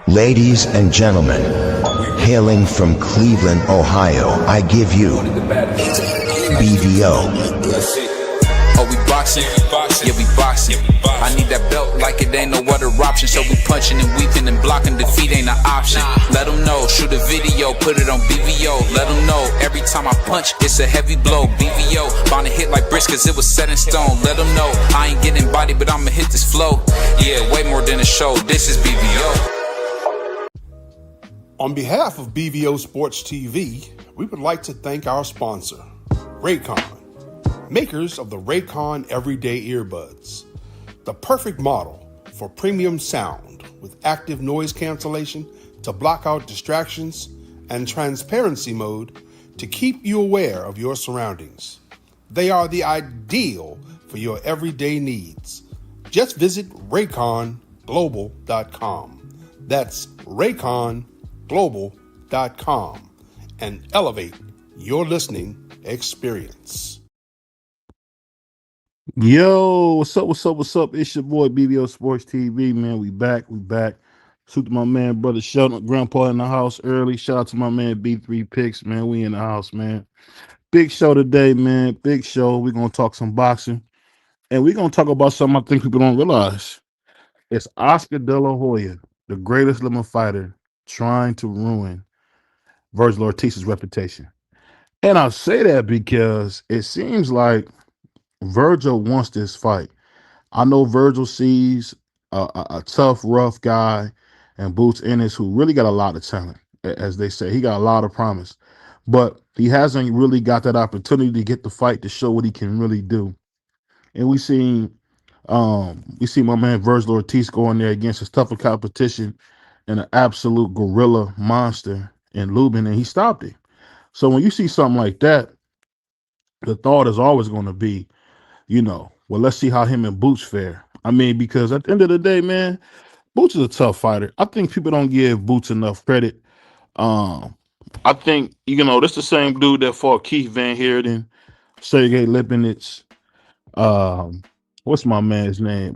Ladies and gentlemen, hailing from Cleveland, Ohio, I give you BVO. Oh, we boxing? Yeah, we boxing. I need that belt like it ain't no other option. So we punching and weaving and blocking, defeat ain't an option. Let them know, shoot a video, put it on BVO. Let them know, every time I punch, it's a heavy blow. BVO, bound to hit like bricks cause it was set in stone. Let them know, I ain't getting body, but I'ma hit this flow. Yeah, way more than a show, this is BVO. On behalf of BVO Sports TV, we would like to thank our sponsor, Raycon, makers of the Raycon Everyday Earbuds, the perfect model for premium sound with active noise cancellation to block out distractions and transparency mode to keep you aware of your surroundings. They are the ideal for your everyday needs. Just visit RayconGlobal.com. That's RayconGlobal.com and elevate your listening experience. Yo, what's up? It's your boy BVO Sports TV, man. We back. Shoot to my man, brother Sheldon, grandpa in the house early. Shout out to my man B3 Picks, man. We in the house, man. Big show today, man. Big show. We're gonna talk some boxing. And we're gonna talk about something I think people don't realize. It's Oscar De La Hoya, the greatest living fighter, trying to ruin Vergil Ortiz's reputation. And I say that because it seems like Vergil wants this fight. I know Vergil sees a tough, rough guy and Boots Ennis who really got a lot of talent, as they say. He got a lot of promise, but he hasn't really got that opportunity to get the fight to show what he can really do. And we see my man Vergil Ortiz go in there against his tougher competition and an absolute gorilla monster in Lubin, and he stopped it. So when you see something like that, the thought is always going to be, well, let's see how him and Boots fare. I mean, because at the end of the day, man, Boots is a tough fighter. I think people don't give Boots enough credit. I think, this the same dude that fought Keith Van Heerden, Sergey Lipinets. What's my man's name?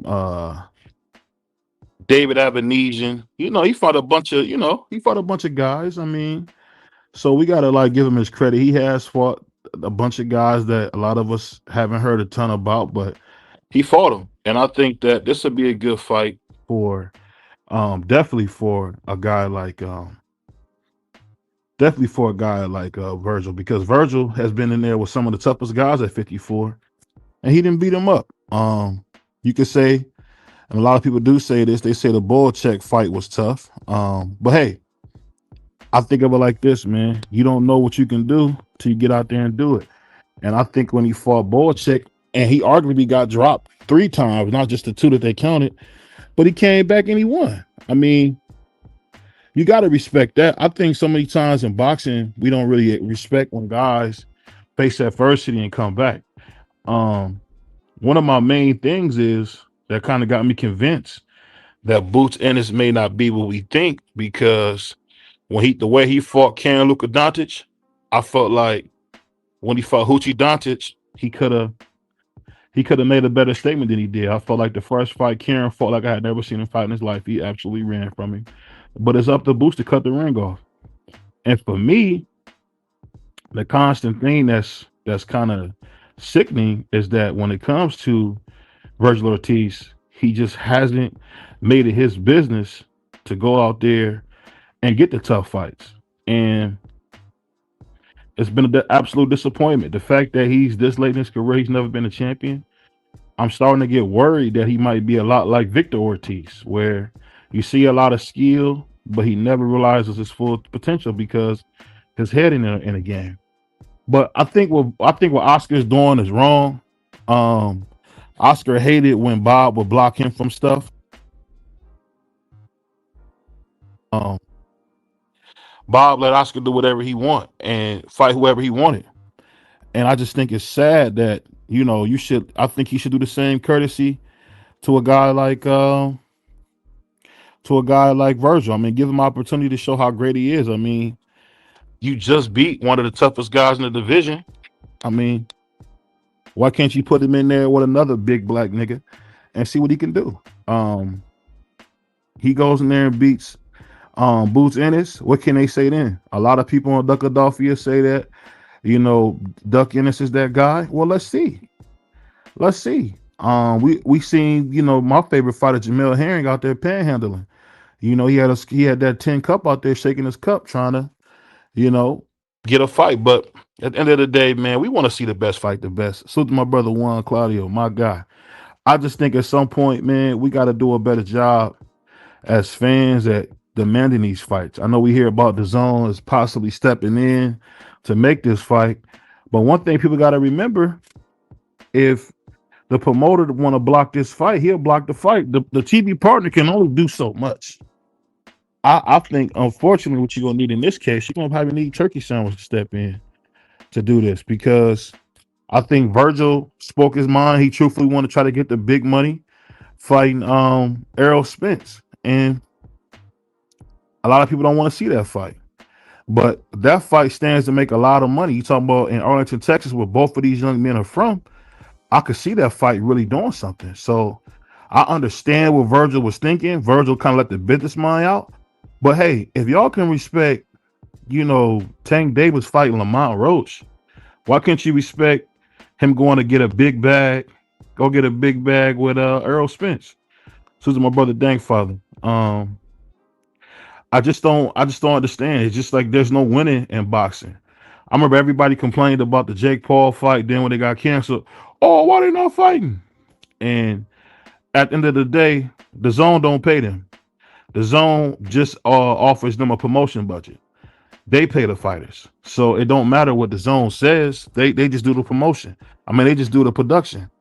David Abanesian. He fought a bunch of guys. I mean, so we gotta give him his credit. He has fought a bunch of guys that a lot of us haven't heard a ton about, but he fought them. And I think that this would be a good fight for definitely for a guy like Vergil, because Vergil has been in there with some of the toughest guys at 54 and he didn't beat him up. You could say, and a lot of people do say this, they say the Boychuk fight was tough. But hey, I think of it like this, man. You don't know what you can do till you get out there and do it. And I think when he fought Boychuk, and he arguably got dropped 3 times, not just the 2 that they counted, but he came back and he won. I mean, you got to respect that. I think so many times in boxing, we don't really respect when guys face adversity and come back. One of my main things is that kind of got me convinced that Boots Ennis may not be what we think, because the way he fought Karen Luka Doncic, I felt like when he fought Hoochie Doncic, he could have made a better statement than he did. I felt like the first fight Karen fought like I had never seen him fight in his life. He absolutely ran from him. But it's up to Boots to cut the ring off. And for me, the constant thing that's kind of sickening is that when it comes to Vergil Ortiz, he just hasn't made it his business to go out there and get the tough fights. And it's been an absolute disappointment. The fact that he's this late in his career, he's never been a champion. I'm starting to get worried that he might be a lot like Victor Ortiz, where you see a lot of skill, but he never realizes his full potential because his head in a game. But I think what Oscar's doing is wrong. Oscar hated when Bob would block him from stuff. Bob let Oscar do whatever he want and fight whoever he wanted. And I just think it's sad that, I think he should do the same courtesy to a guy like Vergil. I mean, give him opportunity to show how great he is. I mean, you just beat one of the toughest guys in the division. I mean, why can't you put him in there with another big black nigga and see what he can do? He goes in there and beats Boots Ennis, what can they say then? A lot of people on Duckadelphia say that, Duck Ennis is that guy. Well, let's see. Let's see. We seen, my favorite fighter, Jamel Herring, out there panhandling. He had that 10 cup out there shaking his cup, trying to, you know, get a fight. But at the end of the day, man, we want to see the best fight the best. So to my brother Juan Claudio, my guy. I just think at some point, man, we got to do a better job as fans at demanding these fights. I know we hear about the zone as possibly stepping in to make this fight, but one thing people got to remember: if the promoter want to block this fight, he'll block the fight. The TV partner can only do so much. I think, unfortunately, what you're gonna need in this case, you're gonna probably need Turkey Sandwich to step in to do this, because I think Vergil spoke his mind. He truthfully want to try to get the big money fighting Errol Spence, and a lot of people don't want to see that fight. But that fight stands to make a lot of money. You talking about in Arlington, Texas, where both of these young men are from. I could see that fight really doing something. So I understand what Vergil was thinking. Vergil kind of let the business mind out. But hey, if y'all can respect, Tank Davis fighting Lamont Roach, why can't you respect him going to get a big bag? Go get a big bag with Errol Spence. So my brother Dankfather. I just don't understand. It's just like there's no winning in boxing. I remember everybody complained about the Jake Paul fight. Then when they got canceled, oh, why they not fighting? And at the end of the day, the zone don't pay them. The zone just offers them a promotion budget. They pay the fighters, so it don't matter what the zone says. They just do the promotion. I mean, they just do the production.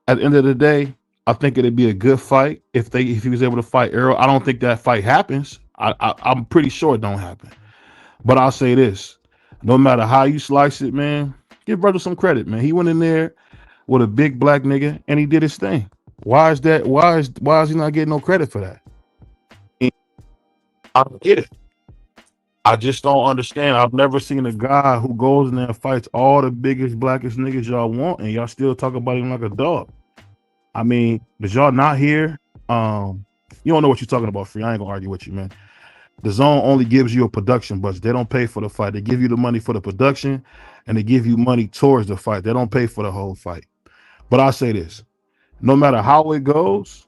At the end of the day, I think it'd be a good fight if he was able to fight Errol. I don't think that fight happens. I'm pretty sure it don't happen. But I'll say this: no matter how you slice it, man, give brother some credit, man. He went in there with a big black nigga and he did his thing. Why is that? Why is he not getting no credit for that? I don't get it. I just don't understand. I've never seen a guy who goes in there and fights all the biggest, blackest niggas y'all want, and y'all still talk about him like a dog. I mean, did y'all not hear? You don't know what you're talking about, Free. I ain't gonna argue with you, man. The zone only gives you a production budget. They don't pay for the fight. They give you the money for the production, and they give you money towards the fight. They don't pay for the whole fight. But I'll say this: no matter how it goes,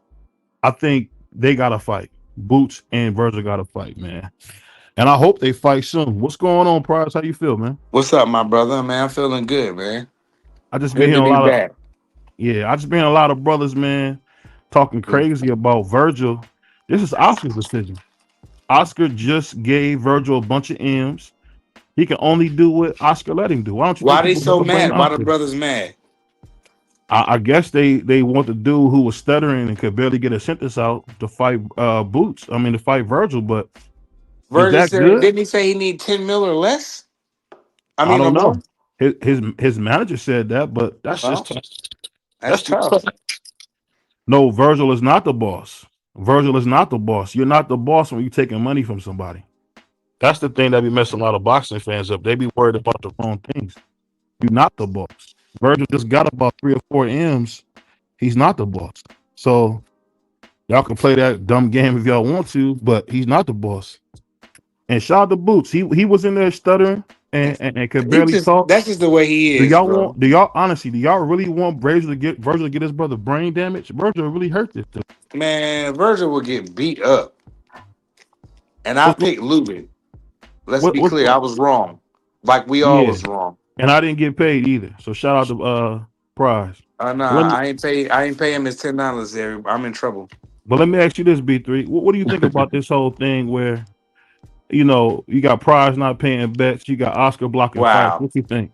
I think they gotta fight. Boots and Vergil gotta fight, man. And I hope they fight soon. What's going on, Price? How you feel, man? What's up, my brother? Man, I'm feeling good, man. I just been Good to hearing a be lot of back. I just been hearing a lot of brothers, man, talking crazy about Vergil. This is Oscar's decision. Oscar just gave Vergil a bunch of M's. He can only do what Oscar let him do. Why don't you Why think they people so complain mad? Why the Oscar? brothers mad? I guess they want the dude who was stuttering and could barely get a sentence out to fight Boots. I mean, to fight Vergil, but is Virgil that said, good? didn't he say he need 10 mil or less? I I mean, or don't more? know. His manager said that, but that's Well, just tough. that's That's too tough. tough. No, Vergil is not the boss. Vergil is not the boss. You're not the boss when you're taking money from somebody. That's the thing that be messing a lot of boxing fans up. They be worried about the wrong things. You're not the boss. Vergil just got about 3 or 4 M's. He's not the boss. So y'all can play that dumb game if y'all want to, but he's not the boss. And shout out to Boots. He was in there stuttering and could He barely just talk. that's just the way he is, bro. Do y'all honestly, do y'all really want Vergil to get his brother brain damage? Vergil really hurt this dude. Man, Virgil will get beat up. And I What's go, picked Lubin. Let's what be what's clear, go, I was wrong. Like we all yeah. was wrong. And I didn't get paid either. So shout out to Prize. Let Nah, me I ain't pay him his $10 there. I'm in trouble. but let me ask you this, B3. What do you think about this whole thing where you got Prize not paying bets, you got Oscar blocking fights? Wow. What do you think?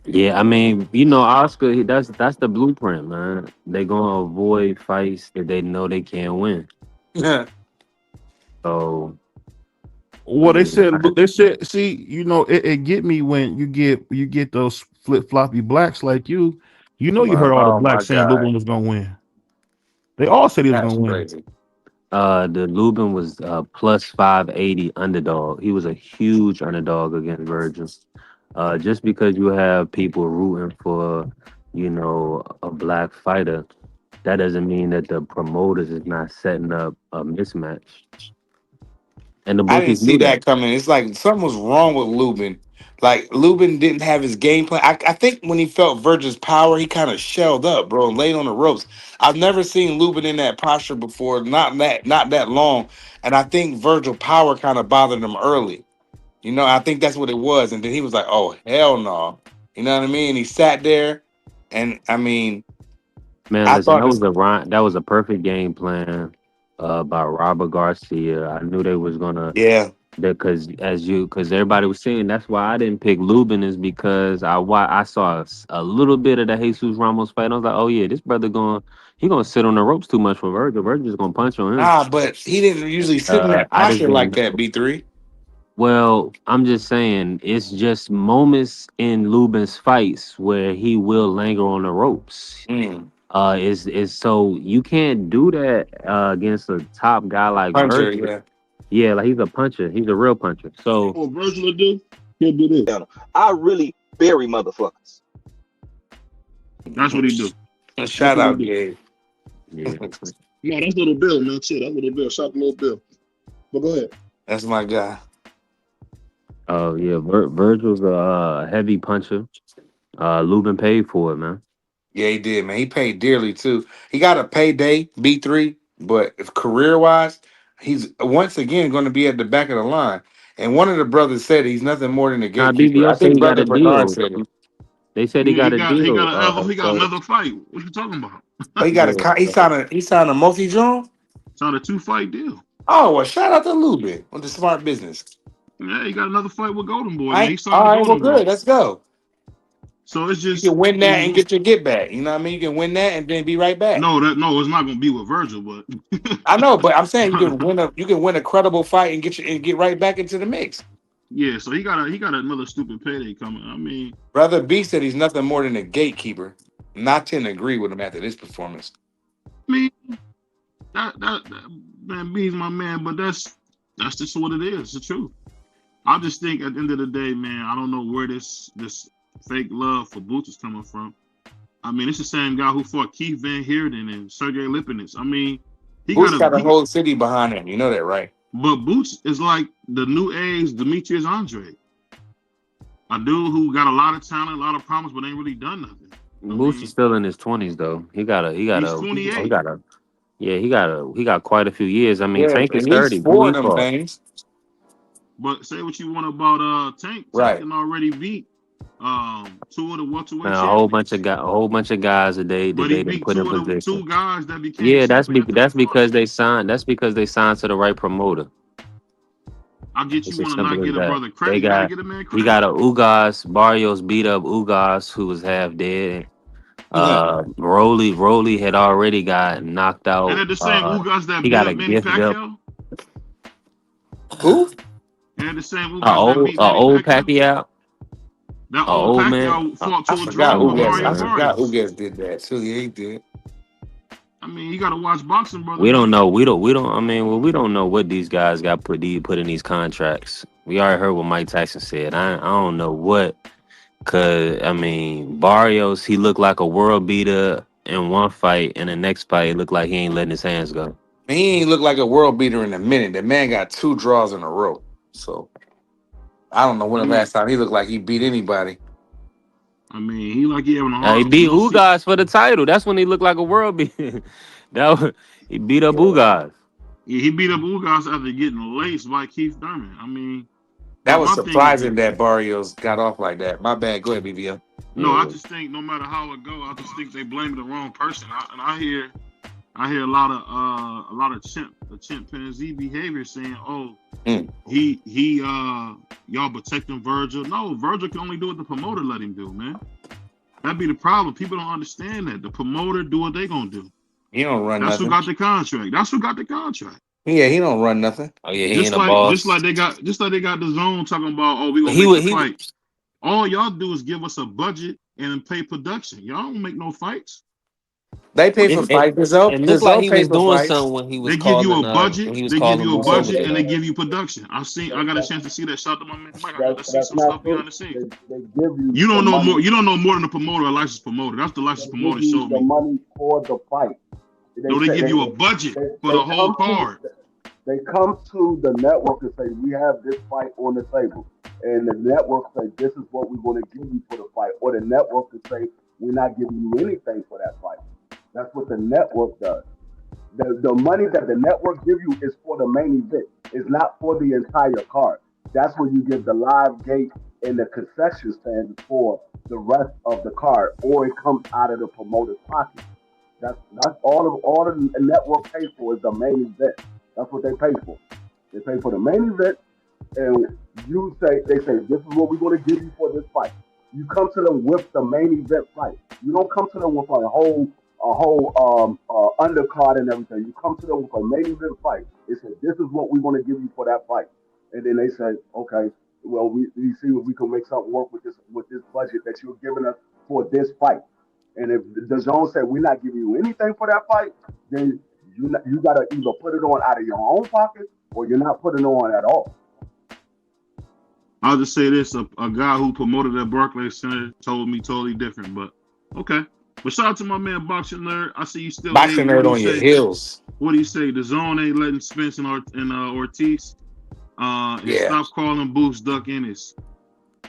Yeah, I mean, Oscar, that's the blueprint, man. They gonna avoid fights that they know they can't win. I So, I Well, mean, see, it get me when you get those flip floppy blacks like you. You heard all the oh my blacks saying God. Lubin was gonna win. They all said he was That's gonna win. crazy. the Lubin was plus 580 underdog. He was a huge underdog against Virgil. Just because you have people rooting for, a black fighter, that doesn't mean that the promoters is not setting up a mismatch. And the I didn't bookies see knew that that. coming. It's like something was wrong with Lubin. Like Lubin didn't have his game plan. I think when he felt Vergil's power, he kind of shelled up, bro, and laid on the ropes. I've never seen Lubin in that posture before, not that long. And I think Vergil power kind of bothered him early. You know, I think that's what it was. And then he was like, "Oh hell no," you know what I mean? He sat there, and I mean, Man, I listen, thought this. that was a perfect game plan by Robert Garcia. I knew they was gonna Yeah, because everybody was saying that's why I didn't pick Lubin is because I saw a little bit of the Jesus Ramos fight. And I was like, oh yeah, this brother gonna sit on the ropes too much for Vergil. Vergil just gonna punch on him. nah, but he didn't usually sit in that I just posture like didn't. that. B3. Well, I'm just saying it's just moments in Lubin's fights where he will linger on the ropes. Mm. Is so you can't do that against a top guy like Puncher, Vergil. yeah. Yeah, like he's a puncher. He's a real puncher. So What Virgil will do? He'll do this. I really bury motherfuckers. That's what he do. Shout out, Gabe. yeah. No, that's Little Bill, man. Shit, that's Little Bill. Shout out to Little Bill. But go ahead. That's my guy. Oh yeah, Virgil's a heavy puncher. Lubin paid for it, man. Yeah, he did, man. He paid dearly too. He got a payday, B3, but career wise, he's once again going to be at the back of the line. And one of the brothers said he's nothing more than a Nah, gatekeeper. BVO I said think he got Brother a Bernard deal. said it. They said he got a deal. He got So, another fight. What you talking about? Oh, he signed a multi-joint. It's on a 2-fight deal. Oh, well, shout out to Lubin on the smart business. Yeah, he got another fight with Golden Boy. All Man. He signed right, with well, Golden Boy. good. Let's go. So it's You just can win that and get your get back. You know what I mean? You can win that and then be right back. no, it's not gonna be with Vergil, but I know, but I'm saying you can win a credible fight and get right back into the mix. yeah. So he got another stupid payday coming. I mean, Brother B said he's nothing more than a gatekeeper. Not to agree with him after this performance. I mean that man B's my man, but that's just what it is. It's the truth. I just think at the end of the day, man, I don't know where this fake love for Boots is coming from. I mean, it's the same guy who fought Keith Van Heerden and Sergey Lipinets. I mean, Boots got a whole city behind him. You know that, right? But Boots is like the new age Demetrius Andre. A dude who got a lot of talent, a lot of promise, but ain't really done nothing. Boots is still in his 20s though. He got quite a few years. I mean, Tank is 30. Four of them things. But say what you want about Tank. Right. Tank already beat 2 of the welterweight champions. A whole bunch of guys that they put in position. 2 guys that became that's because they signed. That's because they signed to the right promoter. I get you want to not get a brother credit. They got, get a man credit. He got a Ugas. Barrios beat up Ugas, who was half dead. Rolly had already got knocked out. And at the same Ugas that he beat got up a Manny gift Pacquiao. Who? And the same Ugas that beat old Pacquiao. Pacquiao. That old Pacquiao fought to a draw with Mario Barrios. I forgot Ugas did that too. Yeah, he did. I mean, you got to watch boxing, brother. We don't know. We don't know what these guys got put in these contracts. We already heard what Mike Tyson said. I don't know what. Cause I mean, Barrios, he looked like a world beater in one fight, and the next fight, it looked like he ain't letting his hands go. He ain't look like a world beater in a minute. The man got 2 draws in a row. So I don't know when the last time he looked like he beat anybody. I mean, he like he having a hard. He beat Ugas for the title. That's when he looked like a world beater. He beat up Ugas. Yeah, he beat up Ugas after getting laced by Keith Thurman. I mean, that was surprising that Barrios got off like that. My bad. Go ahead, BVO. No, I just think no matter how it go, I just think they blame the wrong person. I hear a lot of chimpanzee behavior saying, "Oh, he y'all protecting Vergil." No, Vergil can only do what the promoter let him do, man. That'd be the problem. People don't understand that. The promoter do what they gonna do. He don't run That's nothing. Who got the contract. That's who got the contract. Yeah, he don't run nothing. Oh yeah, he ain't a boss. Just like they got the zone talking about, oh, we gonna make the fight. All y'all do is give us a budget and pay production. Y'all don't make no fights. They pay for fights. It looked like he was doing something when he was They give you a budget. They give you a budget and they give you production. I got a chance to see that. Shout out to my man Mike. I got to see some stuff behind the scenes. You don't know more. You don't know more than a promoter, a licensed promoter. That's the licensed promoter showed me. The money for the fight. No, they give you a budget for the whole card. They come to the network and say, we have this fight on the table. And the network say, this is what we want to give you for the fight. Or the network could say, we're not giving you anything for that fight. That's what the network does. The money that the network give you is for the main event. It's not for the entire card. That's where you give the live gate and the concession stand for the rest of the card, or it comes out of the promoter's pocket. That's all the network pays for is the main event. That's what they pay for. They pay for the main event, and they say this is what we're going to give you for this fight. You come to them with the main event fight. You don't come to them with a whole undercard and everything. You come to them with a main event fight. They say this is what we want to give you for that fight, and then they say, okay, well we see if we can make something work with this budget that you're giving us for this fight. And if the zone said we're not giving you anything for that fight, then you got to either put it on out of your own pocket or you're not putting it on at all. I'll just say this: a guy who promoted at Barclays Center told me totally different. But okay. But shout out to my man Boxing Nerd. I see you still Boxing Nerd on your heels. What do you say? The zone ain't letting Spence and Ortiz. And stop calling Boots Duck Ennis.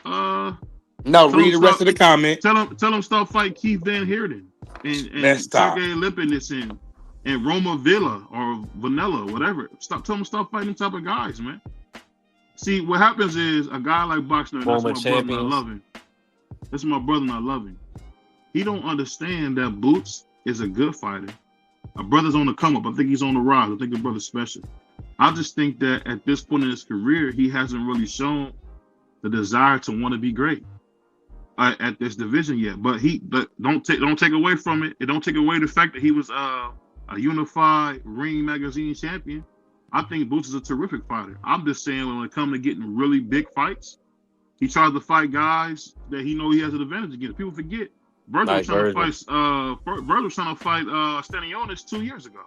No, read the rest of the comment. Tell him stop fighting Keith Van Heerden and Sergey Lipinets and Roma Villa or Vanilla, whatever. Tell him stop fighting them type of guys, man. See, what happens is a guy like Boxner, that's my brother, and I love him. That's my brother, and I love him. He don't understand that Boots is a good fighter. My brother's on the come up. I think he's on the rise. I think the brother's special. I just think that at this point in his career, he hasn't really shown the desire to want to be great at this division yet. But don't take away from it. It don't take away the fact that he was a unified Ring Magazine champion. I think Boots is a terrific fighter. I'm just saying when it comes to getting really big fights, he tries to fight guys that he know he has an advantage against. People forget. Vergil was trying to fight Stanionis 2 years ago.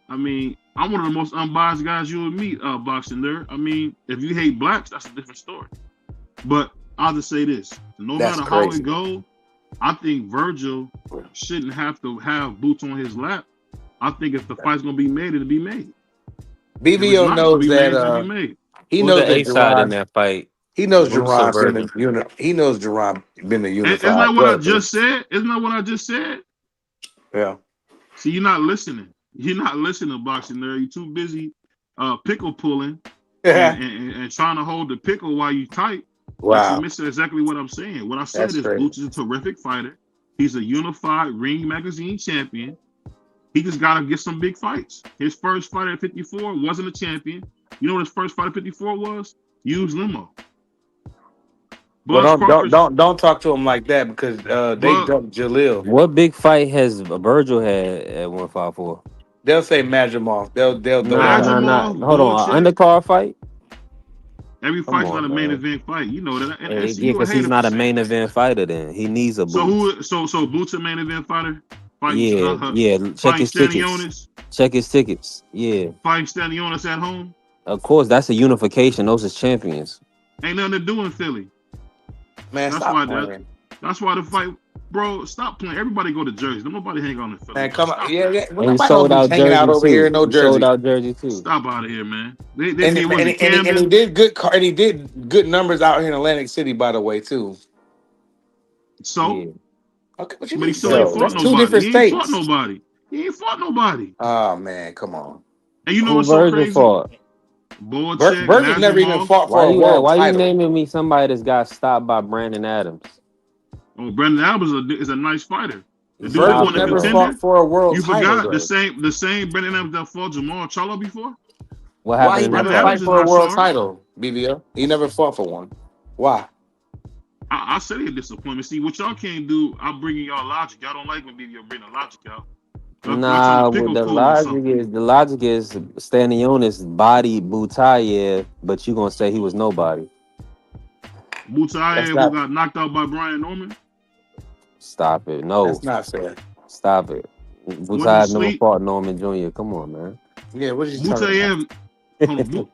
I mean, I'm one of the most unbiased guys you would meet, Boxing Nerd. I mean, if you hate blacks, that's a different story. But I'll just say this. No matter how it goes, I think Vergil shouldn't have to have Boots on his lap. I think if the fight's going to be made, it'll be made. BVO knows that he knows the A-side in that fight. He knows Jerron been the unified. Isn't that what I just said? Isn't that what I just said? Yeah. See, you're not listening. You're not listening, Boxing Nerd. You're too busy pickle pulling and trying to hold the pickle while you type. Wow. You missed exactly what I'm saying. What I said is Boots is a terrific fighter. He's a unified Ring Magazine champion. He just got to get some big fights. His first fight at 54 wasn't a champion. You know what his first fight at 54 was? Used limo. Well, don't talk to him like that because they dumped Jalil. What big fight has Vergil had at 154? They'll say Majimov. They'll nah. Hold on, undercard fight. Every fight's not a main event fight. You know that. Yeah, because he's not a main event fighter. Then he needs a Boots. So Boots a main event fighter. Yeah. Check his tickets. Check his tickets. Yeah. Fighting Stanionis at home. Of course, that's a unification. Those is champions. Ain't nothing to do in Philly. Man, that's why the fight, bro. Stop playing. Everybody go to Jersey. Nobody hang on in Philly. Man, come on. Yeah. And sold out hanging out over here in no Jersey. Sold out Jersey too. Stop out of here, man. And he did good numbers out here in Atlantic City, by the way, too. So. Yeah. Okay, but he still ain't fought nobody. Two different states. He ain't fought nobody. Oh man, come on. And you know what's so crazy? Vergil never even fought for a world Why title. You naming me somebody that's got stopped by Brandon Adams? Oh, Brandon Adams is a nice fighter. Vergil never fought for a world title. You forgot the same Brandon Adams that fought Jamal Charlo before? What happened? Why he never fight for a world title, BVO? He never fought for one. Why? I said he a disappointment. See, what y'all can't do, I'm bringing y'all logic. Y'all don't like when BVO bring the logic out. Nah, the logic is Stanionis body Butayev, but you gonna say he was nobody. Butayev who got knocked out by Brian Norman? Stop it. No. That's not fair. Stop it. Butayev never fought Norman Jr. Come on, man. Yeah, what did you talking about?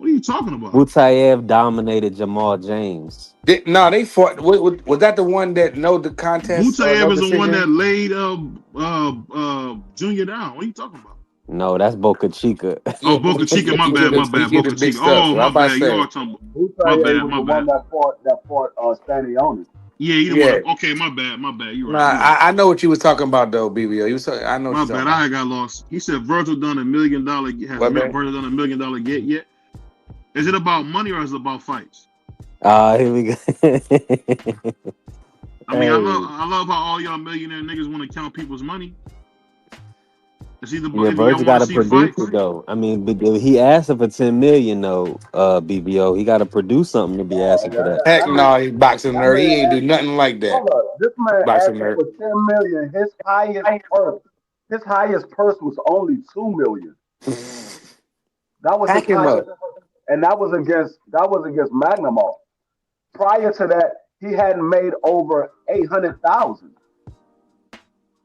What are you talking about? Butayev dominated Jamal James. No, they fought. Was that the one that know the contest? Butayev No is the one decision? that laid Junior down. What are you talking about? No, that's Boca Chica. Oh, Boca Chica. My bad. Boca Chica. Oh, my bad. You are talking about. My bad. was the one that fought Stanioni. Yeah, you the one. Okay, my bad. You right. Nah, I know what you was talking about though, BVO. I know. My bad. I got lost. He said Vergil done $1 million. Has Vergil done $1 million get yet? Is it about money or is it about fights? Here we go. I mean, I love how all y'all millionaire niggas want to count people's money. It's either Vergil got to produce it though. I mean, but he asked for $10 million though. BBO, he got to produce something to be asking for that. Heck no, he's boxing nerd. He ain't do nothing like that. This man asked for $10 million. His highest purse was only $2 million. That was his highest, and that was against Magnamar. Prior to that, he hadn't made over 800,000,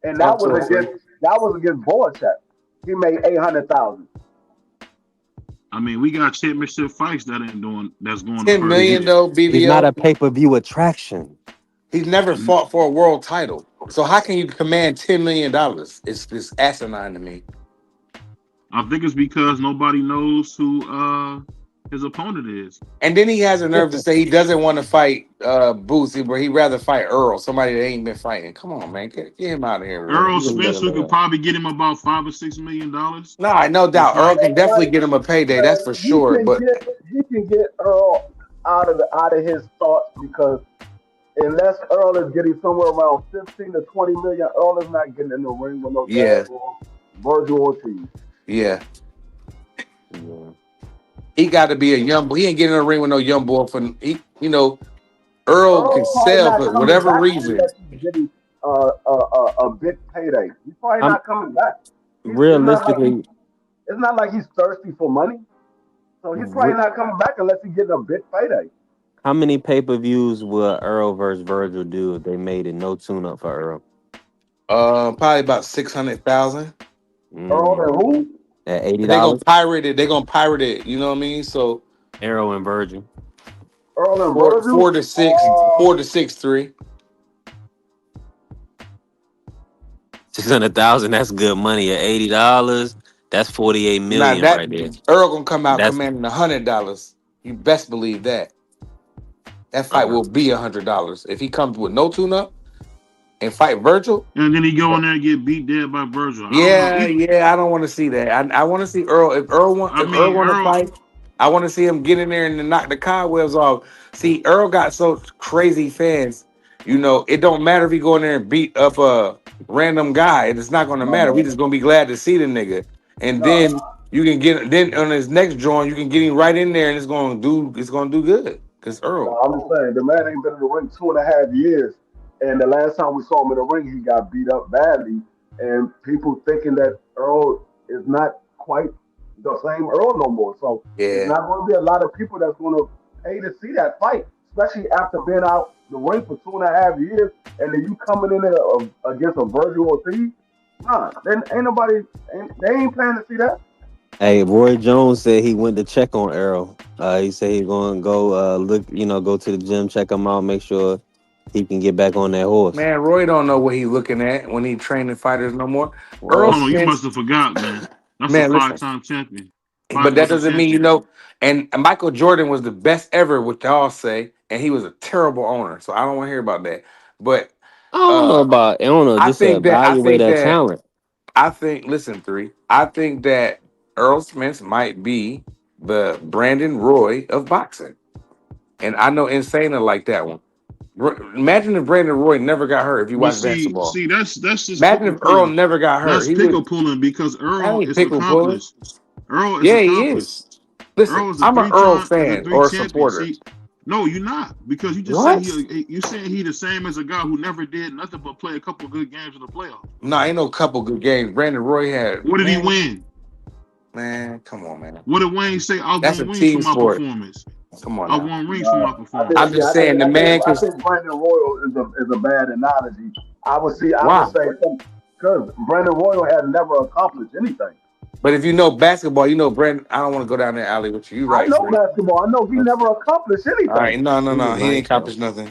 and that was against Voracek. He made 800,000. I mean, we got championship fights that's going. $10 million though, BVO. He's not a pay-per-view attraction. He's never fought for a world title. So how can you command $10 million? It's asinine to me. I think it's because nobody knows who his opponent is. And then he has the nerve to say he doesn't want to fight Booth, but he'd rather fight Earl, somebody that ain't been fighting. Come on, man. Get him out of here. Earl Spence, who could probably get him about $5 or $6 million. No doubt. Earl can definitely get him a payday, that's for sure. But he can get Earl out of his thoughts, because unless Earl is getting somewhere around 15 to 20 million, Earl is not getting in the ring with no Vergil Ortiz. Yeah. He got to be a young boy. He ain't getting in the ring with no young boy. Earl can sell for whatever reason. He's getting a big payday. He's probably not coming back. Realistically, it's not like he's thirsty for money. So he's probably not coming back unless he's getting a big payday. how many pay-per-views will Earl versus Vergil do if they made it no tune-up for Earl? Probably about 600,000. Earl and who? At $80. They're gonna pirate it. You know what I mean? So Earl and Vergil. Earl and Vergil? 4 to 6, 4 to 6-3. 600,000. That's good money. At $80, that's 48 million right there. Earl gonna come out commanding $100. You best believe that. That fight will be $100 if he comes with no tune-up and fight Vergil. And then he go in there and get beat dead by Vergil. I don't want to see that. I want to see Earl. If Earl want to fight, I want to see him get in there and knock the cobwebs off. See, Earl got so crazy fans. It don't matter if he go in there and beat up a random guy. It's not going to matter. We just going to be glad to see the nigga. And then you can then on his next joint, you can get him right in there, and it's going to do good. Cause Earl. I'm just saying, the man ain't been in the ring 2.5 years. And the last time we saw him in the ring, he got beat up badly. And people thinking that Earl is not quite the same Earl no more. So there's not going to be a lot of people that's going to pay to see that fight, especially after being out the ring for 2.5 years. And then you coming in there against a Vergil Ortiz. Nah, then they ain't planning to see that. Hey, Roy Jones said he went to check on Earl. He said he's going to go go to the gym, check him out, make sure he can get back on that horse. Man, Roy don't know what he's looking at when he training fighters no more. Earl, you must have forgot, man. That's a 5-time champion. But that doesn't mean And Michael Jordan was the best ever, what y'all say, and he was a terrible owner. So I don't want to hear about that. But I don't know. Just evaluate that talent. I think that Earl Spence might be the Brandon Roy of boxing. And I know Insana like that one. Imagine if Brandon Roy never got hurt if you watch basketball. See, that's just imagine if Earl never got hurt. That's pickle pulling because Earl is accomplished. Earl is he is. Listen, I'm an Earl fan or a supporter. No, you're not, because you just said you saying he the same as a guy who never did nothing but play a couple good games in the playoffs. No, ain't no couple good games. Brandon Roy had. What did he win? Man, come on, man. What did Wayne say? I That's won a team rings for my sport. Performance. Come on, I won rings for my performance. I'm just saying the man. I think Brandon Royal is a bad analogy. I would say because Brandon Royal had never accomplished anything. But if you know basketball, you know Brandon. I don't want to go down that alley with you. You I right, know Free. basketball. I know he never accomplished anything. All right, no. He was He didn't nice, though. accomplish nothing.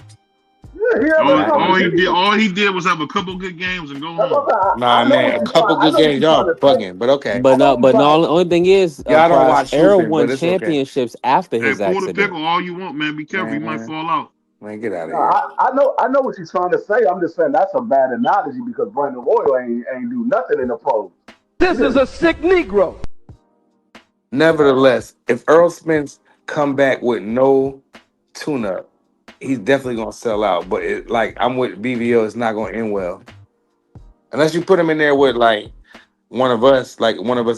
Yeah, he never accomplished anything. All he did was have a couple good games and go home. Nah, man, a couple good games. Y'all bugging, but okay. But no, only thing is, Y'all don't watch Errol hooping, won but it's okay. championships after Hey, his pull the accident. pickle all you want, man. Be careful, you might fall out. Man, get out of No, here. I know what you're trying to say. I'm just saying that's a bad analogy because Brandon Royal ain't do nothing in the pros. This is a sick Negro. Nevertheless, if Earl Spence come back with no tune-up, he's definitely gonna sell out. But I'm with BVO, it's not gonna end well. Unless you put him in there with one of us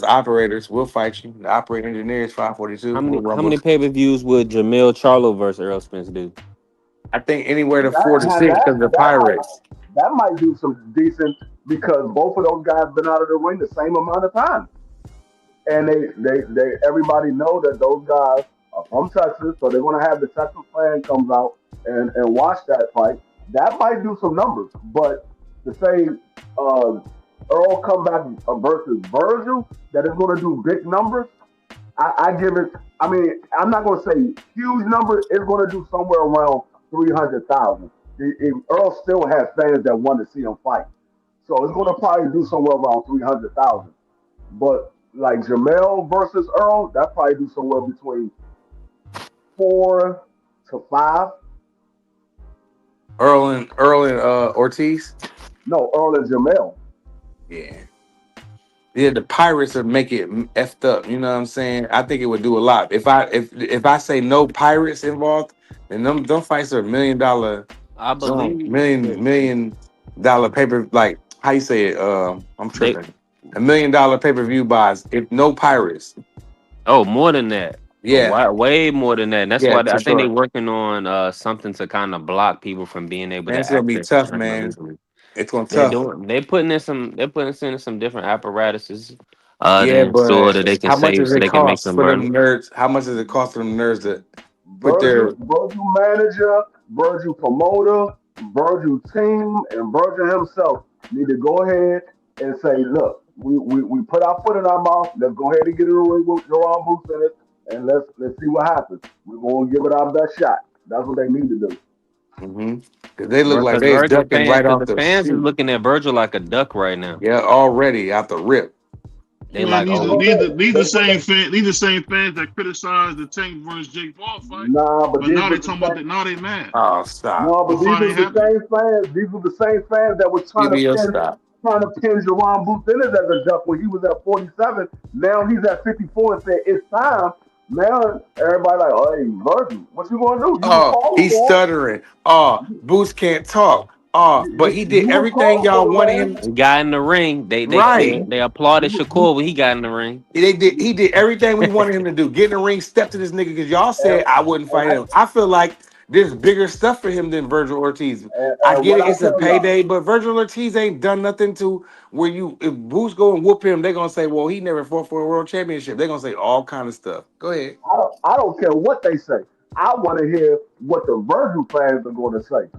operators, we'll fight you. The operator engineers 542. How many pay-per-views would Jamel Charlo versus Errol Spence do? I think anywhere to 4 to 6 because the Pirates. That might do some decent because both of those guys been out of the ring the same amount of time. And they everybody know that those guys are from Texas, so they're gonna have the Texas fan comes out and watch that fight. That might do some numbers, but to say Earl come back versus Vergil, that is gonna do big numbers. I give it. I mean, I'm not gonna say huge numbers. It's gonna do somewhere around 300,000. Earl still has fans that want to see him fight, so it's gonna probably do somewhere around 300,000. But like Jamel versus Earl, that probably do somewhere between 4 to 5. Earl and Ortiz? No, Earl and Jamel. Yeah, the Pirates would make it effed up. You know what I'm saying? I think it would do a lot. If I say no Pirates involved, then them fights are $1 million. I believe $1 million paper. Like how you say it? I'm tripping. $1 million pay-per-view buys. If no Pirates. Oh, more than that. Yeah, way more than that. And that's why I think sure. they're working on something to kind of block people from being able to. It's gonna be tough, man. It's gonna tough. They're putting in some different apparatuses. But so that they can how much save, does so it they can make cost some for them money. nerds? How much does it cost for them nerds to put their Virgil manager, Virgil promoter, Virgil team, and Virgil himself need to go ahead and say, look, we put our foot in our mouth. Let's go ahead and get it away with your boots in it, and let's see what happens. We're gonna give it our best shot. That's what they need to do. Because they look like they're ducking right off the fans is looking at Virgil like a duck right now. Yeah, already out the rip. They these the same fans. These the same fans that criticized the Tank versus Jake Paul fight. Nah, but now they talking about that. Now they mad. Oh, stop. No, but these are the same fans. These were the same fans that was trying to pin Jerron Booth Ennis as a duck when he was at 47. Now he's at 54 and said it's time. Now everybody like, oh, hey, Virgil, what you gonna do? He's stuttering. Booth can't talk. But he did everything y'all wanted him. He got in the ring. They applauded Shakur when he got in the ring. He did everything we wanted him to do. Get in the ring, step to this nigga because y'all said I wouldn't fight him. I feel like there's bigger stuff for him than Vergil Ortiz. I get it, it's a payday, but Vergil Ortiz ain't done nothing to where if Boots go and whoop him, they're gonna say, well, he never fought for a world championship. They're gonna say all kind of stuff. Go ahead. I don't care what they say. I want to hear what the Virgil fans are going to say.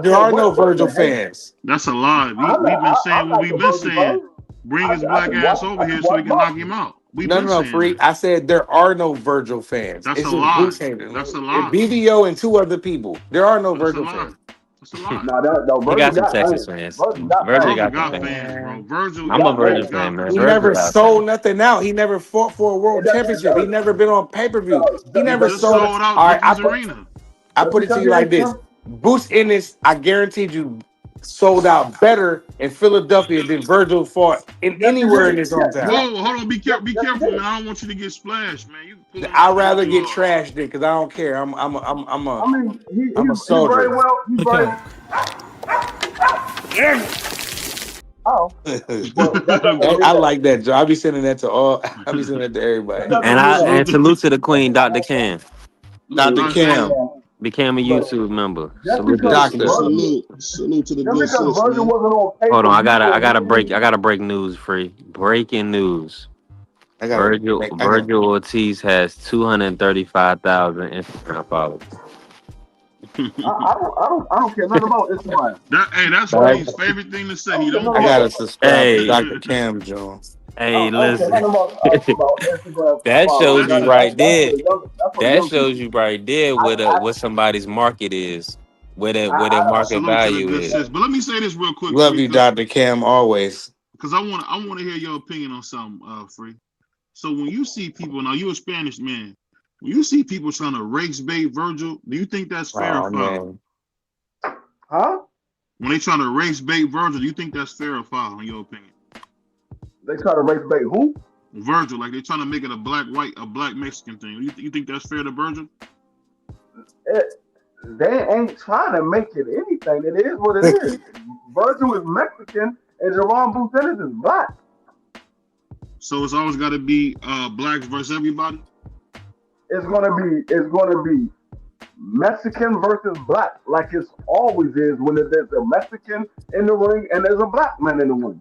There are no Virgil fans. That's a lie. We've been saying what we've been saying. Bring his black ass over here so we can knock him out. No, Free. I said there are no Virgil fans. That's a lie. That's a lie. BVO and 2 other people. There are no Virgil fans. That's a lie. He got some Texas fans. Virgil got fans. Virgil, I'm a Virgil fan, man. He never sold nothing out. He never fought for a world championship. He never been on pay-per-view. He never sold out. All right, I put it to you like this. Boots Ennis, I guaranteed you, sold out better in Philadelphia than Virgil fought anywhere in his hometown. Whoa, hold on, be careful, man. I don't want you to get splashed, man. I'd rather get trashed than because I don't care. I'm a soldier. I like that, Joe. I'll be sending that to everybody. And salute to the queen, Dr. Cam. Dr. Cam. Became a YouTube member. Salute to the good sis, man. Hold on, I gotta break news, Free. Breaking news. Vergil Ortiz has 235,000 Instagram followers. I don't care nothing about Instagram. That's Free's favorite thing to say. He don't. I gotta subscribe to Dr. Cam Jones. Hey, Okay, listen. about Instagram That followers. shows you right there. That's for the That young shows people. you right there what somebody's market is, where their I don't. market Salute to the value good is. sis. But let me say this real quick, Love Free, you, Dr. Cam, always. because I want to hear your opinion on something, Free. So when you see people, now you a Spanish man, when you see people trying to race bait Vergil, do you think that's fair or Oh foul? man. Huh? When they trying to race bait Vergil, do you think that's fair or foul, in your opinion? They try to race bait who? Vergil, like they trying to make it a black Mexican thing. You think that's fair to Vergil? They ain't trying to make it anything. It is what it is. Vergil is Mexican and Jerome Buchanan is black. So it's always got to be blacks versus everybody. It's gonna be Mexican versus black, like it's always is when there's a Mexican in the ring and there's a black man in the ring.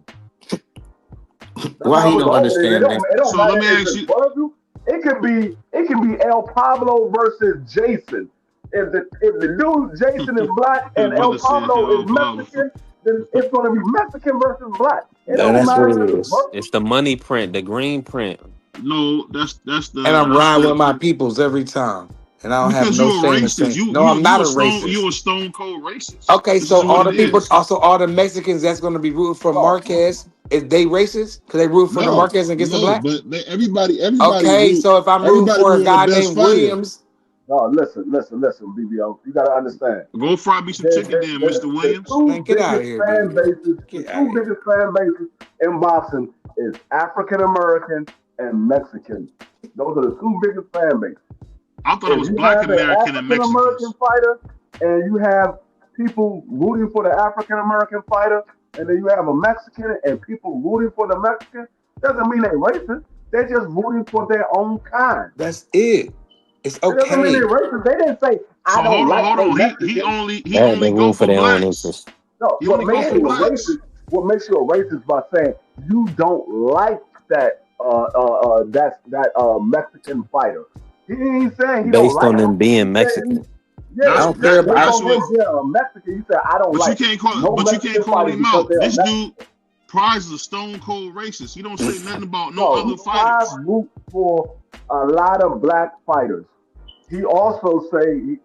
Why he don't understand that? It don't So matter let me if ask it's you- Virgil. It could be El Pablo versus Jason. If the dude Jason is black and His El brother said Pablo El is Pablo. Mexican, then it's gonna be Mexican versus black. It Yeah, don't that's matter what it if is. it's Virgil. It's the money print, the green print. No, that's the. And I'm that's riding the- with my peoples every time. And I don't have because no you're a shame in racist. saying no, I'm not a racist. You a stone cold racist. Okay, This so is what all the it people, is. also all the Mexicans that's going to be rooting for Marquez, is they racist? Because they root for the Marquez against the black? but everybody Okay, so if I'm rooting for a guy named Williams, No, listen, BBO. You gotta understand. Go fry me some chicken then, Mr. Williams. Man, get out of here, fan BBO. bases, the two biggest fan bases in boxing is African American and Mexican. Those are the two biggest fan bases. I thought it was If you black have an American and African American Mexicans. fighter, and you have people rooting for the African American fighter, and then you have a Mexican and people rooting for the Mexican, doesn't mean they're racist. They're just rooting for their own kind. that's it. It's It doesn't mean okay. they're racist. They didn't say, So I don't like hold no on. Mexican. He only They go root for for their own blacks. interest. No, He what only go makes for you a blacks. racist? What makes you a racist by saying you don't like that Mexican fighter? He ain't saying he don't Based like on him. them being He Mexican. said yeah, I don't care about That's what. Mexican. You said I don't But like. you can't call. no But you Mexican can't call fighters him because out. they're This Mexican. dude, Prize is a stone cold racist. He don't say nothing about no No, other fighters. Pride root for a lot of black fighters. He also say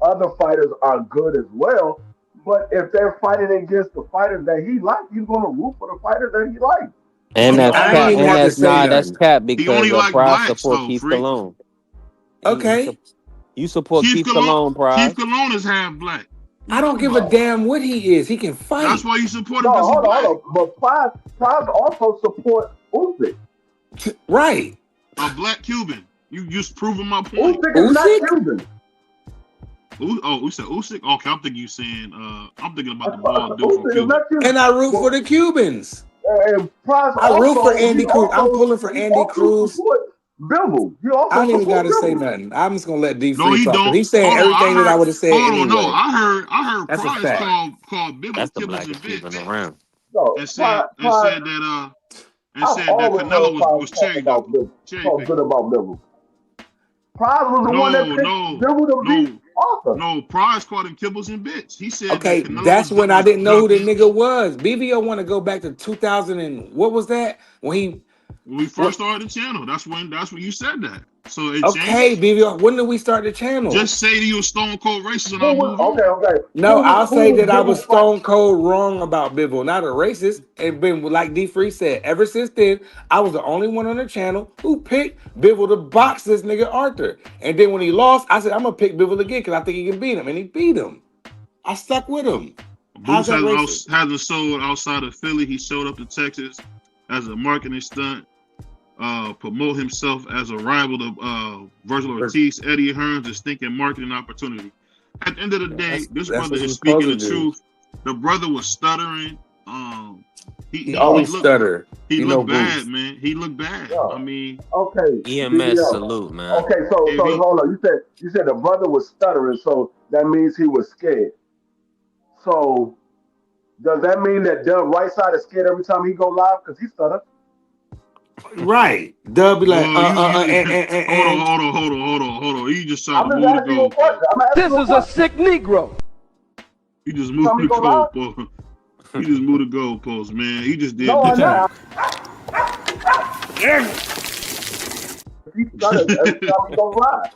other fighters are good as well. But if they're fighting against the fighters that he likes, he's gonna root for the fighters that he likes. And that's I cap. ain't even And have to that's say that's nothing. cap He because only like Pride blacks support though, Keith Freak. Cologne. Okay. You support Keith Keith Cologne, Pride. Cologne is half black. I don't give a damn what he is. He can fight. That's why you support him No, because he's hold black. on. But Pride also support Usyk. Right. A black Cuban. You just proving my point. Usyk is not Usyk? Cuban. You said Usyk? Okay, I'm thinking you saying I'm thinking about the bald dude from Usyk is Cuba. not Cuban. And I root for the Cubans. And Price I root also, for Andy he Cruz. I'm also- pulling for he Andy also Cruz. support Bivol. He also I don't even support gotta say Bivol. nothing. I'm just gonna let D No, Free he talk. 'Cause don't. he's saying Hold on, everything that I would have said hold anyway. on, no, I heard That's a Price fact. called Bibble That's the Kibbles blackest and Cuban Bits around. No, and said Price, that I've always Canelo heard Price was talk cherry about Bivol. cherry Talk picking. good about Bivol. Price was the one that picked Bivol to beat Arthur. No, Price called him Kibbles and Bits. He said Okay, that Canelo that's when I didn't know who the ducking- nigga was. BVO want to go back to 2000 and what was that? When we first started the channel. That's when you said that. So it okay, changed. BVO, when did we start the channel? Just say that you a stone cold racist and I'll move on. Okay. No, I'll say that I Bivol was stone cold wrong about Bivol, not a racist. And been like D Free said, ever since then, I was the only one on the channel who picked Bivol to box this nigga Arthur. And then when he lost, I said I'm gonna pick Bivol again because I think he can beat him, and he beat him. I stuck with him. How's that racist? Hasn't sold outside of Philly. He showed up to Texas as a marketing stunt. Promote himself as a rival to Vergil Ortiz. Eddie Hearns is thinking marketing opportunity. At the end of the day, this brother is speaking the truth. The brother was stuttering. He always looked, stutter. He no looked bad, boost. man. He looked bad. Yeah. I mean, Okay. EMS BVO. salute, man. Okay, so hold on. You said the brother was stuttering, so that means he was scared. So does that mean that Dub right side is scared every time he go live because he stutter? Right. Dub be like, hold on. You just tried to move the goalpost. This is a sick Negro. You just moved the goalpost. You just moved the goalpost, man. You just did. No, I'm not. He started every time he go live.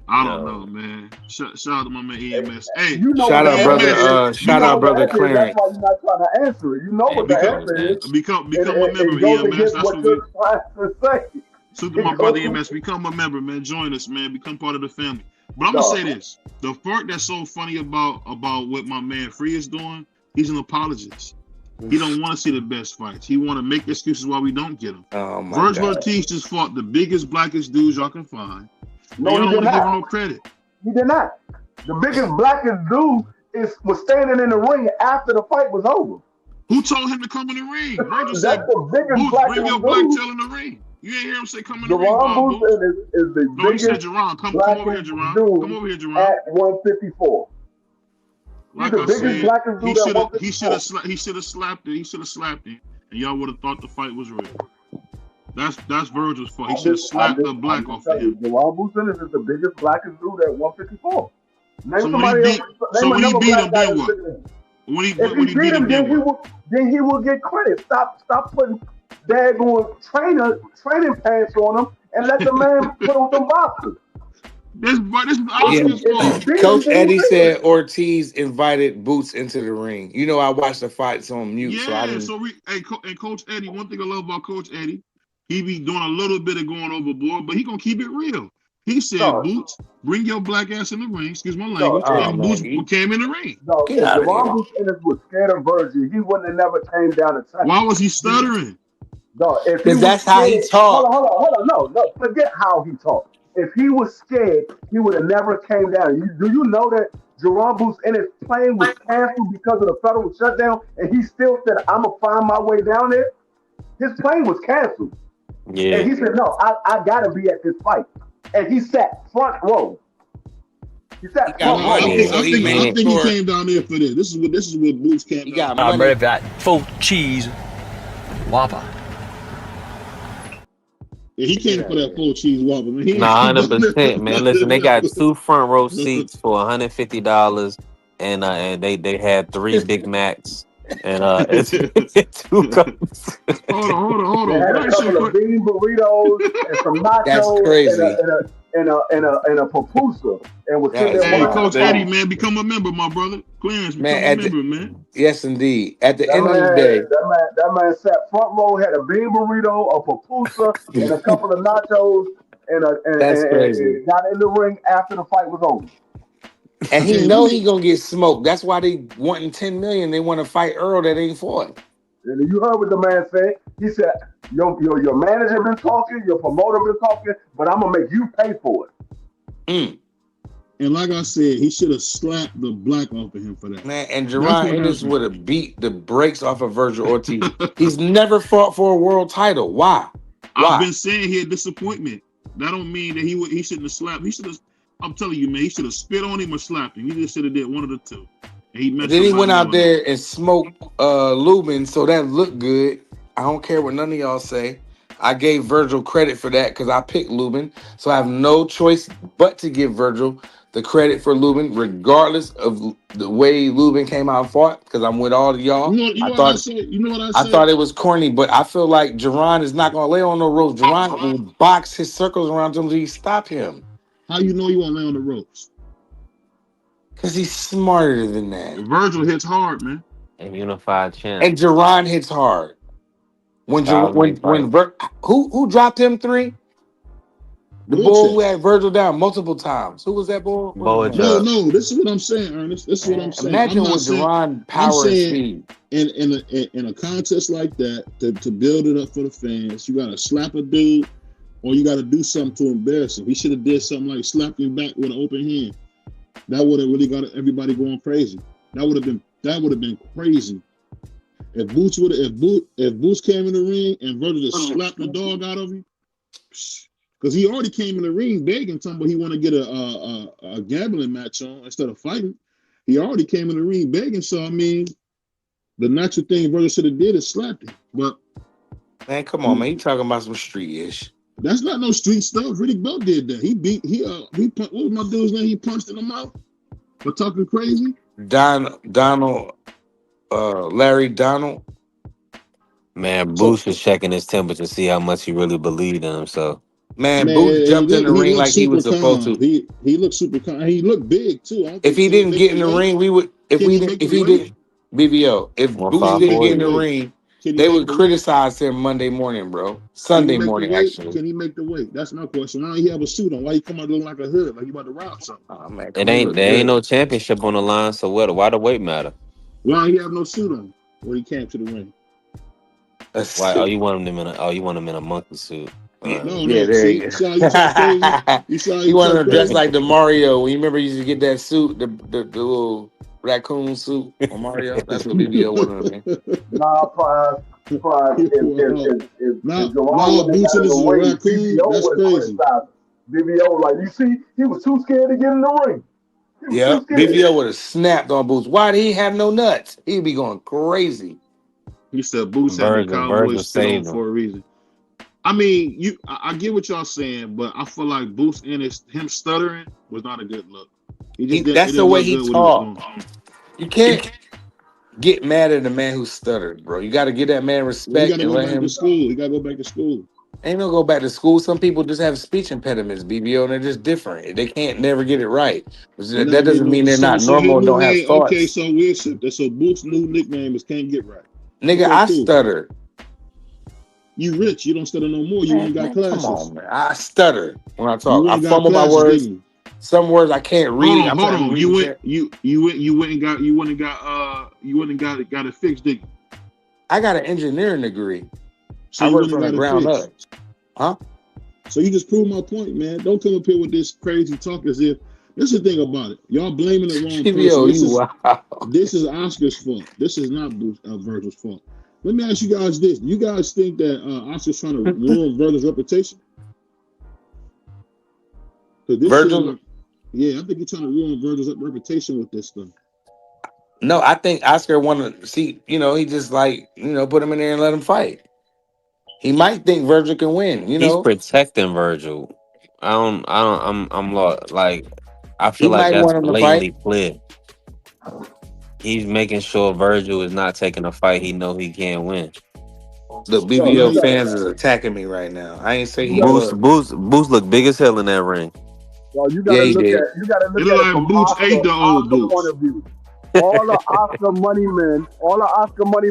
I don't know, man. Shout out to my man EMS. Hey, You know shout what out, the brother. answer is. Shout out, brother Clarence. That's why you're not trying to answer it. You know what the answer is. become a member, It goes EMS. against That's what what we. you're trying to say. So to my brother EMS, become a member, man. Join us, man. Become part of the family. But I'm gonna say this: the part that's so funny about what my man Free is doing, he's an apologist. He don't want to see the best fights. He want to make excuses why we don't get them. Oh my Vergil God. Ortiz just fought the biggest, blackest dudes y'all can find. No, you don't he want did to give him not. no credit. He did not. The biggest, blackest dude was standing in the ring after the fight was over. Who told him to come in the ring? Vergil That's said, the biggest, Boots, blackest bring your dude. black tail in the ring. You ain't hear him say come in the ring, Jerron Bob Boots Boots. is the No, he said biggest, Jerron, come over here, blackest Jerron. dude Come over here, Jerron. at 154. Like the I biggest, said, blackest dude at 154. he should have slapped it. He should have slapped him, and y'all would have thought the fight was real. That's Virgil's fault. He should have slapped the black off of him. Jerron Boots is the biggest, blackest dude at 154. Name So somebody else. when he beat him, then what? If he beat him, then he will get credit. Stop putting daggone training pants on him and let the man put on some boxes. This is Oscar's fault. Coach Eddie said Ortiz invited Boots into the ring. You know, I watched the fights on mute, so I didn't. And Coach Eddie, one thing I love about Coach Eddie, he be doing a little bit of going overboard, but he gonna keep it real. He said, Boots, bring your black ass in the ring. Excuse my language. And Boots came in the ring. No, if Jerron Boots was scared of Vergil, he wouldn't have never came down to touch. Why was he stuttering? No, because that's how he talked. Hold on. No, forget how he talked. If he was scared, he would have never came down. Do you know that Jerron Boots and his plane was canceled because of the federal shutdown, and he still said, "I'm gonna find my way down there"? His plane was canceled. Yeah. And he said, "No, I gotta be at this fight." And he sat front row. He sat front row. I think he came down there for this. This is what Boots came down. I'm ready for that full cheese Whopper. Yeah, he came for that full cheese Whopper, man. 100%, man. Listen, they got 2 front row seats for $150, and they had 3 Big Macs. And it's 2 cups. Hold on. They had a couple of bean burritos and some nachos. That's crazy. And a pupusa. And was sitting there. Hey, Coach Eddie, man, become a member, my brother. Clarence, become a member, man. Yes, indeed. At the end of the day, that man sat front row, had a bean burrito, a pupusa, and a couple of nachos, and got in the ring after the fight was over. And he know he gonna get smoked. That's why they wanting $10 million. They want to fight Earl that ain't fought. And you heard what the man said. He said, your manager been talking, your promoter been talking, but I'm gonna make you pay for it. And like I said, he should have slapped the black off of him for that. Man, and Jerron Ennis would have beat the brakes off of Vergil Ortiz. He's never fought for a world title. Why? I've been saying he had disappointment. That don't mean that he shouldn't have slapped. He should have. I'm telling you, man, he should have spit on him or slapped him. He just should have did one of the two. And then he went out there and smoked Lubin, so that looked good. I don't care what none of y'all say. I gave Vergil credit for that because I picked Lubin, so I have no choice but to give Vergil the credit for Lubin, regardless of the way Lubin came out and fought. Because I'm with all of y'all. I thought it was corny, but I feel like Jerron is not gonna lay on no ropes. Jerron will box his circles around him until he stop him. How you know you won't lay on the ropes? Because he's smarter than that. Vergil hits hard, man. And unified champ. And Jerron hits hard. Who dropped him 3? The bull who had Vergil down multiple times. Who was that bull? No. This is what I'm saying, Ernest. This is what I'm saying. Imagine what Jerron power and speed. In a contest like that, to build it up for the fans, you gotta slap a dude, or you gotta do something to embarrass him. He should have did something like slap him back with an open hand. That would have really got everybody going crazy. That would have been crazy. If Boots came in the ring and Vergil just slapped the dog out of him, because he already came in the ring begging somebody he want to get a gambling match on instead of fighting. He already came in the ring begging. So I mean, the natural thing Vergil should have did is slapped him. But man, come on, man, you talking about some street-ish. That's not no street stuff. Riddick Bowe did that. What was my dude's name? He punched in the mouth for talking crazy. Larry Donald. Man, So Boost was checking his temperature to see how much he really believed in himself. Man, man, Boots jumped in the he ring looked like he super was supposed calm. to. He looked super calm. He looked big too. I don't If think he can he didn't make get the in the weight? ring, we would. If Can we he didn't, make if the he weight? did, BVO. If One Boots five Can he didn't make get the in forty. the weight? ring, Can he they make would the weight? criticize him Monday morning, bro. Can he Sunday make the morning, weight? actually. Can he make the weight? That's my question. Why don't he have a suit on? Why he come out looking like a hood, like he about to rob something? Oh man, It come on, he ain't look there ain't no good. championship on the line, so what? Why the weight matter? Why don't he have no suit on when he came to the ring? Why? You want him in a monkey suit? No, Yeah, no. there See, you see how you talk crazy? go. You see how He you wanted talk to dress crazy? like the Mario. You remember he used to get that suit, the little raccoon suit on Mario? That's what BBO wanted him in. Nah, Prime. Wow. If Jerome Now wouldn't have Boots got in Ennis the is a ring, raccoon. BBO That's would have crazy. criticized BBO. Like, you see, he was too scared to get in the ring. He was too Yep, scared. BBO would have snapped on Boots. Why did he have no nuts? He'd be going crazy. He said Boots had the Virgil Cowboys fit on saved him. for a reason. I mean, I get what y'all saying, but I feel like Boots Ennis, him stuttering was not a good look. He just didn't. It That's the didn't way look he good what he was talked. doing. You can't get mad at a man who stuttered, bro. You got to give that man Well, he got respect to and go let back to him. school. He got to go back to school. Ain't no go back to school. Some people just have speech impediments, BBO, and they're just different. They can't never get it right. They That never get doesn't mean no. they're not So his normal and new don't have name. Okay, thoughts. so we'll accept that. So Boots' new nickname is Can't Get Right. Nigga, Okay, I cool. stutter. You rich. You don't stutter no more. You went and got Man, come classes. on, man. I stutter when I You talk. went I and got fumble my classes, words. didn't you? Some words I can't read. I'm Hold trying to on. read the chat. You went and got it fixed, didn't you? I got an engineering degree. So I you work went and from the got it ground fixed. up. Huh? So you just proved my point, man. Don't come up here with this crazy talk as if this is the thing about it. Y'all blaming the wrong person. BBO, you wow. This is Oscar's fault. This is not Virgil's fault. Let me ask you guys this: do you guys think that Oscar's trying to ruin Virgil's reputation? Vergil? Yeah, I think he's trying to ruin Virgil's reputation with this stuff. No, I think Oscar wanted to see, he just like, put him in there and let him fight. He might think Virgil can win, He's protecting Virgil. I'm lost. Like, I He feel like might that's want him to fight. blatantly clear. He's making sure Virgil is not taking a fight he know he can't win. The So now BBO fans is attacking me right now. I ain't say he Boost was. look big as hell in that ring. So you Yeah, gotta he look did. at it look like from Boots ate the old Oscar point Boots. of view. All the Oscar money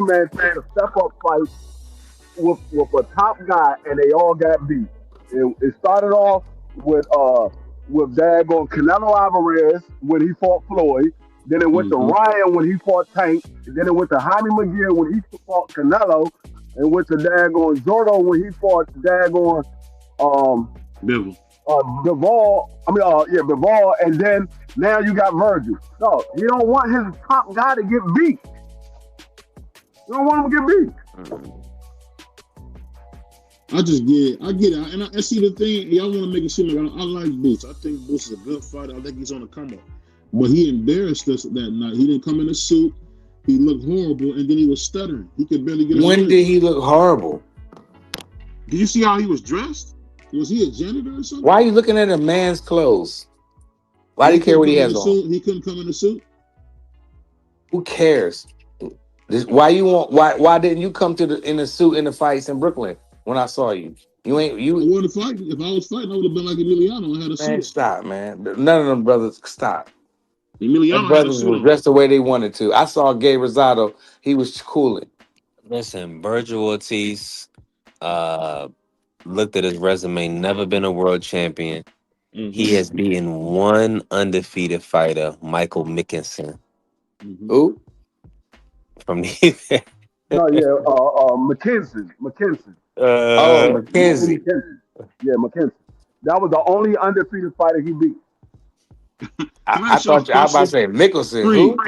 men took a step up fight with a top guy, and they all got beat. It started off with daggone Canelo Alvarez when he fought Floyd. Then it went to Ryan when he fought Tank. And then it went to Jaime McGill when he fought Canelo. And went to daggone Zordo when he fought daggone Devil. Bivol. Bivol. And then now you got Vergil. No, you don't want his top guy to get beat. You don't want him to get beat. I get it. And I see the thing, y'all want to make it seem like I like Boots. I think Boots is a good fighter. I think he's on the come up. But he embarrassed us that night. He didn't come in a suit. He looked horrible, and then he was stuttering. He could barely get. When did he look horrible? Did you see how he was dressed? Was he a janitor or something? Why are you looking at a man's clothes? Why do you care what he has on? He couldn't come in a suit. Who cares? Why didn't you come in a suit in the fights in Brooklyn when I saw you? I wanted to fight. If I was fighting, I would have been like Emiliano and had a suit. Man, stop, man. None of them brothers stop. Emiliano brothers were dressed the way they wanted to. I saw Gay Rosado. He was cooling. Listen, Vergil Ortiz looked at his resume, never been a world champion. He has beaten one undefeated fighter, Michael Mickinson. Who? From the McKenzie. McKenzie. Yeah, McKenzie. That was the only undefeated fighter he beat. I thought I was about to say Mickelson.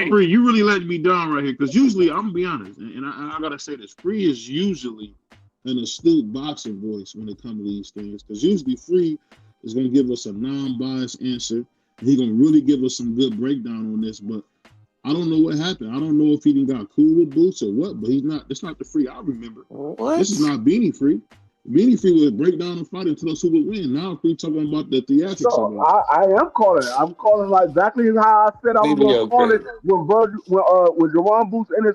Free, you really let me down right here, because usually, I'm gonna be honest, and I gotta say this, Free is usually an astute boxing voice when it comes to these things, because usually Free is gonna give us a non-biased answer. He's gonna really give us some good breakdown on this, but I don't know what happened. I don't know if he didn't got cool with Boots or what, but he's not. It's not the Free I remember. What? This is not Beanie Free. Beanie Free would break down the fight and tell us who would win. Now Free talking about the theatrics. So I am calling it. I'm calling like exactly how I said I was going to call it when Jerome Boots Ennis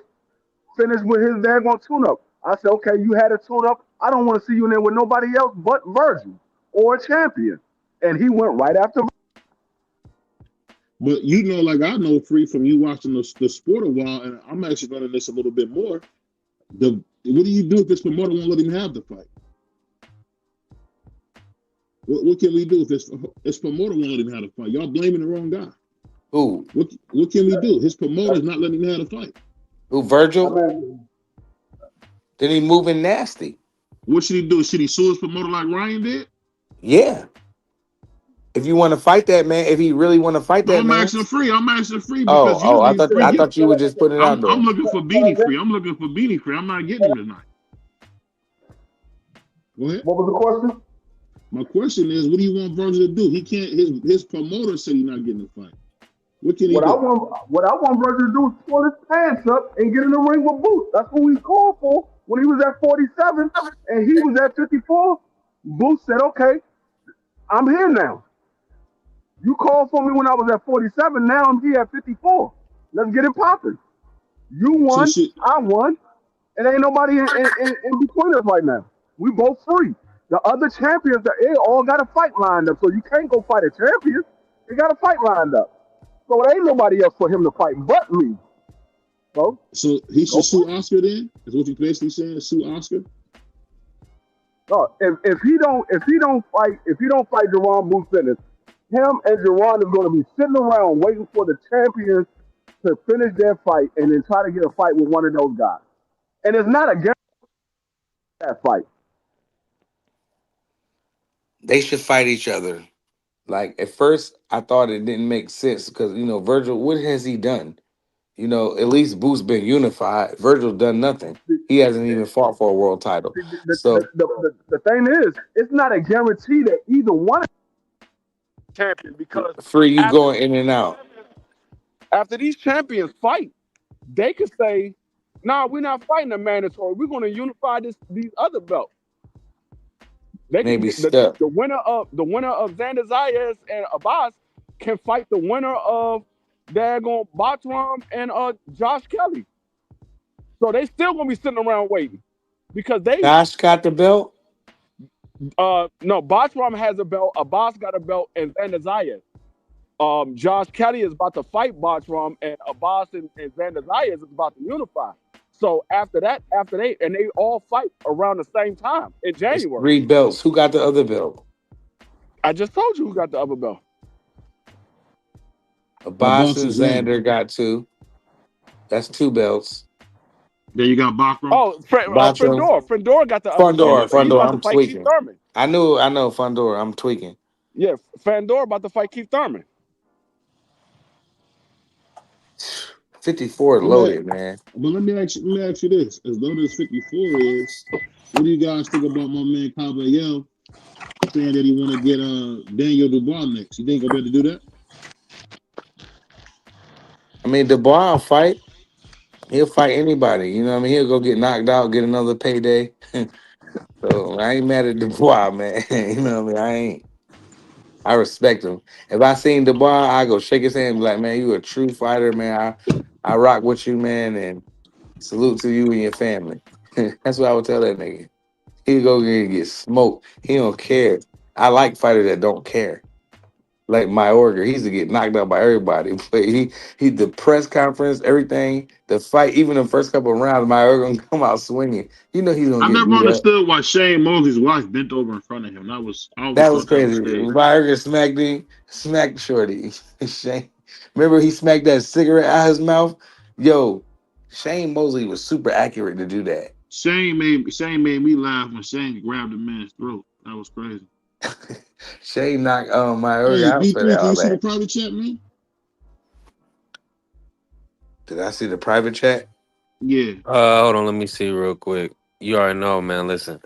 finished with his daggone tune-up. I said, okay, you had a tune up. I don't want to see you in there with nobody else but Vergil or a champion. And he went right after. But you know, like I know, Free, from you watching the sport a while, and I'm actually learning this a little bit more. What do you do if this promoter won't let him have the fight? What can we do if this promoter won't let him have the fight? Y'all blaming the wrong guy. Who? What can we do? His promoter's not letting him have the fight. Who? Vergil? Then he moving nasty. What should he do? Should he sue his promoter like Ryan did? Yeah. If you want to fight that man, if he really want to fight that I'm man, asking Free. I'm asking Free oh, because usually I thought you were just putting it out there. I'm looking for Beanie Free. I'm looking for Beanie Free. I'm not getting him tonight. Go ahead. What was the question? My question is, what do you want Vergil to do? He can't. His promoter said he's not getting the fight. What can he do? What I want Vergil to do is pull his pants up and get in the ring with Boots. That's what we called for when he was at 47 and he was at 54. Boots said, "Okay, I'm here now. You called for me when I was at 47. Now I'm here at 54. Let's get it popping. You won, I won, and ain't nobody in between us right now. We both free. The other champions, they all got a fight lined up, so you can't go fight a champion. They got a fight lined up. So it ain't nobody else for him to fight but me. So he should sue Oscar then? Is what you basically saying? Sue Oscar? No, if he don't fight Jerron Boots Ennis, him and Jerron is going to be sitting around waiting for the champions to finish their fight and then try to get a fight with one of those guys. And it's not a guarantee that fight. They should fight each other. Like at first, I thought it didn't make sense because Vergil, what has he done? At least Boots been unified. Vergil done nothing. He hasn't even fought for a world title. The thing is, it's not a guarantee that either one champion because Free, you going in and out. After these champions fight, they could say, "Nah, we're not fighting a mandatory. We're going to unify these other belts." They maybe the winner of Xander Zayas and Abbas can fight the winner of Dagon Batram and Josh Kelly. So they still gonna be sitting around waiting because Josh got the belt. No, Batram has a belt. Abbas got a belt, and Xander Zayas. Josh Kelly is about to fight Batram, and Abbas and Xander Zayas is about to unify. So after they all fight around the same time in January. It's 3 belts. Who got the other belt? I just told you who got the other belt. Abbas and Xander got 2. That's 2 belts. Then you got Bachram. Oh, Fendor got the other belt. Fendor. I'm tweaking. I know Fendor. I'm tweaking. Yeah, Fendor about to fight Keith Thurman. 54 loaded, man. But let me ask you this: as though this 54 is, what do you guys think about my man Caballero saying that he want to get Daniel Dubois next? You think he'll be able to do that? I mean, Dubois will fight. He'll fight anybody. You know what I mean? He'll go get knocked out, get another payday. So I ain't mad at Dubois, man. You know what I mean? I respect him. If I seen Dubois, I go shake his hand and be like, man, you a true fighter, man. I rock with you, man, and salute to you and your family. That's what I would tell that nigga. He'll go get smoked. He don't care. I like fighters that don't care. Like Mayorga, he used to get knocked out by everybody. But he the press conference, everything, the fight, even the first couple of rounds, Mayorga gonna come out swinging. He's gonna. I never understood why Shane Mosley's wife bent over in front of him. That was crazy. Mayorga smacked Shorty. Shane, remember he smacked that cigarette out his mouth. Yo, Shane Mosley was super accurate to do that. Shane made me laugh when Shane grabbed the man's throat. That was crazy. Shane knocked Mayorga out for that. Can you see the private chat, man? Did I see the private chat? Yeah. Hold on, let me see real quick. You already know, man. Listen,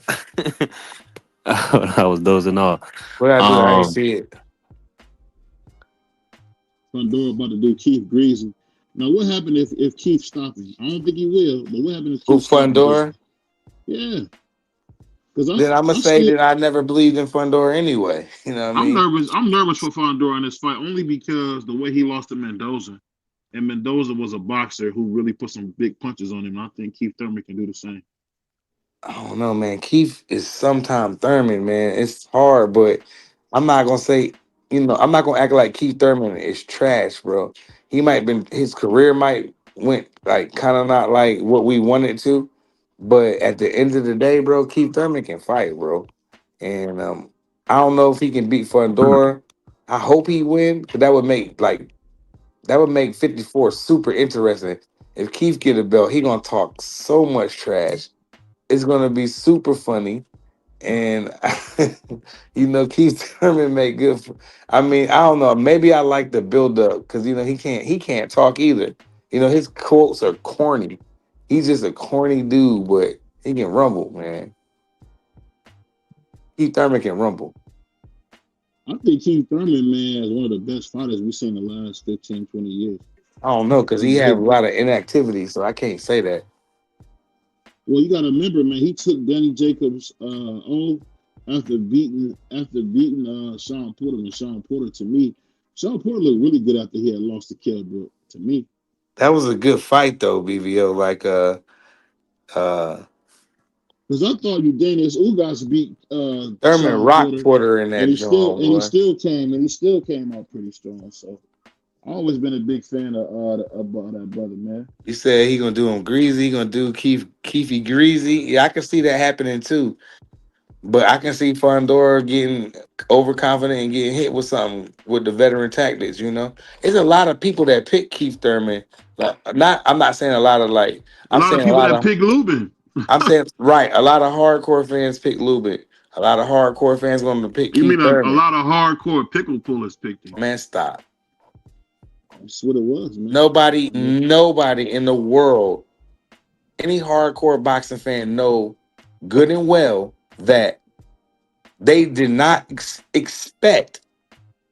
I was dozing off. What I do? I didn't see it. Fondor about to do Keith Greasy. Now, what happened if Keith stopped him? I don't think he will, but what happened if Keith Fondor? Yeah. Then I'm gonna say that I never believed in Fondor anyway. You know what I mean? I'm nervous for Fondor in this fight only because the way he lost to Mendoza, and Mendoza was a boxer who really put some big punches on him. I think Keith Thurman can do the same. I don't know, man. Keith is sometime Thurman, man. It's hard, but I'm not gonna say, I'm not gonna act like Keith Thurman is trash, bro. He might been his career might went like kind of not like what we wanted to, but at the end of the day, bro, Keith Thurman can fight, bro. And I don't know if he can beat Fundora. I hope he win, but that would make 54 super interesting. If Keith get a belt, he gonna talk so much trash. It's gonna be super funny, and Keith Thurman make good. I mean, I don't know. Maybe I like the build up because he can't talk either. His quotes are corny. He's just a corny dude, but he can rumble, man. Keith Thurman can rumble. I think Keith Thurman, man, is one of the best fighters we've seen in the last 15, 20 years. I don't know because he have a lot of inactivity, so I can't say that. Well, you got to remember, man, he took Danny Jacobs on after beating Sean Porter. And Sean Porter, to me, Sean Porter looked really good after he had lost to Kell Brook. To me, that was a good fight, though, BVO. because I thought Udenis Ugas beat Thurman Sean Rock Porter in that and he still joint, and he still came out pretty strong. So I've always been a big fan of that brother, man. You said he gonna do him greasy, he gonna do Keefy greasy. Yeah, I can see that happening too. But I can see Fondora getting overconfident and getting hit with something with the veteran tactics. There's a lot of people that pick Keith Thurman. I'm not saying a lot of A lot of people that pick Lubin. I'm saying right. A lot of hardcore fans pick Lubin. A lot of hardcore fans going to pick You Keith mean Thurman. a lot of hardcore pickle pullers picked him? Man, stop. That's what it was, man. Nobody in the world, any hardcore boxing fan know good and well that they did not expect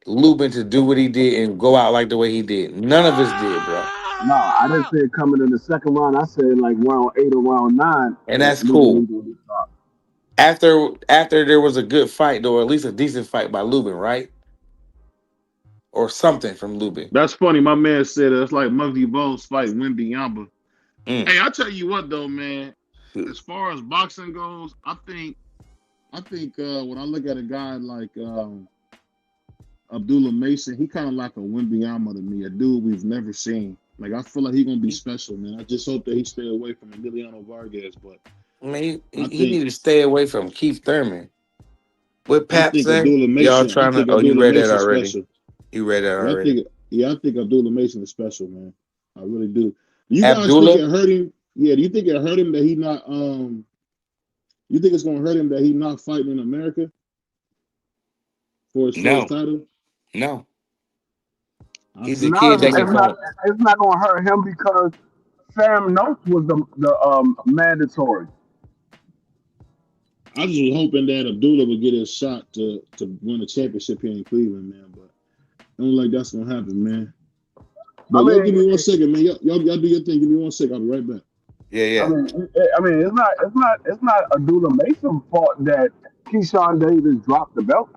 Lubin to do what he did and go out like the way he did. None of us did, bro. No, I didn't say it coming in the second round. I said like round 8 or round 9. And that's cool. After there was a good fight, though, or at least a decent fight by Lubin, right? Or something from Lubin. That's funny. My man said it's like Muggsy Bogues fight Wimby Yamba. Hey, I tell you what though, man. As far as boxing goes, I think when I look at a guy like Abdullah Mason, he kind of like a Wimby Yamba to me, a dude we've never seen. Like I feel like he's gonna be special, man. I just hope that he stay away from Emiliano Vargas, but I mean, he need to stay away from Keith Thurman. What Pap said? Y'all trying to? Oh, you read that already. Special. You read that already. I think Abdullah Mason is special, man. I really do. You guys think it hurt him? Yeah. Do you think it hurt him that he not? You think it's gonna hurt him that he not fighting in America for his first title? No. He's a kid that can fight. It's not gonna hurt him because Sam Notes was the mandatory. I just was hoping that Abdullah would get his shot to win a championship here in Cleveland, man. But I don't like that's gonna happen, man. But y'all give me 1 second, man. Y'all do your thing. Give me 1 second. I'll be right back. Yeah. I mean, it's not Abdullah Mason's fault that Keyshawn Davis dropped the belt.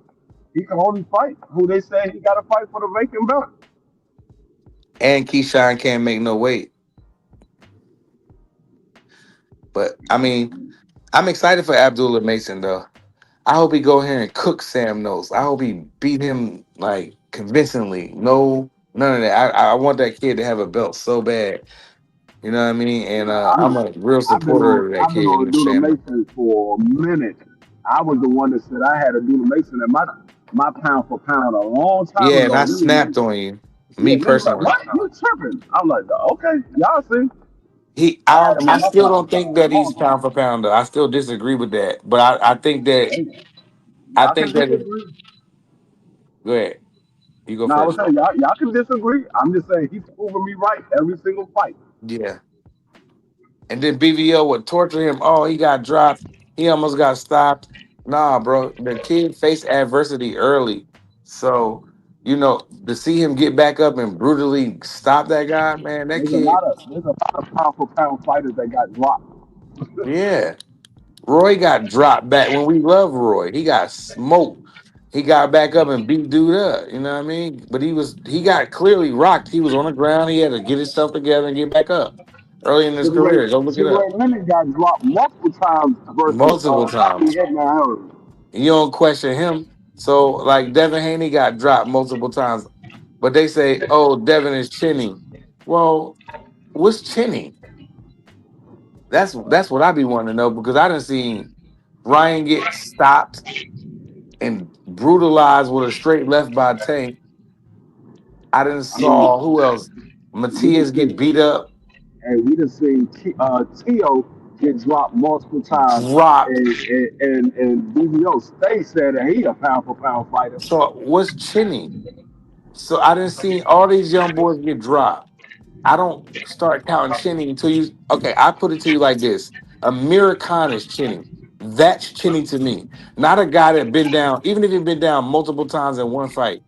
He can only fight who they say he got to fight for the vacant belt. And Keyshawn can't make no weight. But I mean, I'm excited for Abdullah Mason though. I hope he go here and cook Sam Nose. I hope he beat him like convincingly. No, none of that. I want that kid to have a belt so bad. You know what I mean? And I'm a real supporter of that kid. I've been on Abdullah Mason for a minute. I was the one that said I had Abdullah Mason in my pound for pound a long time ago. Yeah, and I snapped on you. Me personally. Like, what? You tripping? I'm like, okay, y'all see. I still don't think that he's pound for pound. Though. I still disagree with that. But I think that. Go ahead. You go first. I was saying y'all can disagree. I'm just saying he's proving me right every single fight. Yeah. And then BVO would torture him. Oh, he got dropped. He almost got stopped. Nah, bro. The kid faced adversity early. So, to see him get back up and brutally stop that guy, man, there's a lot of pound for pound fighters that got dropped. Yeah. Roy got dropped back when we love Roy. He got smoked. He got back up and beat dude up. You know what I mean? But he got clearly rocked. He was on the ground. He had to get himself together and get back up. early in his Sugar Ray, career. Go look it Sugar Ray up. Leonard got dropped multiple times versus Multiple Bobby times. Hitman Harris. You don't question him. So like Devin Haney got dropped multiple times, but they say, "Oh, Devin is chinny." Well, what's chinny? That's what I be wanting to know because I done seen Ryan get stopped and brutalized with a straight left by Tank. I didn't I mean, saw who else. we Matthias just get seen, beat up, and we just seen Tio get dropped multiple times, dropped. and BVO Stay said that he a pound for pound fighter. So what's chinny? So I didn't see all these young boys get dropped. I don't start counting chinny until you. Okay, I put it to you like this: Amir Khan is chinny. That's chinny to me. Not a guy that been down, even if he's been down multiple times in one fight.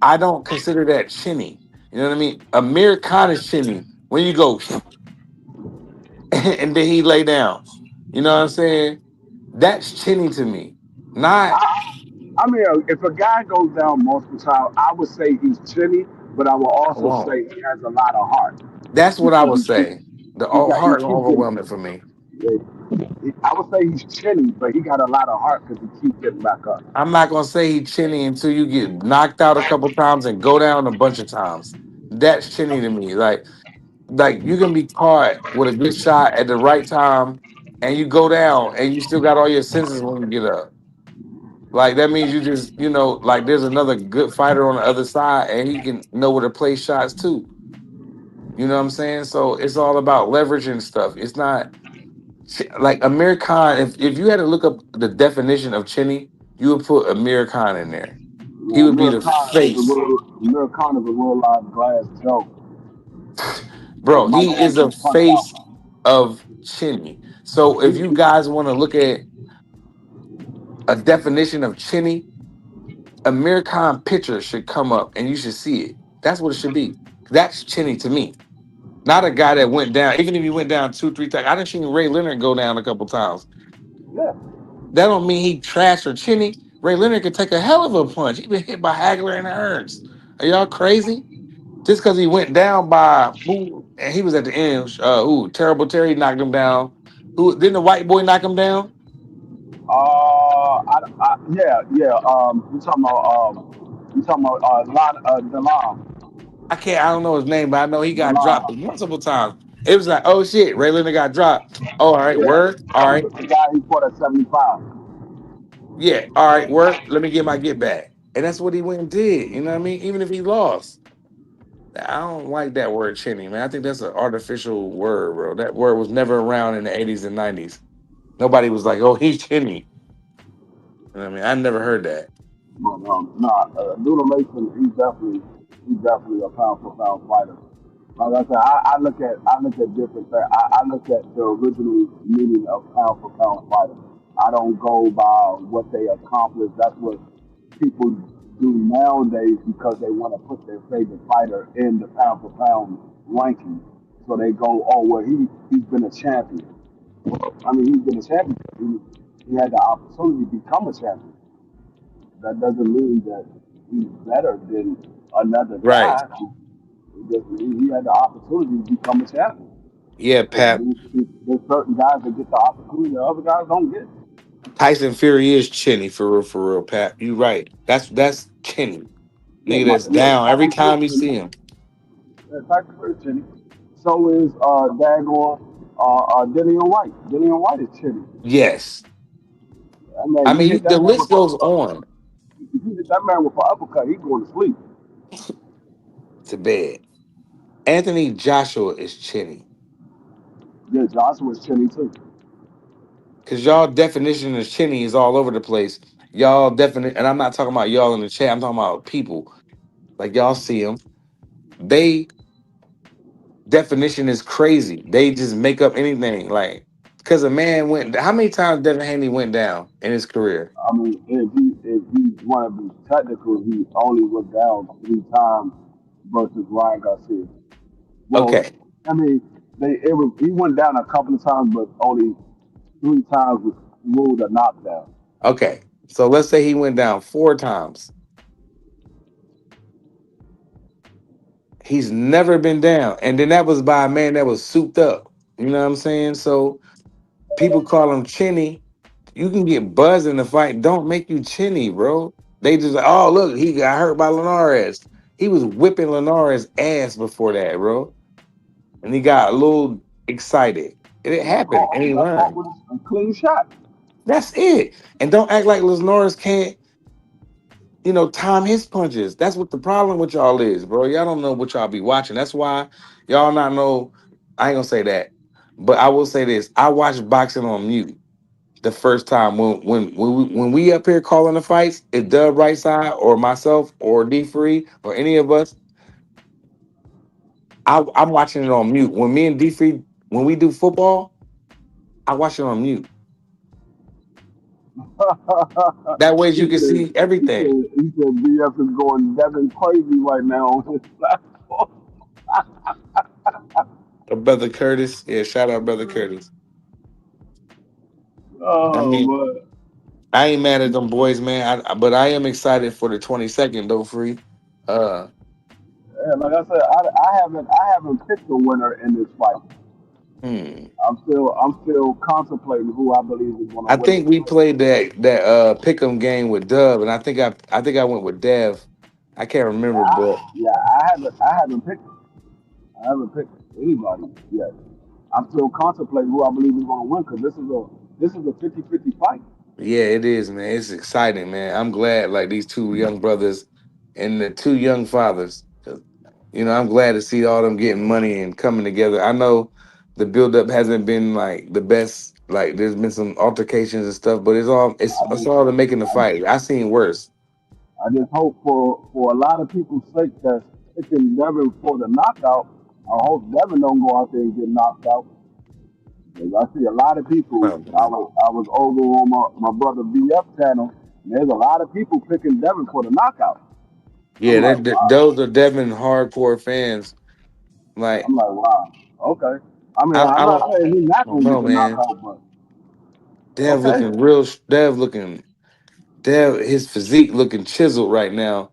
I don't consider that chinny. You know what I mean? Amir Khan is chinny when you go and then he lay down. You know what I'm saying? That's chinny to me. Not I mean, if a guy goes down multiple times, I would say he's chinny, but I will come also on. say he has a lot of heart That's what I because would say. The he heart keeps getting. overwhelming for me. I would say he's chinny, but he got a lot of heart because he keeps getting back up. I'm not gonna say he chinny until you get knocked out a couple times and go down a bunch of times. That's chinny to me. Like you can be caught with a good shot at the right time and you go down and you still got all your senses when you get up. Like that means you just, like there's another good fighter on the other side and he can know where to place shots too. You know what I'm saying? So it's all about leverage and stuff. It's not like Amir Khan. If you had to look up the definition of chinny, you would put Amir Khan in there. He would be the face. Amir Khan is a real live glass joke that Bro, Mike he is a Tyson punched face out. of chinny. So if you guys want to look at a definition of chinny, Amir Khan picture should come up and you should see it. That's what it should be. That's chinny to me. Not a guy that went down, even if he went down 2, 3 times. I didn't see Ray Leonard go down a couple times. Yeah. That don't mean he trash or chinny. Ray Leonard could take a hell of a punch. He been hit by Hagler and Hearns. Are y'all crazy? Just because he went down by who and he was at the end, Terrible Terry knocked him down. Who didn't the white boy knock him down? Yeah. You talking about I don't know his name, but I know he got dropped Delam. multiple times. It was like, oh shit, Ray Leonard got dropped. Oh, all right, Yeah, word. All right. the guy he fought at 75. Yeah, all right, work. Let me get my get back. And that's what he went and did. You know what I mean? Even if he lost. I don't like that word chinny, man. I think that's an artificial word, bro. That word was never around in the 80s and 90s. Nobody was like, oh, he's chinny. You know what I mean? I never heard that. But Noodle Mason, he's definitely a pound for pound fighter. Like I said, I look at different things. I look at the original meaning of pound for pound fighter. I don't go by what they accomplished. That's what people do nowadays because they want to put their favorite fighter in the pound for pound ranking. So they go, oh well, he's been a champion. I mean, he's been a champion. He had the opportunity to become a champion. That doesn't mean that he's better than another Right. guy. He had the opportunity to become a champion. Yeah, Pat. There's certain guys that get the opportunity that other guys don't get. Tyson Fury is chinny for real, Pat. You right. That's chinny. Yeah, Nigga that's down every time you see him. Tyson Fury is chinny. So is Dagon Dillian White. Dillian White is chinny. Yes. I mean, I you hit mean, the that man list with goes on if you hit that man with an uppercut, he going to sleep. to bed. Anthony Joshua is chinny. Yeah, Joshua's chinny too. Cause y'all definition of chinny is all over the place. Y'all definite, and I'm not talking about y'all in the chat. I'm talking about people. Like y'all see them. They definition is crazy. They just make up anything. Like, cause a man went. How many times Devin Haney went down in his career? I mean, if he want to be technical, he only went down 3 times versus Ryan Garcia. Well, Okay, I mean, he went down a couple of times, but only 3 times was ruled a knockdown. okay. So let's say he went down 4 times. He's never been down, and then that was by a man that was souped up. You know what I'm saying? So people call him chinny. You can get buzzed in the fight. Don't make you chinny, bro. They just like, oh look, he got hurt by Linares. He was whipping Linares' ass before that, bro. And he got a little excited. It happened, and He he got caught learned. with a clean shot. That's it. And don't act like Linares can't, time his punches. That's what the problem with y'all is, bro. Y'all don't know what y'all be watching. That's why y'all not know. I ain't gonna say that, but I will say this: I watched boxing on mute the first time when we up here calling the fights. If Dub Right Side or myself or D Free or any of us, I'm watching it on mute. When me and D Free when we do football, I watch it on mute. That way he you can said, see everything. he said BF is going Devin crazy right now on his platform. Brother Curtis, yeah, shout out Brother Curtis. I Oh mean, man. I ain't mad at them boys, man. But I am excited for the 22nd, though, Free. Uh, Yeah, like I said, I haven't picked a winner in this fight. hmm. I'm still contemplating who I believe is gonna I win think this we fight. played that pick'em game with Dub, and I think I went with Dev. I can't remember, but Yeah, I haven't picked anybody yet. I'm still contemplating who I believe is gonna win because this is a 50-50 fight. yeah, it is, man. It's exciting, man. I'm glad like these two young brothers and the two young fathers. I'm glad to see all them getting money and coming together. I know the buildup hasn't been like the best. Like there's been some altercations and stuff, but it's all to making the fight. I seen worse. I just hope for a lot of people's sake that's picking Devin for the knockout. I hope Devin don't go out there and get knocked out. Because I see a lot of people. Oh, I man. was I was over on my brother VF channel, and there's a lot of people picking Devin for the knockout. I'm Yeah, like, wow. those are Devin hardcore fans. Like Wow. Okay. I mean, I I'm not don't, saying he's I not don't gonna get know, the man. knockout, but Dev okay. looking real. Dev his physique looking chiseled right now,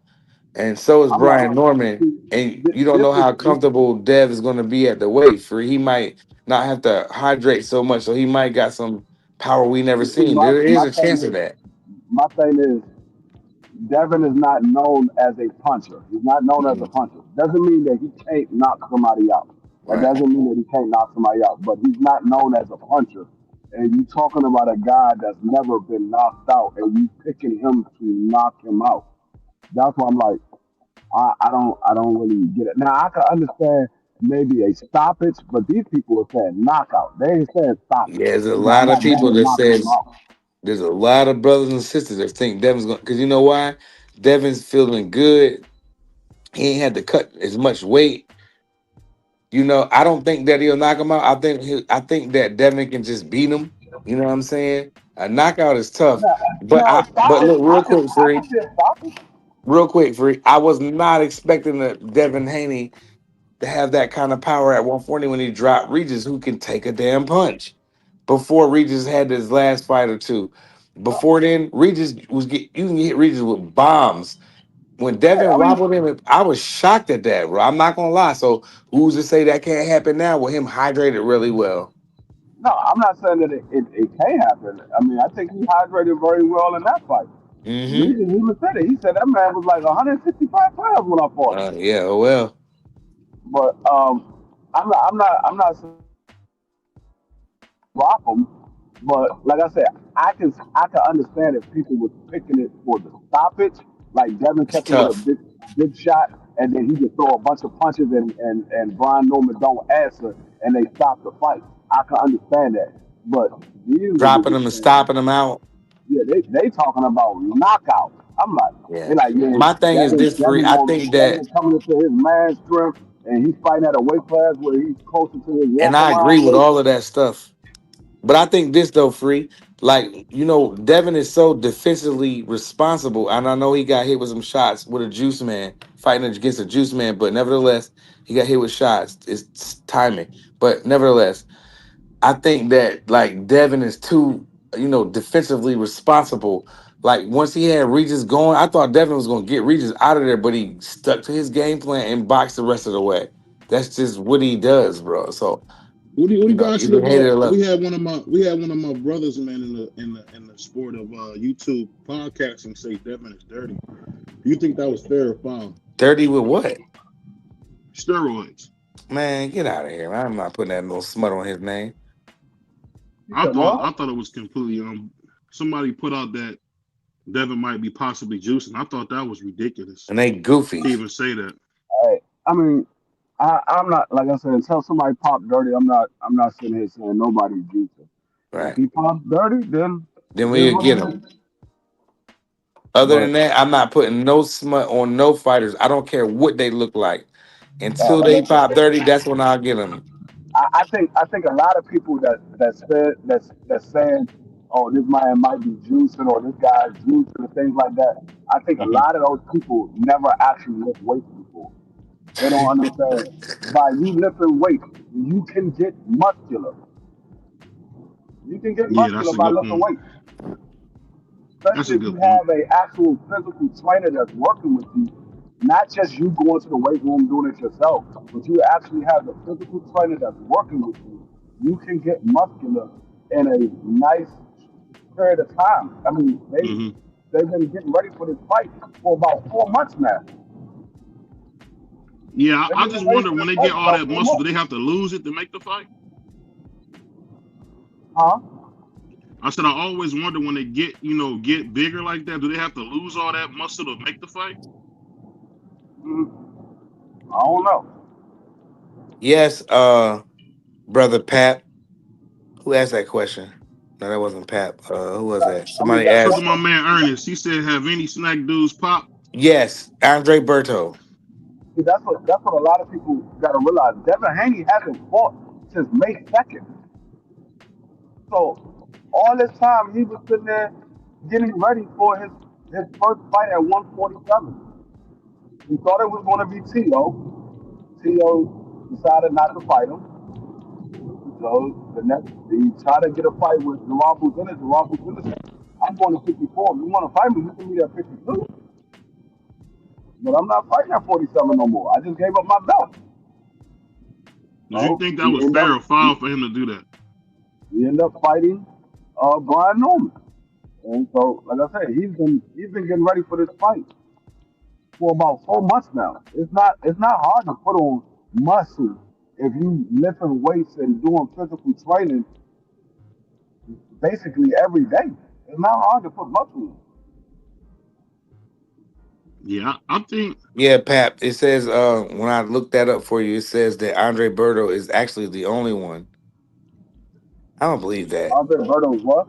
and so is I'm not. Brian Norman. See, And you don't this know is how this. comfortable Dev is going to be at the weight. For he might not have to hydrate so much, so he might got some power we never See, seen. my There is my a thing chance of is that. my thing is Devin is not known as a puncher. He's not known as a Mhm. puncher. Doesn't mean that he can't knock somebody out. That Right. doesn't mean that he can't knock somebody out. But he's not known as a puncher. And you talking about a guy that's never been knocked out, and you picking him to knock him out. That's why I'm like, I don't really get it. Now I can understand maybe a stoppage, but these people are saying knockout. They ain't saying stoppage. Yeah, there's a I'm lot of not people Devin that knocking him says out. there's a lot of brothers and sisters that think Devin's going because you know why? Devin's feeling good. He ain't had to cut as much weight. I don't think that he'll knock him out. I think that Devin can just beat him. You know what I'm saying? A knockout is tough. Now, now a But stoppage, look, real quick, I can free, see a stoppage. real quick, free. I was not expecting that Devin Haney to have that kind of power at 140 when he dropped Regis, who can take a damn punch. Before Regis had his last fight or two. Before then, Regis you can hit Regis with bombs. When Yeah, Devin I mean, wobbled him, I was shocked at that, bro. I'm not gonna lie. So who's to say that can't happen now with him hydrated really well? no, I'm not saying that it can't happen. I mean, I think he hydrated very well in that fight. Mm-hmm. Reason he even said it. He said that man was like 165 pounds when I fought him. Yeah, oh well. But I'm not drop him. But like I said, I can understand if people were picking it for the stoppage, like Devin It's catching with a tough. big shot, and then he just throw a bunch of punches and Brian Norman don't answer, and they stop the fight. I can understand that. But these Dropping niggas him and saying, stopping him out. yeah, they talking about knockout. I'm like, Yeah. they like, yeah, My thing is Devin this free. Devin I gonna think Devin that, is coming into his man strength, and he's fighting at a weight class where he's closer to his and walk I agree around with weight. all of that stuff. But I think this though, free. Like, Devin is so defensively responsible. And I know he got hit with some shots with a juice man, fighting against a juice man, but nevertheless, he got hit with shots. It's timing. But nevertheless, I think that like Devin is too, defensively responsible. Like once he had Regis going, I thought Devin was gonna get Regis out of there, but he stuck to his game plan and boxed the rest of the way. That's just what he does, bro. So What do You you know, guys think either hate it about? or love We it. had one of my brothers, man, in the sport of YouTube podcasting say Devin is dirty. Do you think that was fair or foul? Dirty with what? Steroids. Man, get out of here. I'm not putting that little smut on his name. You I said thought what? I thought it was completely somebody put out that Devin might be possibly juicing. I thought that was ridiculous And they to goofy. even say that. Hey, I mean, I'm not like I said. Until somebody pop dirty, I'm not sitting here saying nobody's juicing. If Right. he pops dirty, then Then it is we what get it them. is. Other But than that, I'm not putting no smut on no fighters. I don't care what they look like. Until like they I pop said, 30, that's when I'll get them. I think a lot of people that's saying, oh, this man might be juicing or this guy's juicing and things like that. I think a Hmm. lot of those people never actually lift weights before. They don't understand. By you lifting weights, you can get muscular. You can get Yeah, muscular that's a by good lifting point. weights, That's especially a if you good point. have a actual physical trainer that's working with you, not just you going to the weight room doing it yourself, but you actually have the physical trainer that's working with you. You can get muscular in a nice period of time. I mean, Hmm. they've been getting ready for this fight for about 4 months now. Yeah, They've I been just getting ready wonder for when this they get fight all about that four muscle, do they months. have to lose it to make the fight? Huh? I said I always wonder when they get bigger like that, do they have to lose all that muscle to make the fight? Mm, I don't know. Yes, brother Pap. Who asked that question? No, that wasn't Pap. Who was that? I mean, Somebody That was asked. my man Ernest. He said, "Have any snack dudes pop?" Yes, Andre Berto. see, that's what a lot of people got to realize. Devin Haney hasn't fought since May 2nd. So all this time he was sitting there getting ready for his first fight at 147. He thought it was going to be T.O. T.O. decided not to fight him. So the next, he tried to get a fight with Jarabu Dennis. Jarabu Dennis said, I'm going to 54. If you want to fight me, you can meet at 52. But I'm not fighting at 47 no more. I just gave up my belt. Did you So think that was fair or foul for him to do that? he ended up fighting Brian Norman. And so, like I said, he's been getting ready for this fight for about 4 months now. It's not hard to put on muscle if you lifting weights and doing physical training basically every day. It's not hard to put muscle Yeah, I think. Yeah, Pap. It says when I looked that up for you, it says that Andre Berto is actually the only one. I don't believe in. that. Andre Berto's what?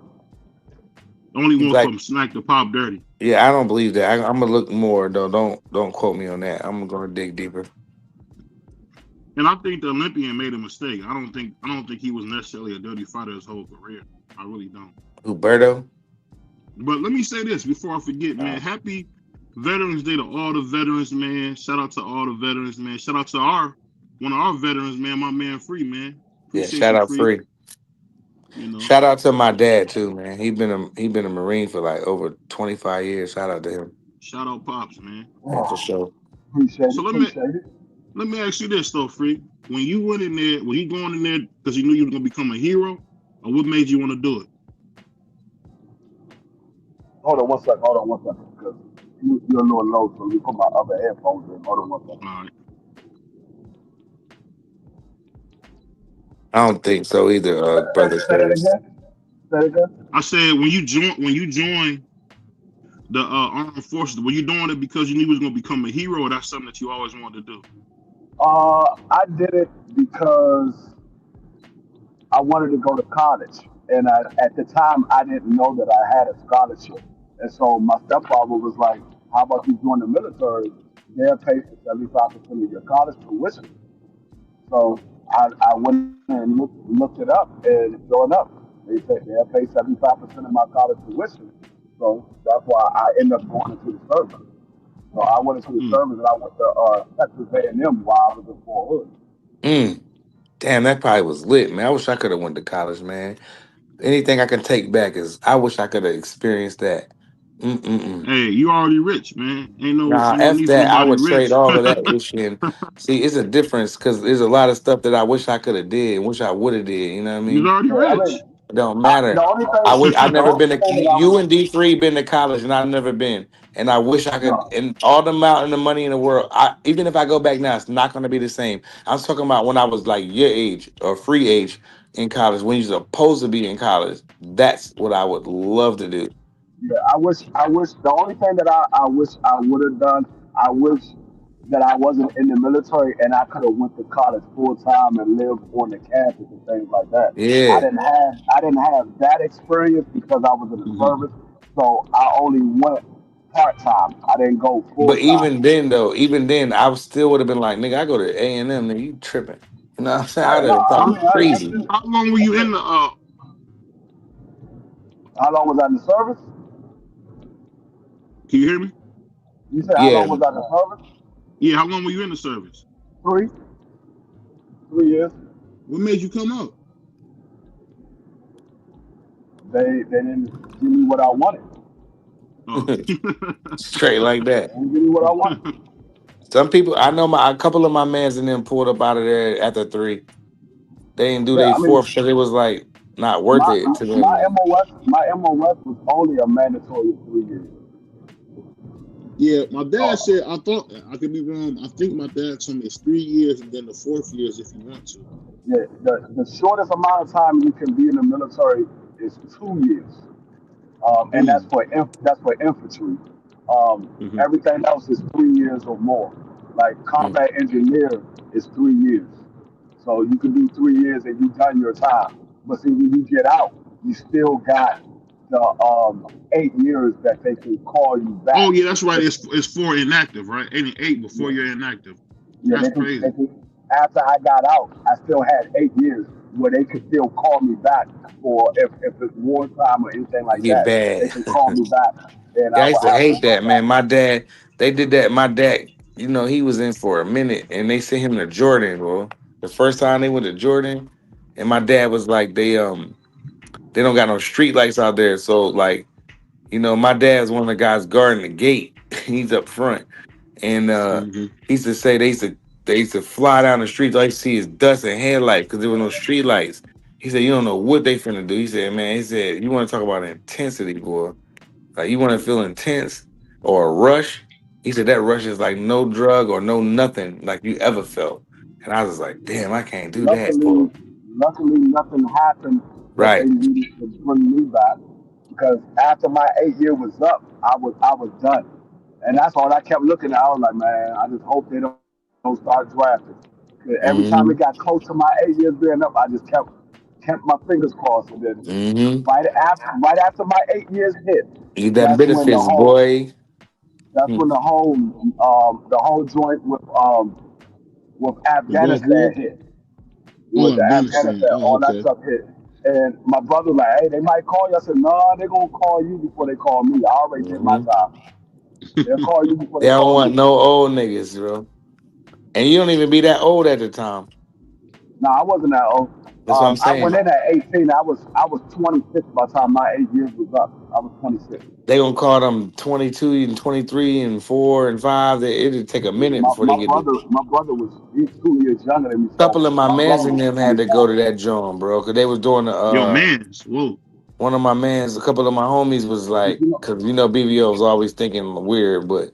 Only He's one like, from Snack the Pop Dirty. yeah, I don't believe that. I'm gonna look more though. Don't quote me on that. I'm gonna dig deeper. And I think the Olympian made a mistake. I don't think he was necessarily a dirty fighter his whole career. I really don't. Huberto. But let me say this before I forget, man. Happy Veterans Day to all the veterans, man. Shout out to all the veterans, man. Shout out to one of our veterans, man, my man Free, man. Yeah, Appreciate shout you, out Free. Free. You know. Shout out to my dad too, man. He been a Marine for like over 25 years. Shout out to him. Shout out Pops, man. Yeah, for sure. Appreciate it. So let me Appreciate it. let me ask you this though, Free. When you went in there, were you going in there because you knew you were gonna become a hero? Or what made you want to do it? Hold on one second. Hold on one second. Because you're a little low, so you put my other headphones in. Hold on one second. All right. I don't think so either, brother Say that Curtis. again. Say it again. I said when you joined the armed forces, were you doing it because you knew you was gonna become a hero, or that's something that you always wanted to do? I did it because I wanted to go to college, and at the time I didn't know that I had a scholarship, and so my stepfather was like, "How about you join the military? They'll pay for 75% of your college tuition." So I went and looked it up, and sure enough, they said they'll pay 75% of my college tuition. So that's why I ended up going into the service. So I went into the Mm. service, and I went to Texas A&M while I was in Fort Hood. Mm, damn, that probably was lit, man. I wish I could have went to college, man. Anything I can take back is I wish I could have experienced that. Mm-mm-mm. Hey, you already rich, man. Nah, Ain't no F need for that. I nobody would trade rich. all of that issue. And see, it's a difference because there's a lot of stuff that I wish I could have did and wish I would have did. You know what I You're mean? already Yeah, I mean, rich. It don't the matter. only I thing, wish I the never only been to thing that you and D3 been to college and I've never been. And I wish I could no, and all the amount and the money in the world. I even if I go back now, it's not gonna be the same. I was talking about when I was like your age or free age in college, when you're supposed to be in college. That's what I would love to do. yeah, I wish the only thing that I wish I would have done, I wish that I wasn't in the military and I could have went to college full time and lived on the campus and things like that. Yeah. I didn't have that experience because I was in the Mhm. service, so I only went part time. I didn't go full But time. even then though, even then, I still would have been like, nigga, I go to A&M, nigga, you tripping. You know what I'm saying? I, I'd no, have I thought How, mean, I crazy. still, how long were you in the how long was I in the service? can you hear me? You said how Yeah. long was I in the service? Yeah, how long were you in the service? Three, 3 years. What made you come out? They didn't give me what I wanted. Oh. Straight like They that. didn't give me what I wanted. Some people I know a couple of my mans and them pulled up out of there after 3. They didn't do Yeah, their I mean, fourth because it was like not worth my it to my them. MOS was only a mandatory 3 years. Yeah, my dad So said, I thought, I could be wrong. I think my dad told me it's 3 years and then the fourth year is if you want to. yeah, the shortest amount of time you can be in the military is 2 years, and Mm. that's for infantry. Hmm. Everything else is 3 years or more. Like Mm. combat engineer is 3 years, so you can do 3 years and you done your time. But see, when you get out, you still got the 8 years that they can call you Oh, back. yeah, that's right. If It's four inactive, right? 88 before yeah, you're inactive. yeah, That's crazy. after I got out, I still had 8 years where they could still call me back for if it's wartime or anything like Get that. They bad. can call me back and Yeah, I I used will to have to hate go that, man. back. My dad, they did that. My dad, he was in for a minute and they sent him to Jordan, bro. The first time they went to Jordan, and my dad was like, they don't got no street lights out there. So like, my dad's one of the guys guarding the gate. He's up front. And Hmm. he used to say they used to fly down the streets. All you see is dust and headlights because there were no street lights. He said, you don't know what they finna do. He said, man, you want to talk about intensity, boy. Like you want to feel intense or a rush. He said that rush is like no drug or no nothing like you ever felt. And I was like, damn, I can't do that, boy. Luckily, nothing happened that they Right. needed to bring me back because after my 8 year was up, I was done, and that's all I kept looking at. I was like, man, I just hope they don't start drafting. 'Cause every time it got Mm-hmm. close to my 8 years being up, I just kept my fingers crossed, and then Mm-hmm. right after my 8 years hit, Need that that's when the benefits, whole boy. that's Hmm. when the whole joint with The Gulf Afghanistan War? hit. Oh, With the Afghanistan. Afghanistan, Oh, all that okay. stuff hit. And my brother like, hey, they might call you. I said, no, they're gonna call you before they call me. I already did my Mm-hmm. time. They'll call you before They they don't call me. want no old niggas, bro. And you don't even be that old at the time. No, I wasn't that old. That's what I'm I went saying. in at 18. I was 26 by the time my 8 years was up. I was 26. They gonna call them 22 and 23 and 4 and 5. It'll take a minute My, before they my get to. brother, my brother was he's 2 years younger than me, Couple so of my my mans brother and was them had to go 24. to that joint, bro, because they was doing the Yo, mans. Whoa. one of my mans, a couple of my homies was like, You know, because BVO was always thinking weird, but